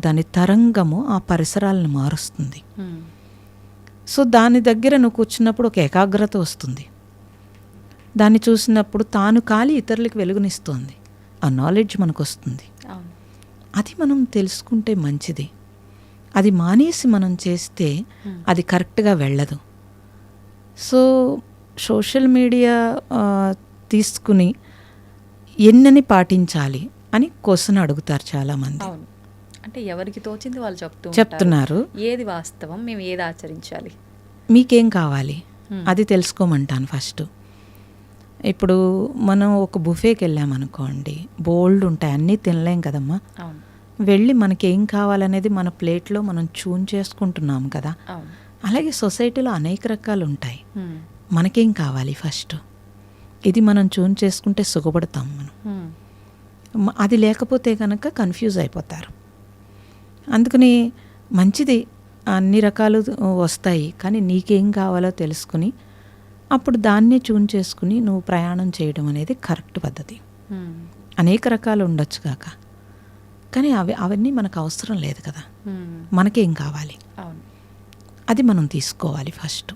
Speaker 3: దాని తరంగము ఆ పరిసరాలను మారుస్తుంది. సో దాని దగ్గర నువ్వు కూర్చున్నప్పుడు ఒక ఏకాగ్రత వస్తుంది. దాన్ని చూసినప్పుడు తాను కాలి ఇతరులకు వెలుగునిస్తుంది. ఆ నాలెడ్జ్ మనకు వస్తుంది. అది మనం తెలుసుకుంటే మంచిది. అది మానేసి మనం చేస్తే అది కరెక్ట్గా వెళ్ళదు. సో సోషల్ మీడియా తీసుకుని ఎన్నని పాటించాలి అని క్వశ్చన్ అడుగుతారు చాలామంది.
Speaker 2: అంటే ఎవరికి తోచింది వాళ్ళు
Speaker 3: చెప్తున్నారు.
Speaker 2: ఏది వాస్తవం, మేము ఏది ఆచరించాలి,
Speaker 3: మీకేం కావాలి అది తెలుసుకోమంటాను ఫస్ట్. ఇప్పుడు మనం ఒక బుఫేకి వెళ్ళామనుకోండి, బోల్డ్ ఉంటాయి, అన్నీ తినలేం కదమ్మా. వెళ్ళి మనకేం కావాలనేది మన ప్లేట్లో మనం చూన్ చేసుకుంటున్నాం కదా. అలాగే సొసైటీలో అనేక రకాలు ఉంటాయి. మనకేం కావాలి ఫస్ట్, ఇది మనం చూన్ చేసుకుంటే సుఖపడతాం మనం. అది లేకపోతే కనుక కన్ఫ్యూజ్ అయిపోతారు. అందుకని మంచిది, అన్ని రకాలు వస్తాయి, కానీ నీకేం కావాలో తెలుసుకుని అప్పుడు దాన్నే చూన్ చేసుకుని నువ్వు ప్రయాణం చేయడం అనేది కరెక్ట్ పద్ధతి. అనేక రకాలు ఉండొచ్చు కాక, కానీ అవన్నీ మనకు అవసరం లేదు కదా. మనకేం కావాలి అది మనం తీసుకోవాలి ఫస్ట్.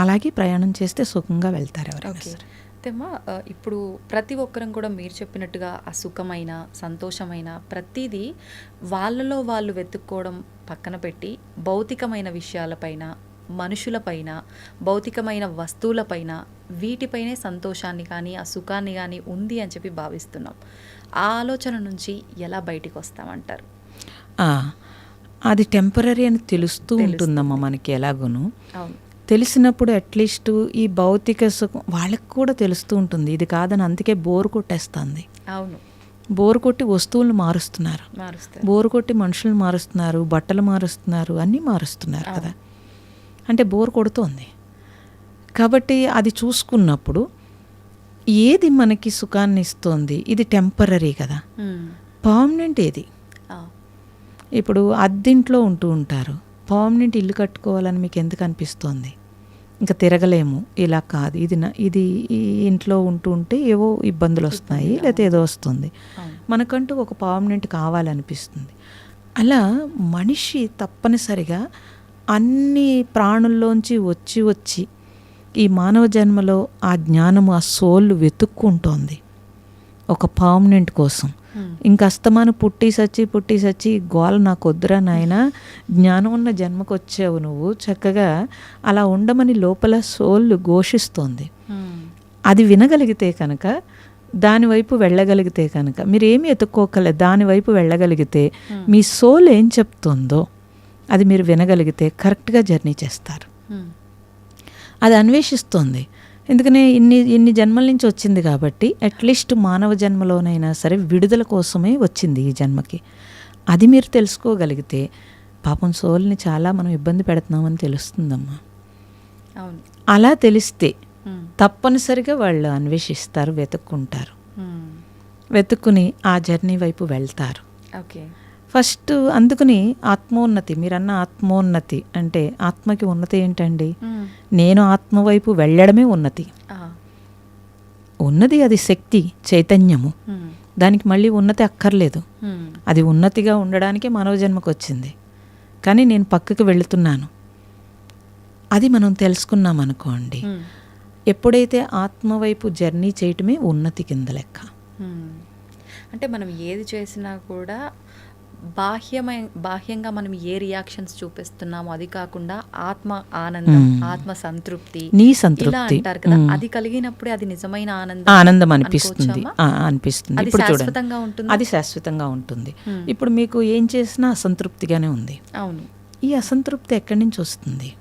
Speaker 3: అలాగే ప్రయాణం చేస్తే సుఖంగా వెళ్తారు ఎవరైనా సరే.
Speaker 2: తెమ్మా, ఇప్పుడు ప్రతి ఒక్కరం కూడా మీరు చెప్పినట్టుగా ఆ సుఖమైన, సంతోషమైన ప్రతిదీ వాళ్ళలో వాళ్ళు వెతుక్కోవడం పక్కన పెట్టి భౌతికమైన విషయాలపైన, మనుషులపైన, భౌతికమైన వస్తువులపైన, వీటిపైనే సంతోషాన్ని కానీ ఆ సుఖాన్ని కానీ ఉంది అని చెప్పి భావిస్తున్నాం. ఆ ఆలోచన నుంచి ఎలా బయటికి వస్తామంటారు?
Speaker 3: అది టెంపరరీ అని తెలుస్తూ ఉంటుందమ్మా మనకి ఎలాగోను.
Speaker 2: అవును,
Speaker 3: తెలిసినప్పుడు అట్లీస్ట్ ఈ భౌతిక సుఖం వాళ్ళకి కూడా తెలుస్తూ ఉంటుంది. ఇది కాదని అందుకే బోరు కొట్టేస్తుంది.
Speaker 2: అవును,
Speaker 3: బోరు కొట్టి వస్తువులను మారుస్తున్నారు, బోరు కొట్టి మనుషులను మారుస్తున్నారు, బట్టలు మారుస్తున్నారు, అన్నీ మారుస్తున్నారు కదా. అంటే బోర్ కొడుతోంది కాబట్టి అది చూసుకున్నప్పుడు ఏది మనకి సుఖాన్ని ఇస్తోంది, ఇది టెంపరరీ కదా. పర్మనెంట్ ఏది? ఇప్పుడు అద్దెంట్లో ఉంటూ ఉంటారు, పర్మనెంట్ ఇల్లు కట్టుకోవాలని మీకు ఎందుకు అనిపిస్తోంది? ఇంకా తిరగలేము, ఇలా కాదు, ఇది ఈ ఇంట్లో ఉంటూ ఉంటే ఏవో ఇబ్బందులు వస్తాయి, లేకపోతే ఏదో వస్తుంది, మనకంటూ ఒక పర్మనెంట్ కావాలనిపిస్తుంది. అలా మనిషి తప్పనిసరిగా అన్ని ప్రాణుల్లోంచి వచ్చి ఈ మానవ జన్మలో ఆ జ్ఞానము, ఆ సోల్ వెతుక్కుంటోంది ఒక పర్మనెంట్ కోసం. ఇంకా అస్తమాను పుట్టి సచ్చి గోల నాకు వద్దురా నాయన, జ్ఞానం ఉన్న జన్మకు వచ్చావు నువ్వు, చక్కగా అలా ఉండమని లోపల సోల్ ఘోషిస్తోంది. అది వినగలిగితే కనుక, దానివైపు వెళ్ళగలిగితే కనుక, మీరేమీ ఎత్తుక్కోకలేదు, దానివైపు వెళ్ళగలిగితే మీ సోల్ ఏం చెప్తుందో అది మీరు వినగలిగితే కరెక్ట్గా జర్నీ చేస్తారు. అది అన్వేషిస్తోంది. ఎందుకనే ఇన్ని జన్మల నుంచి వచ్చింది కాబట్టి అట్లీస్ట్ మానవ జన్మలోనైనా సరే విడుదల కోసమే వచ్చింది ఈ జన్మకి. అది మీరు తెలుసుకోగలిగితే పాపం సోల్ని చాలా మనం ఇబ్బంది పెడుతున్నామని తెలుస్తుందమ్మా. అలా తెలిస్తే తప్పనిసరిగా వాళ్ళు అన్వేషిస్తారు, వెతుక్కుంటారు, వెతుక్కుని ఆ జర్నీ వైపు వెళ్తారు. ఫస్ట్ అందుకని ఆత్మోన్నతి, మీరన్న ఆత్మోన్నతి అంటే ఆత్మకి ఉన్నతి ఏంటండి? నేను ఆత్మ వైపు వెళ్ళడమే ఉన్నతి. ఉన్నది అది శక్తి, చైతన్యము, దానికి మళ్ళీ ఉన్నతి అక్కర్లేదు. అది ఉన్నతిగా ఉండడానికే మానవ జన్మకు వచ్చింది. కానీ నేను పక్కకి వెళుతున్నాను, అది మనం తెలుసుకున్నాం అనుకోండి, ఎప్పుడైతే ఆత్మ వైపు జర్నీ చేయటమే ఉన్నతి కింద లెక్క.
Speaker 2: అంటే మనం ఏది చేసినా కూడా బాహ్యంగా మనం ఏ రియాక్షన్స్ చూపిస్తున్నామో అది కాకుండా ఆత్మ ఆనందం, ఆత్మ సంతృప్తి,
Speaker 3: నీ సంతృప్తి
Speaker 2: అంటారు కదా, అది కలిగినప్పుడే అది నిజమైన
Speaker 3: ఆనందం అనిపిస్తుంది.
Speaker 2: అది
Speaker 3: ఇప్పుడు
Speaker 2: శాశ్వతంగా ఉంటుంది.
Speaker 3: అది శాశ్వతంగా ఉంటుంది. ఇప్పుడు మీకు ఏం చేసినా అసంతృప్తిగానే ఉంది.
Speaker 2: అవును,
Speaker 3: ఈ అసంతృప్తి ఎక్కడి నుంచి వస్తుంది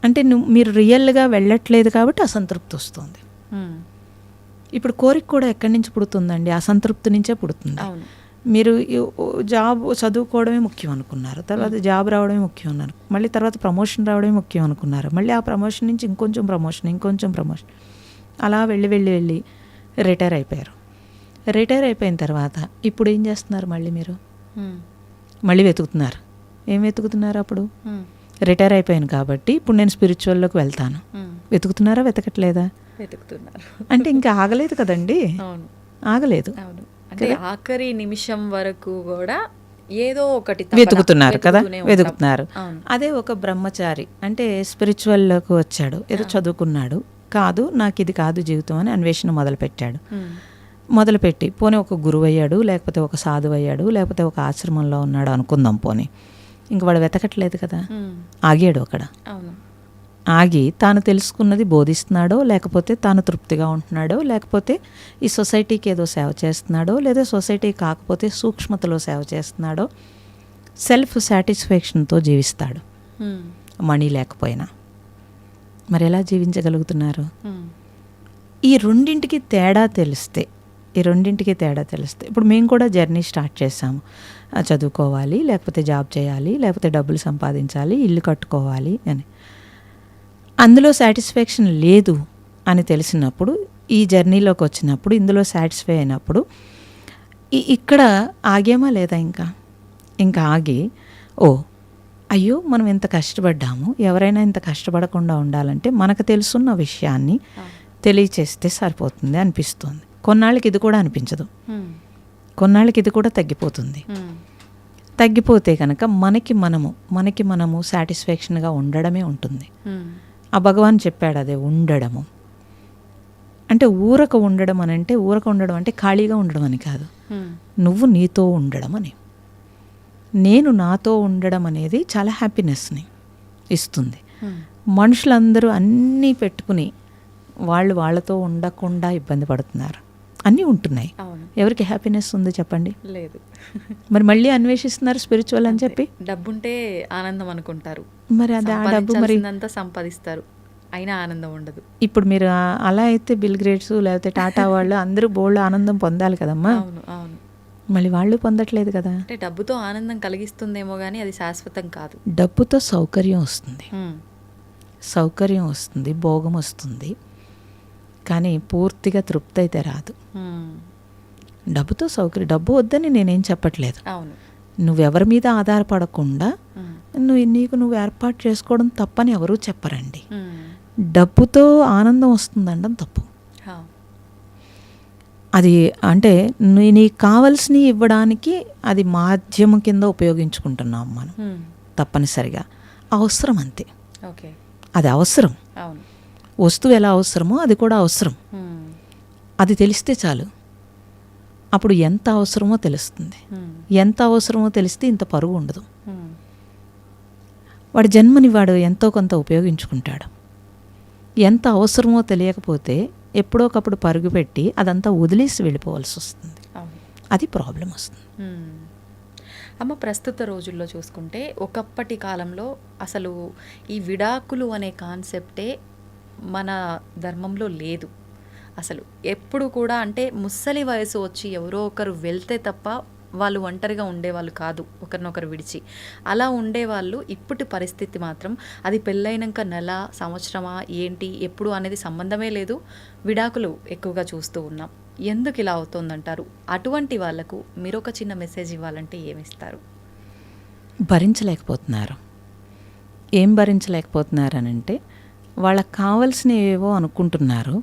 Speaker 3: అంటే మీరు రియల్గా వెళ్ళట్లేదు కాబట్టి అసంతృప్తి వస్తుంది. ఇప్పుడు కోరిక కూడా ఎక్కడి నుంచి పుడుతుందండి? అసంతృప్తి నుంచే పుడుతుంది. మీరు జాబ్ చదువుకోవడమే ముఖ్యం అనుకున్నారు, తర్వాత జాబ్ రావడమే ముఖ్యం అన్నారు, మళ్ళీ తర్వాత ప్రమోషన్ రావడమే ముఖ్యం అనుకున్నారు, మళ్ళీ ఆ ప్రమోషన్ నుంచి ఇంకొంచెం ప్రమోషన్ అలా వెళ్ళి రిటైర్ అయిపోయారు. రిటైర్ అయిపోయిన తర్వాత ఇప్పుడు ఏం చేస్తున్నారు? మళ్ళీ మీరు మళ్ళీ వెతుకుతున్నారు. ఏం వెతుకుతున్నారు? అప్పుడు రిటైర్ అయిపోయాను కాబట్టి ఇప్పుడు నేను స్పిరిచువల్లోకి వెళ్తాను. వెతుకుతున్నారా? వెతకట్లేదా?
Speaker 2: వెతుకుతున్నారు.
Speaker 3: అంటే ఇంకా ఆగలేదు కదండి. ఆగలేదు.
Speaker 2: అవును. అంటే ఆఖరి నిమిషం వరకు కూడా ఏదో ఒకటి తపన
Speaker 3: వెతుకుతున్నారు కదా,
Speaker 2: వెతుకుతూనే ఉంటాం.
Speaker 3: వెతుకుతున్నారు.
Speaker 2: అవును.
Speaker 3: అదే ఒక బ్రహ్మచారి అంటే స్పిరిచువల్లోకి వచ్చాడు, ఏదో చదువుకున్నాడు, కాదు నాకు ఇది కాదు జీవితం అని అన్వేషణ మొదలుపెట్టాడు. మొదలుపెట్టి పోనీ ఒక గురువు అయ్యాడు, లేకపోతే ఒక సాధువు అయ్యాడు, లేకపోతే ఒక ఆశ్రమంలో ఉన్నాడు అనుకుందాం. పోనీ ఇంక వాడు వెతకట్లేదు కదా, ఆగాడు అక్కడ.
Speaker 2: అవును.
Speaker 3: ఆగి తాను తెలుసుకున్నది బోధిస్తున్నాడో, లేకపోతే తాను తృప్తిగా ఉంటున్నాడో, లేకపోతే ఈ సొసైటీకి ఏదో సేవ చేస్తున్నాడో, లేదా సొసైటీ కాకపోతే సూక్ష్మతలో సేవ చేస్తున్నాడో, సెల్ఫ్ సాటిస్ఫాక్షన్తో జీవిస్తాడు మనీ లేకపోయినా. మరి ఎలా జీవించగలుగుతున్నారు? ఈ రెండింటికి తేడా తెలిస్తే ఇప్పుడు మేము కూడా జర్నీ స్టార్ట్ చేసాము. చదువుకోవాలి, లేకపోతే జాబ్ చేయాలి, లేకపోతే డబ్బులు సంపాదించాలి, ఇల్లు కట్టుకోవాలి అని. అందులో సాటిస్ఫాక్షన్ లేదు అని తెలిసినప్పుడు, ఈ జర్నీలోకి వచ్చినప్పుడు, ఇందులో సాటిస్ఫై అయినప్పుడు ఇక్కడ ఆగేమా లేదా? ఇంకా ఆగి అయ్యో మనం ఇంత కష్టపడ్డాము, ఎవరైనా ఇంత కష్టపడకుండా ఉండాలంటే మనకు తెలుసున్న విషయాన్ని తెలియచేస్తే సరిపోతుంది అనిపిస్తుంది. కొన్నాళ్ళకి ఇది కూడా అనిపించదు, కొన్నాళ్ళకి ఇది కూడా తగ్గిపోతుంది. తగ్గిపోతే కనుక మనకి మనము సాటిస్ఫాక్షన్గా ఉండడమే ఉంటుంది. ఆ భగవాన్ చెప్పాడు అదే ఉండడము అంటే. ఊరక ఉండడం అంటే ఖాళీగా ఉండడం అని కాదు, నువ్వు నీతో ఉండడం అని. నేను నాతో ఉండడం అనేది చాలా హ్యాపీనెస్ని ఇస్తుంది. మనుషులందరూ అన్నీ పెట్టుకుని వాళ్ళతో ఉండకుండా ఇబ్బంది పడుతున్నారు. అన్నీ ఉంటున్నాయి, ఎవరికి హ్యాపీనెస్ ఉంది చెప్పండి?
Speaker 2: లేదు.
Speaker 3: మరి మళ్ళీ అన్వేషిస్తున్నారు స్పిరిచువల్ అని చెప్పి.
Speaker 2: డబ్బుంటే ఆనందం అనుకుంటారు,
Speaker 3: మరి అది ఆ డబ్బు మరి
Speaker 2: అంతా సంపాదిస్తారు, అయినా ఆనందం ఉండదు.
Speaker 3: ఇప్పుడు మీరు అలా అయితే బిల్ గేట్స్ లేకపోతే టాటా వాళ్ళు అందరూ బోల్డ్ ఆనందం పొందాలి కదమ్మా.
Speaker 2: అవును అవును.
Speaker 3: మళ్ళీ వాళ్ళు పొందట్లేదు కదా.
Speaker 2: అంటే డబ్బుతో ఆనందం కలిగిస్తుందేమో కానీ అది శాశ్వతం కాదు.
Speaker 3: డబ్బుతో సౌకర్యం వస్తుంది, భోగం వస్తుంది, కానీ పూర్తిగా తృప్తి అయితే రాదు. డబ్బుతో డబ్బు వద్దని నేనేం చెప్పట్లేదు.
Speaker 2: అవును.
Speaker 3: నువ్వెవరి మీద ఆధారపడకుండా నీకు నువ్వు ఏర్పాటు చేసుకోవడం తప్పని ఎవరూ చెప్పరండి. డబ్బుతో ఆనందం వస్తుందండం తప్పు. అది అంటే నీకు కావాల్సినవి ఇవ్వడానికి అది మాధ్యమం కింద ఉపయోగించుకుంటున్నాం మనం తప్పనిసరిగా. అవసరం అంతే, అది అవసరం. వస్తువు ఎలా అవసరమో అది కూడా అవసరం. అది తెలిస్తే చాలు. అప్పుడు ఎంత అవసరమో తెలుస్తుంది. ఎంత అవసరమో తెలిస్తే ఇంత పరుగు ఉండదు. వాడి జన్మని వాడు ఎంతో కొంత ఉపయోగించుకుంటాడు. ఎంత అవసరమో తెలియకపోతే ఎప్పుడోకప్పుడు పరుగు పెట్టి అదంతా వదిలేసి వెళ్ళిపోవాల్సి వస్తుంది. అది ప్రాబ్లం వస్తుంది.
Speaker 2: అమ్మ, ప్రస్తుత రోజుల్లో చూసుకుంటే ఒకప్పటి కాలంలో అసలు ఈ విడాకులు అనే కాన్సెప్టే మన ధర్మంలో లేదు అసలు. ఎప్పుడు కూడా అంటే ముసలి వయసు వచ్చి ఎవరో ఒకరు వెళ్తే తప్ప వాళ్ళు ఒంటరిగా ఉండేవాళ్ళు కాదు, ఒకరినొకరు విడిచి. అలా ఉండేవాళ్ళు. ఇప్పటి పరిస్థితి మాత్రం అది పెళ్ళైనాక నెల, సంవత్సరమా, ఏంటి, ఎప్పుడు అనేది సంబంధమే లేదు, విడాకులు ఎక్కువగా చూస్తూ ఉన్నాం. ఎందుకు ఇలా అవుతుందంటారు? అటువంటి వాళ్లకు మీరు ఒక చిన్న మెసేజ్ ఇవ్వాలంటే ఏమిస్తారు?
Speaker 3: భరించలేకపోతున్నారు. ఏం భరించలేకపోతున్నారనంటే వాళ్ళకి కావలసినవి ఏవో అనుకుంటున్నారు,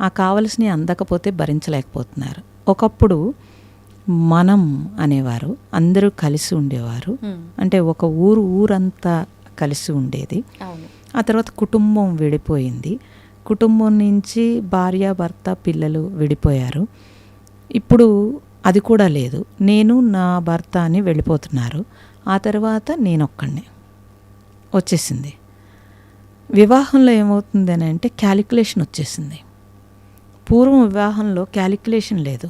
Speaker 3: ఆ కావలసినవి అందకపోతే భరించలేకపోతున్నారు. ఒకప్పుడు మనం అనేవారు, అందరూ కలిసి ఉండేవారు. అంటే ఒక ఊరంతా కలిసి ఉండేది. ఆ తర్వాత కుటుంబం విడిపోయింది. కుటుంబం నుంచి భార్య, భర్త, పిల్లలు విడిపోయారు. ఇప్పుడు అది కూడా లేదు. నేను నా భర్త అని వెళ్ళిపోతున్నారు. ఆ తర్వాత నేనొక్కడినే వచ్చేసింది. వివాహంలో ఏమవుతుంది అని అంటే క్యాలిక్యులేషన్ వచ్చేసింది. పూర్వం వివాహంలో క్యాలిక్యులేషన్ లేదు,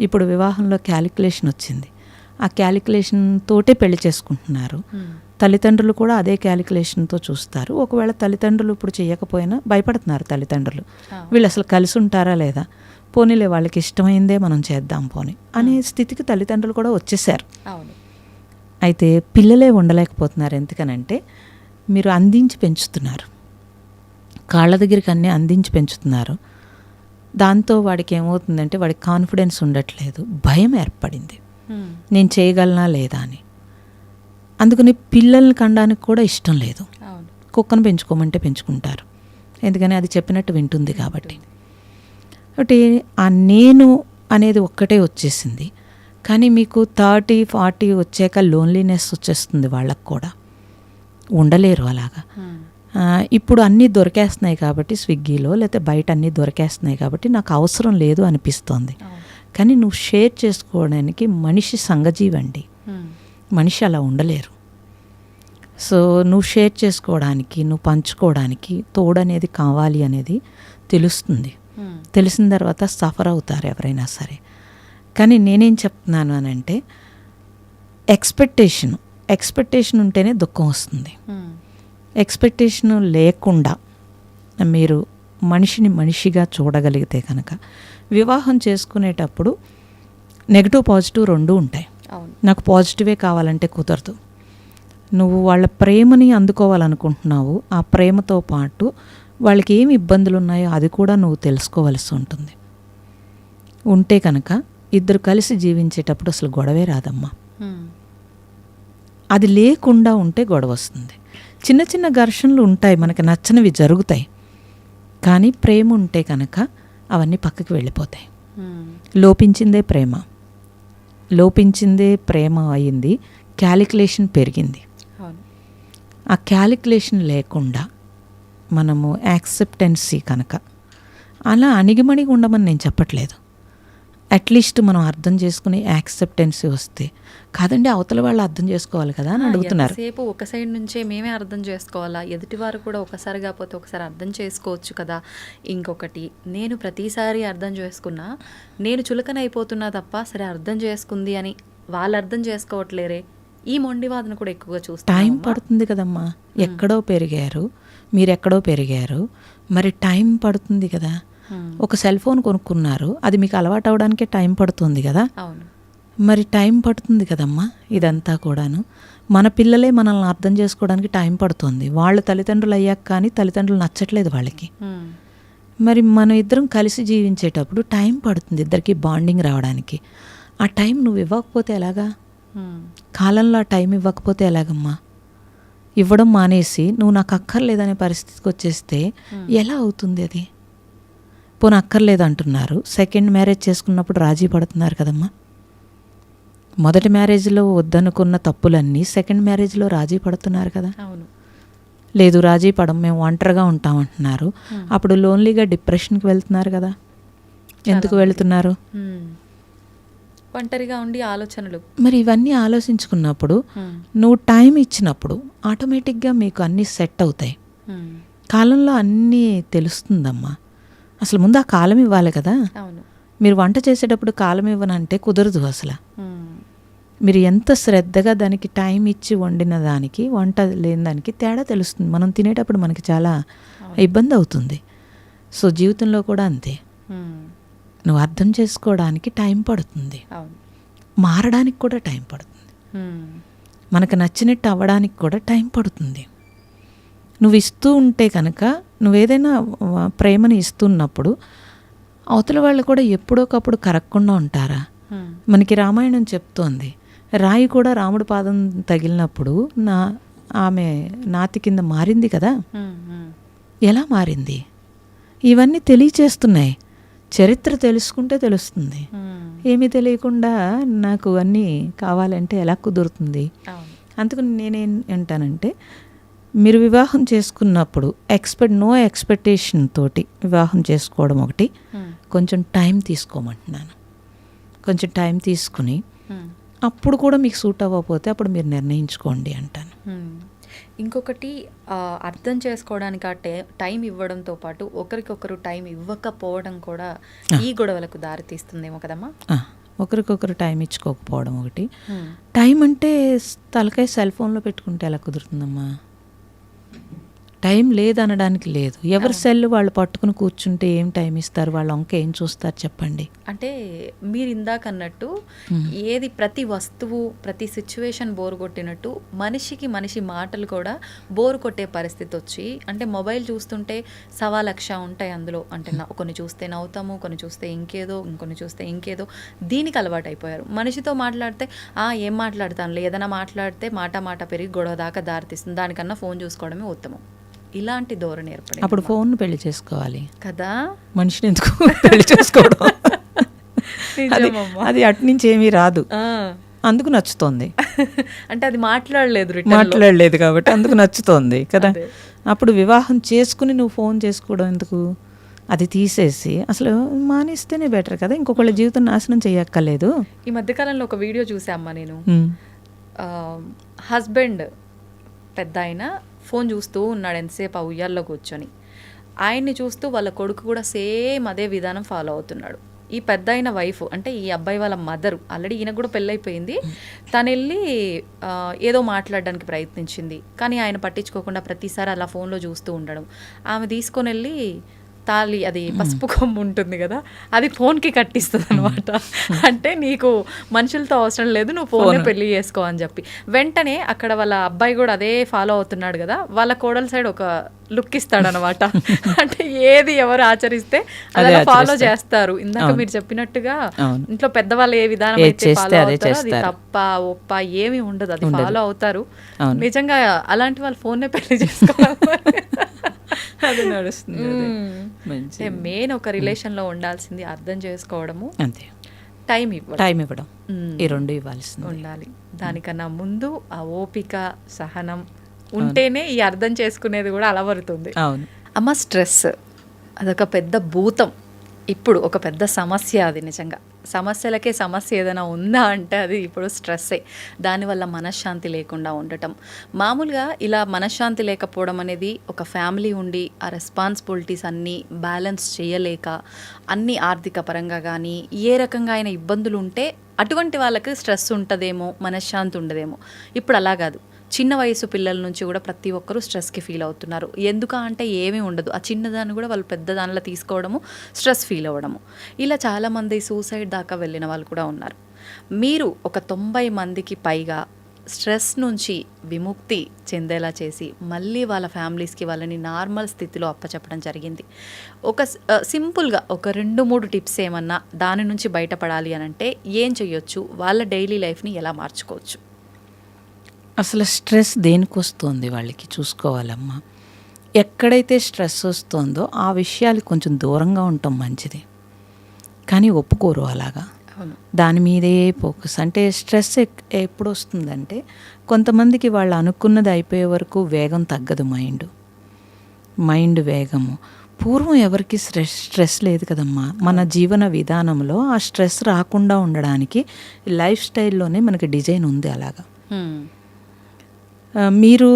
Speaker 3: ఇప్పుడు వివాహంలో క్యాలిక్యులేషన్ వచ్చింది. ఆ క్యాలిక్యులేషన్ తోటే పెళ్లి చేసుకుంటున్నారు. తల్లిదండ్రులు కూడా అదే క్యాలిక్యులేషన్తో చూస్తారు. ఒకవేళ తల్లిదండ్రులు ఇప్పుడు చేయకపోయినా భయపడుతున్నారు తల్లిదండ్రులు, వీళ్ళు అసలు కలిసి ఉంటారా లేదా, పోనీలే వాళ్ళకి ఇష్టమైందే మనం చేద్దాం పోనీ అనే స్థితికి తల్లిదండ్రులు కూడా వచ్చేసారు. అయితే పిల్లలే ఉండలేకపోతున్నారు. ఎందుకనంటే మీరు అందించి పెంచుతున్నారు, కాళ్ళ దగ్గరికి అన్నీ అందించి పెంచుతున్నారు. దాంతో వాడికి ఏమవుతుందంటే వాడికి కాన్ఫిడెన్స్ ఉండట్లేదు, భయం ఏర్పడింది, నేను చేయగలనా లేదా అని. అందుకని పిల్లల్ని కనడానికి కూడా ఇష్టం లేదు. కుక్కను పెంచుకోమంటే పెంచుకుంటారు, ఎందుకని అది చెప్పినట్టు వింటుంది కాబట్టి. కాబట్టి ఆ నేను అనేది ఒక్కటే వచ్చేసింది. కానీ మీకు 30-40 వచ్చాక లోన్లీనెస్ వచ్చేస్తుంది వాళ్ళకు కూడా, ఉండలేరు అలాగా. ఇప్పుడు అన్నీ దొరికేస్తున్నాయి కాబట్టి స్విగ్గీలో, లేకపోతే బయట అన్నీ దొరికేస్తున్నాయి కాబట్టి నాకు అవసరం లేదు అనిపిస్తోంది. కానీ నువ్వు షేర్ చేసుకోవడానికి మనిషి సంఘజీవండి, మనిషి అలా ఉండలేరు. సో నువ్వు షేర్ చేసుకోవడానికి, నువ్వు పంచుకోవడానికి తోడనేది కావాలి అనేది తెలుస్తుంది. తెలిసిన తర్వాత సఫర్ అవుతారు ఎవరైనా సరే. కానీ నేనేం చెప్తున్నాను అని అంటే, ఎక్స్పెక్టేషన్ ఉంటేనే దుఃఖం వస్తుంది. ఎక్స్పెక్టేషన్ లేకుండా మీరు మనిషిని మనిషిగా చూడగలిగితే కనుక, వివాహం చేసుకునేటప్పుడు నెగిటివ్ పాజిటివ్ రెండూ ఉంటాయి. నాకు పాజిటివే కావాలంటే కుదరదు. నువ్వు వాళ్ళ ప్రేమని అందుకోవాలనుకుంటున్నావు, ఆ ప్రేమతో పాటు వాళ్ళకి ఏమి ఇబ్బందులు ఉన్నాయో అది కూడా నువ్వు తెలుసుకోవలసి ఉంటుంది. ఉంటే కనుక ఇద్దరు కలిసి జీవించేటప్పుడు అసలు గొడవే రాదమ్మా. అది లేకుండా ఉంటే గొడవ వస్తుంది. చిన్న చిన్న ఘర్షణలు ఉంటాయి, మనకి నచ్చనివి జరుగుతాయి. కానీ ప్రేమ ఉంటే కనుక అవన్నీ పక్కకి వెళ్ళిపోతాయి. లోపించిందే ప్రేమ అయింది, క్యాలిక్యులేషన్ పెరిగింది. ఆ క్యాలిక్యులేషన్ లేకుండా మనము యాక్సెప్టెన్సీ కనుక, అలా అణిగిమణిగి ఉండమని నేను చెప్పట్లేదు. అట్లీస్ట్ మనం అర్థం చేసుకుని యాక్సెప్టెన్సీ వస్తే, కాదండి అవతల వాళ్ళు అర్థం చేసుకోవాలి కదా అని అడుగుతున్నారు.
Speaker 2: సేపు ఒక సైడ్ నుంచే మేమే అర్థం చేసుకోవాలా, ఎదుటివారు కూడా ఒకసారి కాకపోతే ఒకసారి అర్థం చేసుకోవచ్చు కదా. ఇంకొకటి, నేను ప్రతిసారి అర్థం చేసుకున్నా నేను చులకనైపోతున్నా తప్ప సరే అర్థం చేసుకుంది అని వాళ్ళు అర్థం చేసుకోవట్లేరే, ఈ మొండివాదన కూడా ఎక్కువగా చూస్తాం.
Speaker 3: టైం పడుతుంది కదమ్మా, ఎక్కడో పెరిగారు, మీరెక్కడో పెరిగారు, మరి టైం పడుతుంది కదా. ఒక సెల్ ఫోన్ కొనుక్కున్నారు, అది మీకు అలవాటు అవడానికే టైం పడుతుంది కదా. మరి టైం పడుతుంది కదమ్మా. ఇదంతా కూడాను మన పిల్లలే మనల్ని అర్థం చేసుకోవడానికి టైం పడుతుంది. వాళ్ళ తల్లిదండ్రులు అయ్యాక కానీ తల్లిదండ్రులు నచ్చట్లేదు వాళ్ళకి. మరి మనం ఇద్దరం కలిసి జీవించేటప్పుడు టైం పడుతుంది ఇద్దరికి బాండింగ్ రావడానికి. ఆ టైం నువ్వు ఇవ్వకపోతే ఎలాగా? కాలంలో ఆ టైం ఇవ్వకపోతే ఎలాగమ్మా? ఇవ్వడం మానేసి నువ్వు నాకు అక్కర్లేదనే పరిస్థితికి వచ్చేస్తే ఎలా అవుతుంది అది? పోనీ అక్కర్లేదు అంటున్నారు, సెకండ్ మ్యారేజ్ చేసుకున్నప్పుడు రాజీ పడుతున్నారు కదమ్మా. మొదటి మ్యారేజ్లో వద్దనుకున్న తప్పులన్నీ సెకండ్ మ్యారేజ్లో రాజీ పడుతున్నారు కదా. లేదు రాజీ పడం, మేము ఒంటరిగా ఉంటామంటున్నారు, అప్పుడు లోన్లీగా డిప్రెషన్కి వెళ్తున్నారు కదా. ఎందుకు వెళ్తున్నారు?
Speaker 2: ఒంటరిగా ఉండి ఆలోచనలు.
Speaker 3: మరి ఇవన్నీ ఆలోచించుకున్నప్పుడు నువ్వు టైం ఇచ్చినప్పుడు ఆటోమేటిక్గా మీకు అన్నీ సెట్ అవుతాయి. కాలంలో అన్నీ తెలుస్తుందమ్మా. అసలు ముందు ఆ కాలం ఇవ్వాలి కదా. మీరు వంట చేసేటప్పుడు కాలం ఇవ్వనంటే కుదరదు అసలు. మీరు ఎంత శ్రద్ధగా దానికి టైం ఇచ్చి వండిన దానికి, వంట లేని దానికి తేడా తెలుస్తుంది. మనం తినేటప్పుడు మనకి చాలా ఇబ్బంది అవుతుంది. సో జీవితంలో కూడా అంతే. నువ్వు అర్థం చేసుకోవడానికి టైం పడుతుంది, మారడానికి కూడా టైం పడుతుంది, మనకు నచ్చినట్టు అవ్వడానికి కూడా టైం పడుతుంది. నువ్వు ఇస్తూ ఉంటే కనుక, నువ్వేదైనా ప్రేమని ఇస్తున్నప్పుడు అవతల వాళ్ళు కూడా ఎప్పుడోకప్పుడు కరగకుండా ఉంటారా? మనకి రామాయణం చెప్తోంది, రాయి కూడా రాముడి పాదం తగిలినప్పుడు ఆమె నాతి కింద మారింది కదా. ఎలా మారింది? ఇవన్నీ తెలియచేస్తున్నాయి. చరిత్ర తెలుసుకుంటే తెలుస్తుంది. ఏమీ తెలియకుండా నాకు అన్నీ కావాలంటే ఎలా కుదురుతుంది? అందుకని నేనేం అంటానంటే, మీరు వివాహం చేసుకున్నప్పుడు నో ఎక్స్పెక్టేషన్ తోటి వివాహం చేసుకోవడం ఒకటి. కొంచెం టైం తీసుకోమంటున్నాను. కొంచెం టైం తీసుకుని అప్పుడు కూడా మీకు సూట్ అవ్వకపోతే అప్పుడు మీరు నిర్ణయించుకోండి అంటాను.
Speaker 2: ఇంకొకటి, అర్థం చేసుకోవడానికి ఆ టైం ఇవ్వడంతో పాటు ఒకరికొకరు టైం ఇవ్వకపోవడం కూడా ఈ గొడవలకు దారితీస్తుందేమో కదమ్మా.
Speaker 3: ఒకరికొకరు టైం ఇచ్చుకోకపోవడం ఒకటి. టైం అంటే తలకాయ సెల్ ఫోన్లో పెట్టుకుంటే ఎలా కుదురుతుందమ్మా? టైం లేదనడానికి లేదు. ఎవరి సెల్ వాళ్ళు పట్టుకుని కూర్చుంటే ఏం టైం ఇస్తారు? వాళ్ళ వంక ఏం చూస్తారు చెప్పండి.
Speaker 2: అంటే మీరు ఇందాక అన్నట్టు ఏది ప్రతి వస్తువు, ప్రతి సిచ్యువేషన్ బోరు కొట్టినట్టు మనిషి మాటలు కూడా బోరు కొట్టే పరిస్థితి వచ్చి, అంటే మొబైల్ చూస్తుంటే 1,00,000 ఉంటాయి అందులో. అంటే కొన్ని చూస్తే నవ్వుతాము, కొన్ని చూస్తే ఇంకేదో, ఇంకొన్ని చూస్తే ఇంకేదో. దీనికి అలవాటు అయిపోయారు. మనిషితో మాట్లాడితే ఏం మాట్లాడతాను, ఏదైనా మాట్లాడితే మాట పెరిగి గొడవ దాకా దారితీస్తుంది. దానికన్నా ఫోన్ చూసుకోవడమే ఉత్తమం. ఇలాంటి ధోరణి ఏర్పడి
Speaker 3: అప్పుడు ఫోన్ పెళ్లి చేసుకోవాలి
Speaker 2: కదా.
Speaker 3: మనిషిని ఎందుకు పెళ్లి చేసుకోవడం?
Speaker 2: నిజమమ్మా.
Speaker 3: అది అటు నుంచి ఏమీ రాదు,
Speaker 2: ఆ.
Speaker 3: అందుకు నచ్చుతోంది.
Speaker 2: అంటే అది మాట్లాడలేదు return లో.
Speaker 3: మాట్లాడలేదు కాబట్టి అందుకు నచ్చుతోంది కదా.
Speaker 2: అదే.
Speaker 3: అప్పుడు వివాహం చేసుకుని నువ్వు ఫోన్ చేసుకోవడం ఎందుకు? అది తీసేసి అసలు మానేస్తేనే బెటర్ కదా, ఇంకొకళ్ళ జీవితం నాశనం చేయక్కర్లేదు.
Speaker 2: ఈ మధ్యకాలంలో ఒక వీడియో చూసామ్మా నేను.
Speaker 3: ఉమ్,
Speaker 2: హస్బెండ్ పెద్ద ఆయన ఫోన్ చూస్తూ ఉన్నాడు ఎంతసేపు ఆ ఉయ్యాల్లో కూర్చొని. ఆయన్ని చూస్తూ వాళ్ళ కొడుకు కూడా సేమ్ అదే విధానం ఫాలో అవుతున్నాడు. ఈ పెద్ద అయిన వైఫ్ అంటే ఈ అబ్బాయి వాళ్ళ మదరు, ఆల్రెడీ ఈయనకు కూడా పెళ్ళైపోయింది, తను వెళ్ళి ఏదో మాట్లాడడానికి ప్రయత్నించింది, కానీ ఆయన పట్టించుకోకుండా ప్రతిసారి అలా ఫోన్లో చూస్తూ ఉండడం. ఆమె తీసుకొని వెళ్ళి తాళి, అది పసుపు కొమ్ము ఉంటుంది కదా, అది ఫోన్కి కట్టిస్తుంది అనమాట. అంటే నీకు మనుషులతో అవసరం లేదు, నువ్వు ఫోన్నే పెళ్లి చేసుకో అని చెప్పి. వెంటనే అక్కడ వాళ్ళ అబ్బాయి కూడా అదే ఫాలో అవుతున్నాడు కదా, వాళ్ళ కోడల సైడ్ ఒక లుక్ ఇస్తాడనమాట. అంటే ఏది ఎవరు ఆచరిస్తే అదే ఫాలో చేస్తారు. ఇందాక మీరు చెప్పినట్టుగా ఇంట్లో పెద్దవాళ్ళు ఏ విధానం అయితే ఫాలో అవుతారో అది తప్ప ఒప్ప ఏమీ ఉండదు, అది ఫాలో అవుతారు. నిజంగా అలాంటి వాళ్ళు ఫోన్నే పెళ్లి చేసుకోవాలి.
Speaker 3: అది నడుస్తుంది.
Speaker 2: మెయిన్ ఒక రిలేషన్ లో ఉండాల్సింది అర్థం చేసుకోవడము,
Speaker 3: అంతే,
Speaker 2: టైం
Speaker 3: ఇవ్వడం, ఈ రెండు ఇవ్వాల్సింది
Speaker 2: ఉండాలి. దానికన్నా ముందు ఆ ఓపిక సహనం ఉంటేనే ఈ అర్థం చేసుకునేది కూడా అలవరుతుంది.
Speaker 3: అవును
Speaker 2: అమ్మ, స్ట్రెస్ అదొక పెద్ద భూతం, ఇప్పుడు ఒక పెద్ద సమస్య. అది నిజంగా సమస్యలకే సమస్య ఏదైనా ఉందా అంటే అది ఇప్పుడు స్ట్రెస్సే. దానివల్ల మనశ్శాంతి లేకుండా ఉండటం, మామూలుగా ఇలా మనశ్శాంతి లేకపోవడం అనేది ఒక ఫ్యామిలీ ఉండి ఆ రెస్పాన్సిబిలిటీస్ అన్నీ బ్యాలెన్స్ చేయలేక, అన్ని ఆర్థిక పరంగా కానీ ఏ రకంగా అయినా ఇబ్బందులు ఉంటే అటువంటి వాళ్ళకి స్ట్రెస్ ఉంటుందేమో, మనశ్శాంతి ఉండదేమో. ఇప్పుడు అలా కాదు, చిన్న వయసు పిల్లల నుంచి కూడా ప్రతి ఒక్కరూ స్ట్రెస్కి ఫీల్ అవుతున్నారు. ఎందుకు అంటే ఏమీ ఉండదు, ఆ చిన్నదాన్ని కూడా వాళ్ళు పెద్ద దానిలో తీసుకోవడము, స్ట్రెస్ ఫీల్ అవ్వడము. ఇలా చాలామంది సూసైడ్ దాకా వెళ్ళిన వాళ్ళు కూడా ఉన్నారు. మీరు ఒక 90 మందికి పైగా స్ట్రెస్ నుంచి విముక్తి చెందేలా చేసి మళ్ళీ వాళ్ళ ఫ్యామిలీస్కి వాళ్ళని నార్మల్ స్థితిలో అప్పచెప్పడం జరిగింది. ఒక సింపుల్గా ఒక 2-3 టిప్స్ ఏమన్నా దాని నుంచి బయటపడాలి అని అంటే ఏం చేయొచ్చు, వాళ్ళ డైలీ లైఫ్ని ఎలా మార్చుకోవచ్చు?
Speaker 3: అసలు స్ట్రెస్ దేనికి వస్తుంది వాళ్ళకి చూసుకోవాలమ్మా. ఎక్కడైతే స్ట్రెస్ వస్తుందో ఆ విషయాలు కొంచెం దూరంగా ఉండటం మంచిది, కానీ ఒప్పుకోరు అలాగా. దాని మీదే ఫోకస్. అంటే స్ట్రెస్ ఎప్పుడు వస్తుందంటే కొంతమందికి వాళ్ళు అనుకున్నది అయిపోయే వరకు వేగం తగ్గదు, మైండ్ వేగము. పూర్వం ఎవరికి స్ట్రెస్ లేదు కదమ్మా. మన జీవన విధానంలో ఆ స్ట్రెస్ రాకుండా ఉండడానికి లైఫ్ స్టైల్లోనే మనకి డిజైన్ ఉంది అలాగా. మీరు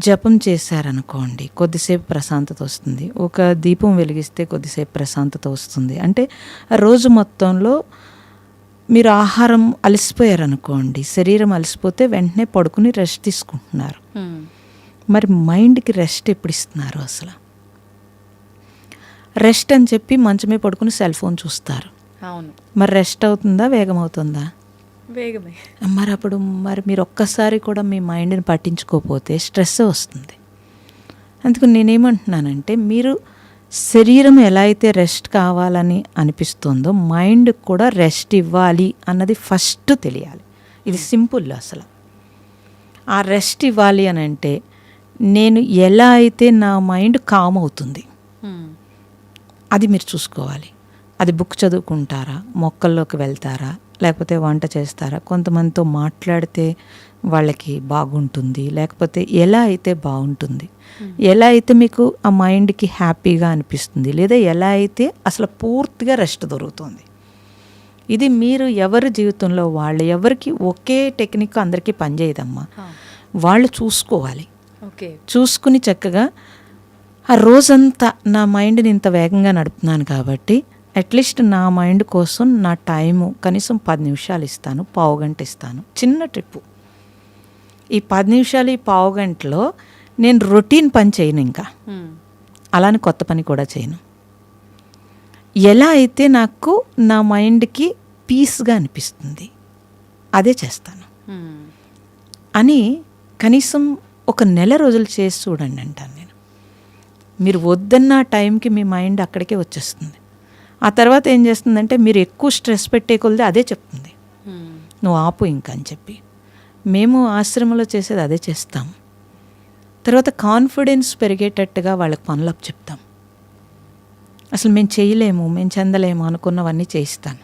Speaker 3: జపం చేశారనుకోండి, కొద్దిసేపు ప్రశాంతత వస్తుంది. ఒక దీపం వెలిగిస్తే కొద్దిసేపు ప్రశాంతత వస్తుంది. అంటే రోజు మొత్తంలో మీరు ఆహారం అలసిపోయారనుకోండి, శరీరం అలసిపోతే వెంటనే పడుకుని రెస్ట్ తీసుకుంటున్నారు. మరి మైండ్కి రెస్ట్ ఎప్పుడు ఇస్తున్నారు? అసలు రెస్ట్ అని చెప్పి మంచమే పడుకుని సెల్ ఫోన్ చూస్తారు. మరి రెస్ట్ అవుతుందా, వేగం అవుతుందా?
Speaker 2: వేగమే.
Speaker 3: మరి మీరు ఒక్కసారి కూడా మీ మైండ్ని పట్టించుకోకపోతే స్ట్రెస్ వస్తుంది. అందుకు నేనేమంటున్నానంటే, మీరు శరీరం ఎలా అయితే రెస్ట్ కావాలని అనిపిస్తుందో మైండ్కి కూడా రెస్ట్ ఇవ్వాలి అన్నది ఫస్ట్ తెలియాలి. ఇది సింపుల్. అసలు ఆ రెస్ట్ ఇవ్వాలి అని అంటే నేను ఎలా అయితే నా మైండ్ కామ్ అవుతుంది అది మీరు చూసుకోవాలి. అది బుక్ చదువుకుంటారా, మొక్కల్లోకి వెళ్తారా, లేకపోతే వంట చేస్తారా, కొంతమందితో మాట్లాడితే వాళ్ళకి బాగుంటుంది, లేకపోతే ఎలా అయితే బాగుంటుంది, ఎలా అయితే మీకు ఆ మైండ్కి హ్యాపీగా అనిపిస్తుంది, లేదా ఎలా అయితే అసలు పూర్తిగా రెస్ట్ దొరుకుతుంది. ఇది మీరు ఎవరి జీవితంలో వాళ్ళు ఎవరికి ఒకే టెక్నిక్ అందరికీ పనిచేయదమ్మా. వాళ్ళు చూసుకోవాలి. చూసుకుని చక్కగా ఆ రోజంతా నా మైండ్ని ఇంత వేగంగా నడుపుతున్నాను కాబట్టి అట్లీస్ట్ నా మైండ్ కోసం నా టైము కనీసం 10 నిమిషాలు ఇస్తాను, పావు గంట ఇస్తాను. చిన్న ట్రిప్పు. ఈ 10 నిమిషాలు ఈ పావు గంటలో నేను రొటీన్ పని చేయను, ఇంకా అలానే కొత్త పని కూడా చేయను. ఎలా అయితే నాకు నా మైండ్కి పీస్గా అనిపిస్తుంది అదే చేస్తాను అని కనీసం ఒక నెల రోజులు చేసి చూడండి అంటాను నేను. మీరు వద్దన్న టైంకి మీ మైండ్ అక్కడికే వచ్చేస్తుంది. ఆ తర్వాత ఏం చేస్తుందంటే మీరు ఎక్కువ స్ట్రెస్ పెట్టే కొలది అదే చెప్తుంది, నువ్వు ఆపు ఇంకా అని చెప్పి. మేము ఆశ్రమంలో చేసేది అదే చేస్తాం. తర్వాత కాన్ఫిడెన్స్ పెరిగేటట్టుగా వాళ్ళకి పనులకు చెప్తాం. అసలు మేము చేయలేము, మేము చెందలేము అనుకున్నవన్నీ చేయిస్తాను.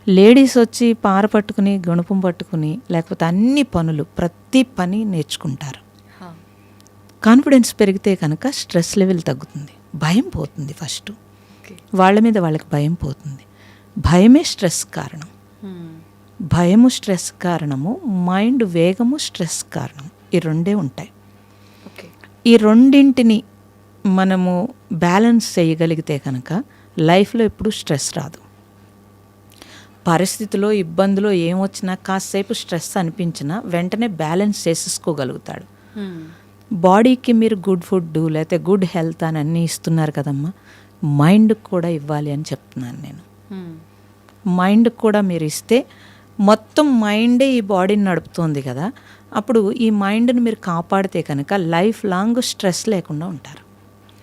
Speaker 3: లేడీస్ వచ్చి పార పట్టుకుని గణుపం పట్టుకుని లేకపోతే అన్ని పనులు ప్రతి పని నేర్చుకుంటారు.
Speaker 2: హా.
Speaker 3: కాన్ఫిడెన్స్ పెరిగితే కనుక స్ట్రెస్ లెవెల్ తగ్గుతుంది, భయం పోతుంది. First
Speaker 2: okay.
Speaker 3: వాళ్ళ మీద వాళ్ళకి భయం పోతుంది. భయమే స్ట్రెస్ కారణం.
Speaker 2: మ్మ్.
Speaker 3: భయము స్ట్రెస్ కారణము, మైండ్ వేగము స్ట్రెస్ కారణం. ఈ రెండే ఉంటాయి.
Speaker 2: ఓకే.
Speaker 3: ఈ రెండింటిని మనము బ్యాలెన్స్ చేయగలిగితే కనుక లైఫ్లో ఎప్పుడు స్ట్రెస్ రాదు. పరిస్థితిలో ఇబ్బందులో ఏమొచ్చినా కాసేపు స్ట్రెస్ అనిపించినా వెంటనే బ్యాలెన్స్ చేసేసుకోగలుగుతాడు.
Speaker 2: మ్మ్.
Speaker 3: బాడీకి మీరు గుడ్ ఫుడ్ లేకపోతే గుడ్ హెల్త్ అని అన్నీ ఇస్తున్నారు కదమ్మా, మైండ్కి కూడా ఇవ్వాలి అని చెప్తున్నాను నేను.
Speaker 2: మ్మ్.
Speaker 3: మైండ్కి కూడా మీరు ఇస్తే మొత్తం మైండే ఈ బాడీని నడుపుతోంది కదా, అప్పుడు ఈ మైండ్ని మీరు కాపాడితే కనుక లైఫ్ లాంగ్ స్ట్రెస్ లేకుండా ఉంటారు.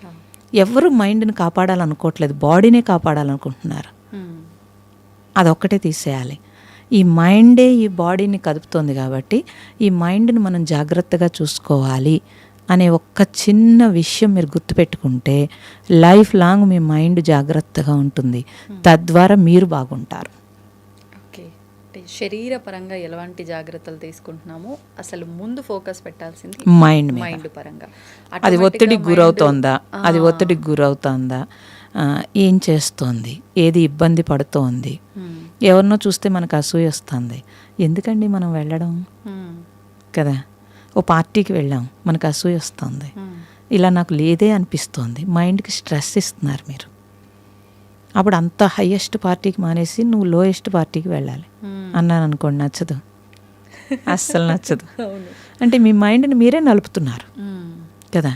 Speaker 2: హా.
Speaker 3: ఎవరు మైండ్ని కాపాడాలనుకోవట్లేదు, బాడీనే కాపాడాలనుకుంటున్నారు.
Speaker 2: మ్మ్.
Speaker 3: అదొక్కటే తీసేయాలి. ఈ మైండే ఈ బాడీని కదుపుతోంది కాబట్టి ఈ మైండ్ని మనం జాగ్రత్తగా చూసుకోవాలి అనే ఒక్క చిన్న విషయం మీరు గుర్తుపెట్టుకుంటే లైఫ్ లాంగ్ మీ మైండ్ జాగ్రత్తగా ఉంటుంది. తద్వారా మీరు బాగుంటారు.
Speaker 2: ఓకే. అంటే శరీరపరంగా ఎలాంటి జాగ్రత్తలు తీసుకుంటున్నామో అసలు ముందు ఫోకస్ పెట్టాల్సింది
Speaker 3: మైండ్ మీద.
Speaker 2: మైండ్ పరంగా.
Speaker 3: అది
Speaker 2: Automatic గా
Speaker 3: ఒత్తిడికి
Speaker 2: mind-
Speaker 3: గురవుతోందా,
Speaker 2: ఆ,
Speaker 3: అది ఒత్తిడికి గురవుతోందా, ఏం చేస్తోంది, ఏది ఇబ్బంది పడుతోంది.
Speaker 2: మ్మ్.
Speaker 3: ఎవరినో చూస్తే మనకు అసూయ వస్తుంది, ఎందుకండి మనం వెళ్ళడం
Speaker 2: మ్మ్.
Speaker 3: కదా. ఓ పార్టీకి వెళ్ళాం, మనకు అసూయ వస్తుంది,
Speaker 2: మ్మ్.
Speaker 3: ఇలా నాకు లేదే అనిపిస్తోంది. మైండ్కి స్ట్రెస్ ఇస్తున్నారు మీరు. అప్పుడు అంత హయ్యెస్ట్ పార్టీకి మానేసి నువ్వు లోయెస్ట్ పార్టీకి వెళ్ళాలి
Speaker 2: మ్మ్.
Speaker 3: అన్నాను అనుకోండి, నచ్చదు, అస్సలు నచ్చదు.
Speaker 2: అవును.
Speaker 3: అంటే మీ మైండ్ని మీరే నలుపుతున్నారు
Speaker 2: మ్మ్.
Speaker 3: కదా.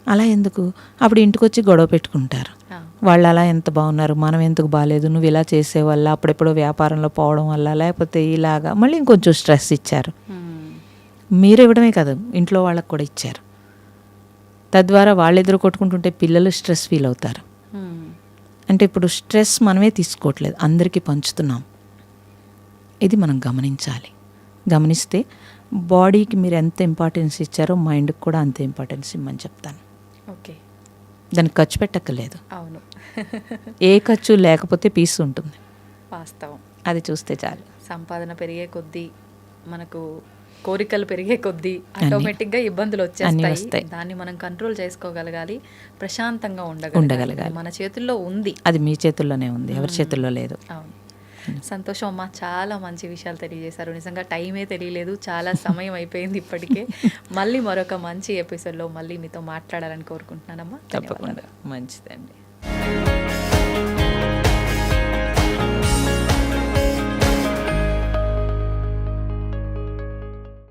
Speaker 3: అలా ఎందుకు? అప్పుడు ఇంటికి వచ్చి గొడవ పెట్టుకుంటారు.
Speaker 2: ఆ.
Speaker 3: వాళ్ళు అలా ఎంత బాగున్నారు, మనం ఎందుకు బాగాలేదు, నువ్వు ఇలా చేసే వల్ల, అప్పుడెప్పుడో వ్యాపారంలో పోవడం వల్ల, లేకపోతే ఇలాగా మళ్ళీ ఇంకొంచెం స్ట్రెస్ ఇచ్చారు.
Speaker 2: మ్మ్.
Speaker 3: మీరు ఇవ్వడమే కాదు, ఇంట్లో వాళ్ళకు కూడా ఇచ్చారు. తద్వారా వాళ్ళిద్దరు కొట్టుకుంటుంటే పిల్లలు స్ట్రెస్ ఫీల్ అవుతారు.
Speaker 2: మ్మ్.
Speaker 3: అంటే ఇప్పుడు స్ట్రెస్ మనమే తీసుకోవట్లేదు, అందరికీ పంచుతున్నాం. ఇది మనం గమనించాలి. గమనిస్తే బాడీకి మీరు ఎంత ఇంపార్టెన్స్ ఇచ్చారో మైండ్కి కూడా అంతే ఇంపార్టెన్స్ ఇమ్మని చెప్తాను.
Speaker 2: ఓకే.
Speaker 3: దానికి ఖర్చు పెట్టక్కర్లేదు.
Speaker 2: అవును.
Speaker 3: ఏ ఖర్చు లేకపోతే పీస్ ఉంటుంది,
Speaker 2: వాస్తవం.
Speaker 3: అది చూస్తే చాలు.
Speaker 2: సంపాదన పెరిగే కొద్దీ మనకు కోరికలు పెరిగే కొద్దీ ఆటోమేటిక్గా ఇబ్బందులు వచ్చేస్తాయి.
Speaker 3: వస్తాయి.
Speaker 2: దాన్ని మనం కంట్రోల్ చేసుకోగలగాలి, ప్రశాంతంగా
Speaker 3: ఉండగలగాలి.
Speaker 2: ఉండగలగాలి. మన చేతుల్లో ఉంది.
Speaker 3: అది మీ చేతుల్లోనే ఉంది, ఎవరి చేతుల్లో లేదు.
Speaker 2: అవును. సంతోషం అమ్మా, చాలా మంచి విషయాలు తెలియజేశారు. నిజంగా టైమే తెలియలేదు, చాలా సమయం అయిపోయింది ఇప్పటికే. మళ్ళీ మరొక మంచి ఎపిసోడ్లో మళ్ళీ మీతో మాట్లాడాలని కోరుకుంటున్నానమ్మా.
Speaker 3: తప్పకుండా. మంచిదండి.